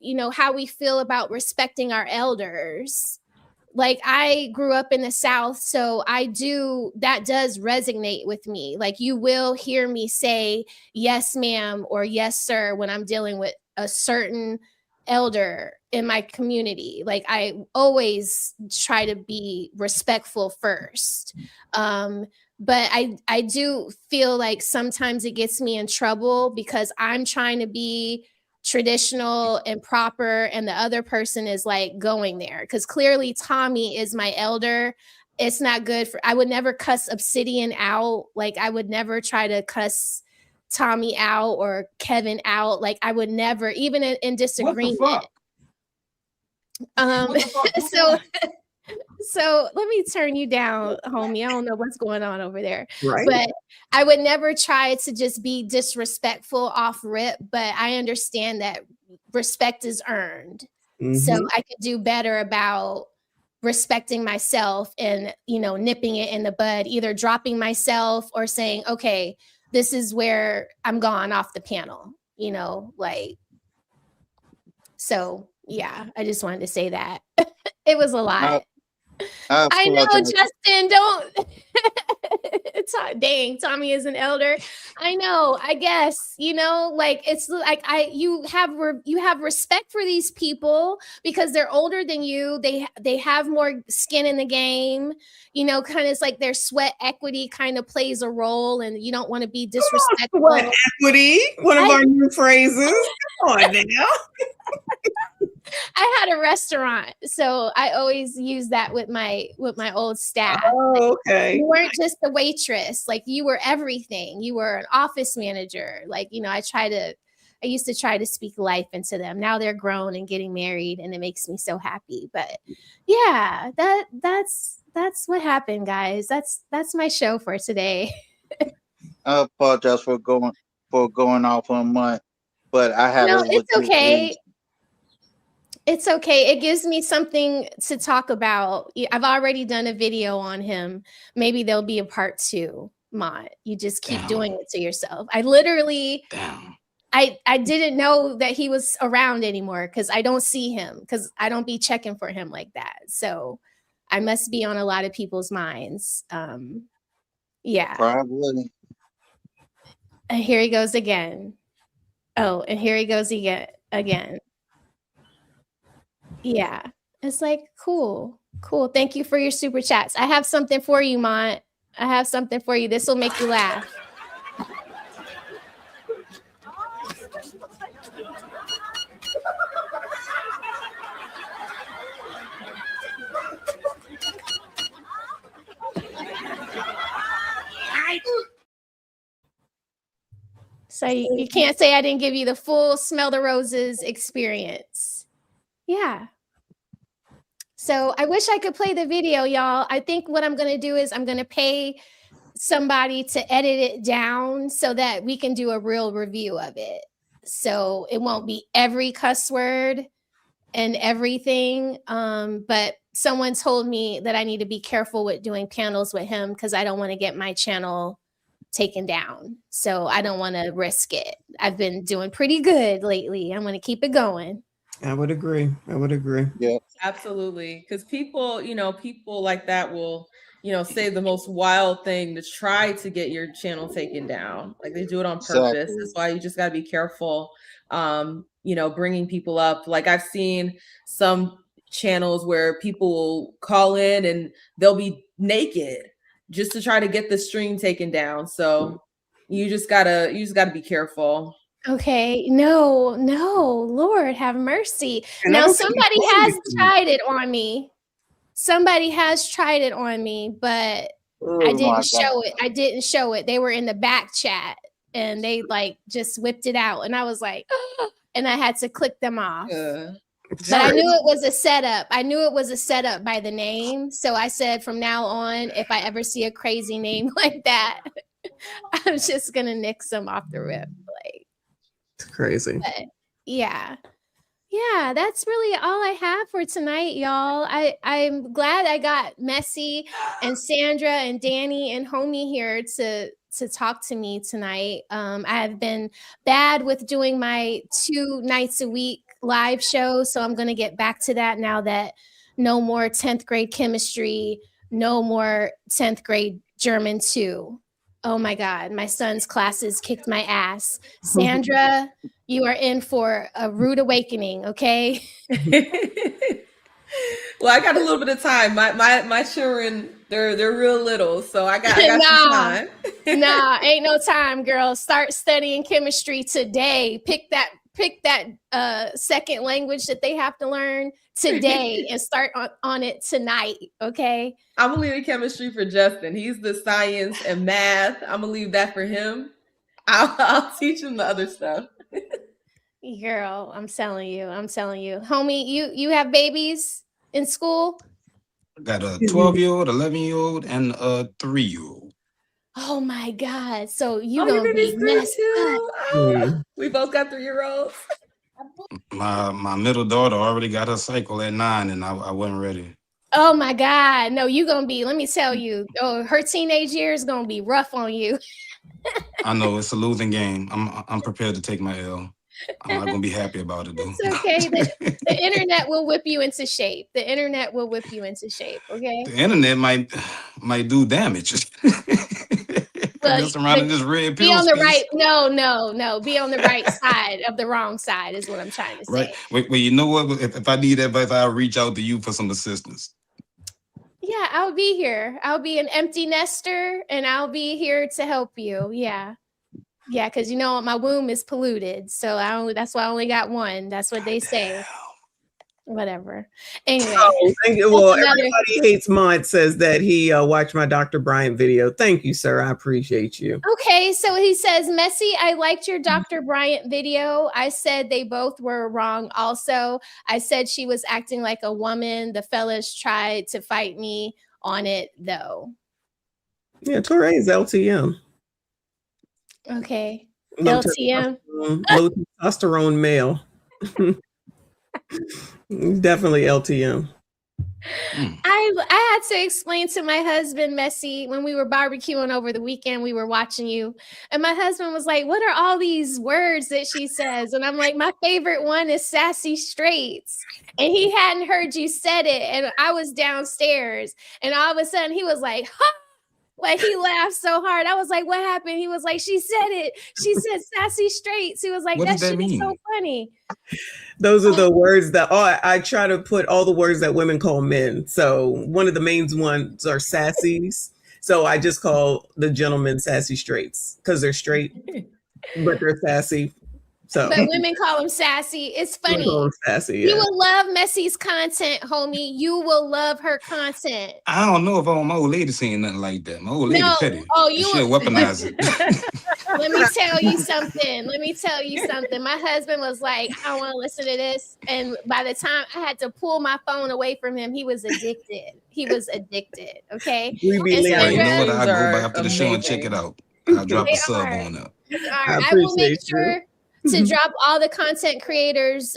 we feel about respecting our elders. Like, I grew up in the South, so that does resonate with me. Like, you will hear me say yes, ma'am, or yes, sir, when I'm dealing with a certain elder in my community. Like, I always try to be respectful first. But I do feel like sometimes it gets me in trouble because I'm trying to be traditional and proper, and the other person is like going there, because clearly Tommy is my elder. It's not good I would never cuss Obsidian out. Like, I would never try to cuss Tommy out or Kevin out. Like, I would never, even in disagreement. So let me turn you down, homie. I don't know what's going on over there. Right. But I would never try to just be disrespectful off rip, but I understand that respect is earned. So I could do better about respecting myself and, nipping it in the bud, either dropping myself or saying, okay, this is where I'm gone off the panel, so yeah, I just wanted to say that. It was a lot. I know, apologize. Justin, don't. Dang, Tommy is an elder. I know. I guess, like it's like you have respect for these people because they're older than you. They have more skin in the game. Kind of it's like their sweat equity kind of plays a role, and you don't want to be disrespectful. Sweat equity, one of our new phrases. Come on now. I had a restaurant, so I always use that with my old staff. Oh, okay. You weren't just a waitress, like you were everything. You were an office manager. Like, I used to try to speak life into them. Now they're grown and getting married, and it makes me so happy. But yeah, that's what happened, guys. That's my show for today. I apologize for going off on month, but I have No, it with it's okay. It's okay. It gives me something to talk about. I've already done a video on him. Maybe there'll be a part 2, Mont. You just keep doing it to yourself. I literally, I didn't know that he was around anymore because I don't see him because I don't be checking for him like that. So I must be on a lot of people's minds. Yeah. Probably. And here he goes again. Oh, and here he goes again. Yeah. It's like, cool. Thank you for your super chats. I have something for you, Mont. I have something for you. This will make you laugh. So you can't say I didn't give you the full smell the roses experience. Yeah. So I wish I could play the video, y'all. I think what I'm going to do is I'm going to pay somebody to edit it down so that we can do a real review of it. So it won't be every cuss word and everything. But someone told me that I need to be careful with doing panels with him because I don't want to get my channel taken down. So I don't want to risk it. I've been doing pretty good lately. I'm going to keep it going. I would agree. Yeah. Absolutely. Because people like that will, say the most wild thing to try to get your channel taken down. Like they do it on purpose. Exactly. That's why you just got to be careful, bringing people up. Like I've seen some channels where people will call in and they'll be naked just to try to get the stream taken down. So you just gotta be careful. Okay. No, Lord have mercy. And Now I don't think somebody it's has funny. tried it on me. But Oh I my didn't show it. They were in the back chat and they like just whipped it out. And I was like, and I had to click them off. But I knew it was a setup. I knew it was a setup by the name. So I said from now on, if I ever see a crazy name like that, I'm just gonna nix them off the rip. Like It's crazy. But yeah, that's really all I have for tonight, y'all. I'm glad I got Messy and Sandra and Danny and Homie here to talk to me tonight. I have been bad with doing my 2 nights a week live show, so I'm going to get back to that now that no more 10th grade chemistry, no more 10th grade German 2. Oh my God, my son's classes kicked my ass. Sandra, you are in for a rude awakening, okay? Well, I got a little bit of time. My children, they're real little, so I got some time. Ain't no time, girl. Start studying chemistry today. Pick that second language that they have to learn today and start on it tonight, okay? I'm gonna leave the chemistry for Justin. He's the science and math. I'm gonna leave that for him. I'll teach him the other stuff. Girl, I'm telling you. Homie, you have babies in school? I got a 12-year-old, 11-year-old, and a 3-year-old. Oh my God. So you your gonna be baby's 3 messed too? up. Oh, we both got 3-year-olds. My middle daughter already got her cycle at 9, and I wasn't ready. Oh my God. No, you gonna be, let me tell you, her teenage years gonna be rough on you. I know it's a losing game. I'm prepared to take my L. I'm not gonna be happy about it though. It's okay. The internet will whip you into shape. The internet will whip you into shape. Okay. The internet might do damage. Well, Mess around in this red be pill on the space. right. No. Be on the right side of the wrong side is what I'm trying to say. Right. Wait, you know what? If I need advice, I'll reach out to you for some assistance. Yeah, I'll be here. I'll be an empty nester and I'll be here to help you. Yeah. Yeah, because you know my womb is polluted. So that's why I only got one. That's what they say. Whatever. Anyway. Oh, thank you. Well, another- everybody hates Mont says that he watched my Dr. Bryant video. Thank you, sir. I appreciate you. Okay, so he says, Messi, I liked your Dr. Bryant video. I said they both were wrong also. I said she was acting like a woman. The fellas tried to fight me on it, though. Yeah, Torre is LTM. Okay. Low LTM. Low testosterone male. Definitely LTM. I had to explain to my husband, Messi, when we were barbecuing over the weekend, we were watching you. And my husband was like, what are all these words that she says? And I'm like, my favorite one is sassy straights. And he hadn't heard you said it. And I was downstairs. And all of a sudden he was like, ha! Like he laughed so hard. I was like, what happened? He was like, she said it. She said sassy straights. He was like, What that does that shit is mean? so funny. Those are the words that I try to put all the words that women call men. So one of the main ones are sassies. So I just call the gentlemen sassy straights because they're straight, but they're sassy. So But women call them sassy. It's funny. call them sassy. You Yeah. will love Messi's content, homie. You will love her content. I don't know if I want my old lady saying nothing like that. My old lady No. petty. Oh, And you she'll will- weaponize it. Let me tell you something. My husband was like, I don't want to listen to this. And by the time I had to pull my phone away from him, he was addicted. Okay. We be And Well, you know Sandra- what? I'll go are by after the show and check it out. I'll drop They the sub are. on up. All right. I will make appreciate you. sure to drop all the content creators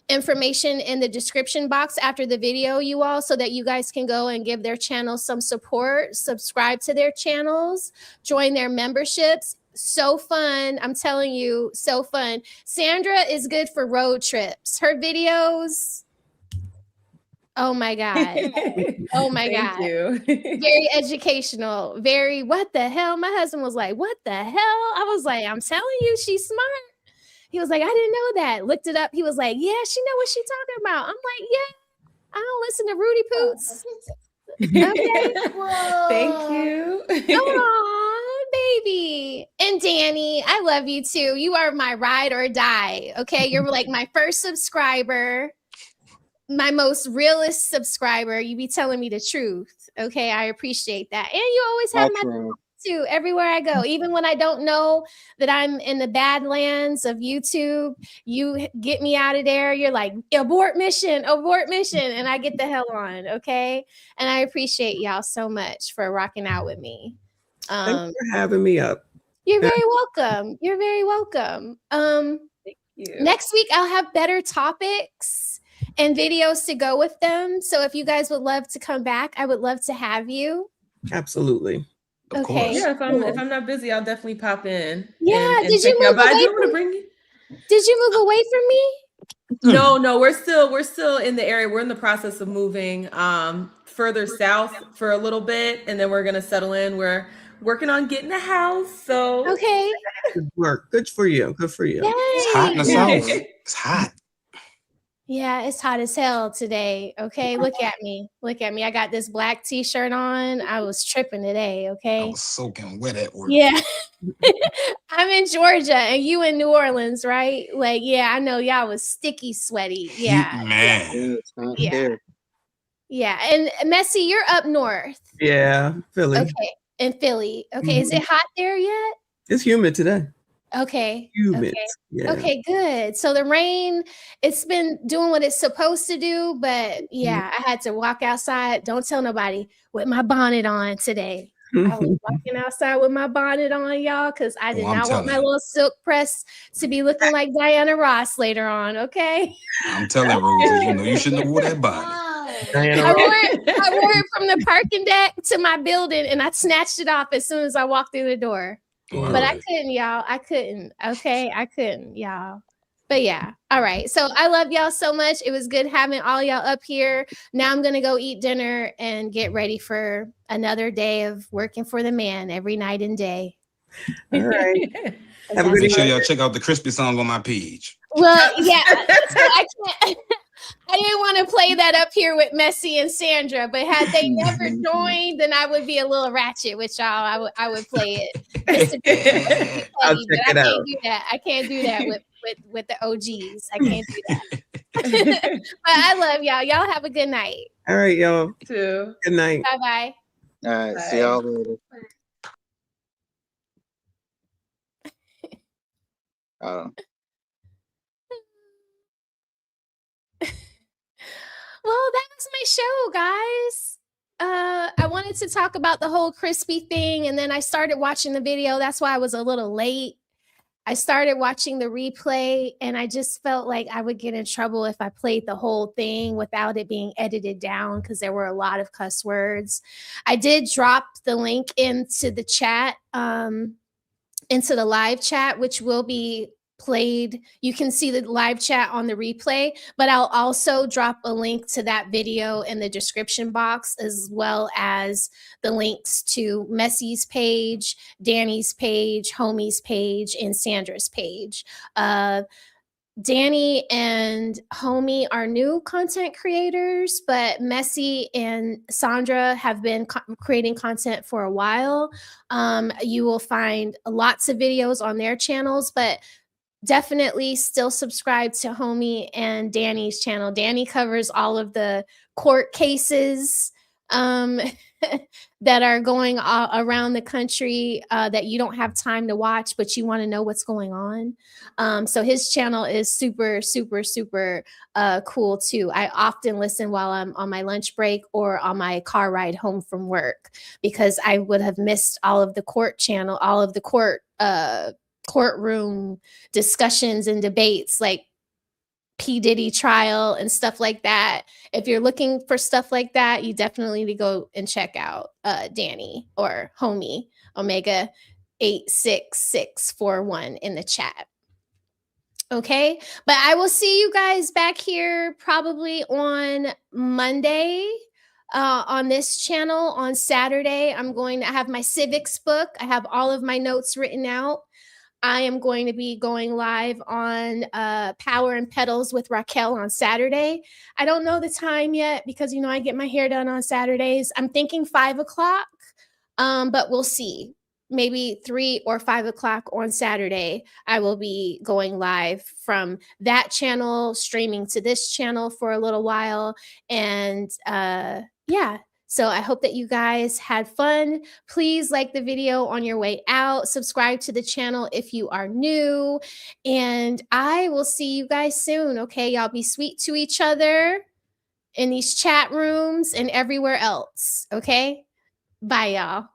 information in the description box after the video, you all, so that you guys can go and give their channels some support, subscribe to their channels, join their memberships. So fun. I'm telling you, so fun. Sandra is good for road trips. Her videos, oh my God. Oh my Thank God. you. Very educational. Very, what the hell? My husband was like, what the hell? I was like, I'm telling you, she's smart. He was like, I didn't know that. Looked it up. He was like, yeah, she know what she talking about. I'm like, yeah, I don't listen to Rudy Poots. Okay. Thank you. Aw, baby. And Danny, I love you too. You are my ride or die. Okay. You're like my first subscriber, my most realist subscriber. You be telling me the truth. Okay. I appreciate that. And you always have my True. too everywhere I go. Even when I don't know that I'm in the badlands of YouTube, you get me out of there. You're like, abort mission. And I get the hell on. Okay. And I appreciate y'all so much for rocking out with me. Thanks for having me up. You're very welcome. You're very welcome. Next week I'll have better topics and videos to go with them. So if you guys would love to come back, I would love to have you. Absolutely. Okay. Yeah, if I'm not busy, I'll definitely pop in. Yeah, and did you check out. move But I away do want to from- bring you. Did you move away from me? No, we're still in the area. We're in the process of moving further south for a little bit, and then we're gonna settle in. We're working on getting a house. So okay. Good work. Good for you. Good for you. It's hot in the south. It's hot. Yeah, it's hot as hell today. Okay, look at me. Look at me. I got this black t-shirt on. I was tripping today. I Okay. was soaking wet at work. Yeah. I'm in Georgia and you in New Orleans, right? Like, yeah, I know y'all was sticky sweaty. Yeah. Man. Yeah. Yeah. And Messi, you're up north. Yeah, Philly. Okay. In Philly. Okay. Is it hot there yet? It's humid today. Okay. Humid. Okay. Yeah. Okay, good. So the rain, it's been doing what it's supposed to do, but yeah, I had to walk outside. Don't tell nobody, with my bonnet on today. I was walking outside with my bonnet on, y'all, because I did I'm not want my telling you. little silk press to be looking like Diana Ross later on. Okay. I'm telling Roses, you know, you shouldn't have wore that body. I wore it from the parking deck to my building and I snatched it off as soon as I walked through the door. But I couldn't, y'all. I couldn't. Okay, I couldn't, y'all. But yeah, all right. So I love y'all so much. It was good having all y'all up here. Now I'm gonna go eat dinner and get ready for another day of working for the man every night and day. All right. Make sure y'all check out the crispy song on my page. Well, yeah. So I can't. I didn't want to play that up here with Messi and Sandra, but had they never joined, then I would be a little ratchet with y'all. I would play it. I'll Petty, check but it I out. can't do that. I can't do that with the OGs. I can't do that. But I love y'all. Y'all have a good night. All right, y'all. Too. Good night. Bye bye. All right, see y'all later. Well, that was my show, guys. I wanted to talk about the whole crispy thing, and then I started watching the video. That's why I was a little late. I started watching the replay, and I just felt like I would get in trouble if I played the whole thing without it being edited down because there were a lot of cuss words. I did drop the link into the chat, into the live chat, which will be played. You can see the live chat on the replay, but I'll also drop a link to that video in the description box, as well as the links to Messi's page, Danny's page, Homie's page, and Sandra's page. Danny and Homie are new content creators, but Messi and Sandra have been creating content for a while. You will find lots of videos on their channels, but definitely still subscribe to Homie and Danny's channel. Danny covers all of the court cases that are going around the country that you don't have time to watch, but you want to know what's going on. So his channel is super, super, super cool too. I often listen while I'm on my lunch break or on my car ride home from work, because I would have missed all of the court channel, all of the courtroom discussions and debates, like P. Diddy trial and stuff like that. If you're looking for stuff like that, you definitely need to go and check out Danny or Homie Omega 86641 in the chat. Okay, but I will see you guys back here probably on Monday on this channel. On Saturday, I'm going to have my civics book. I have all of my notes written out. I am going to be going live on Power and Pedals with Raquel on Saturday. I don't know the time yet because, you know, I get my hair done on Saturdays. I'm thinking 5 o'clock, but we'll see. Maybe 3 or 5 o'clock on Saturday, I will be going live from that channel, streaming to this channel for a little while. And yeah. So I hope that you guys had fun. Please like the video on your way out. Subscribe to the channel if you are new. And I will see you guys soon. Okay, y'all be sweet to each other in these chat rooms and everywhere else. Okay, bye y'all.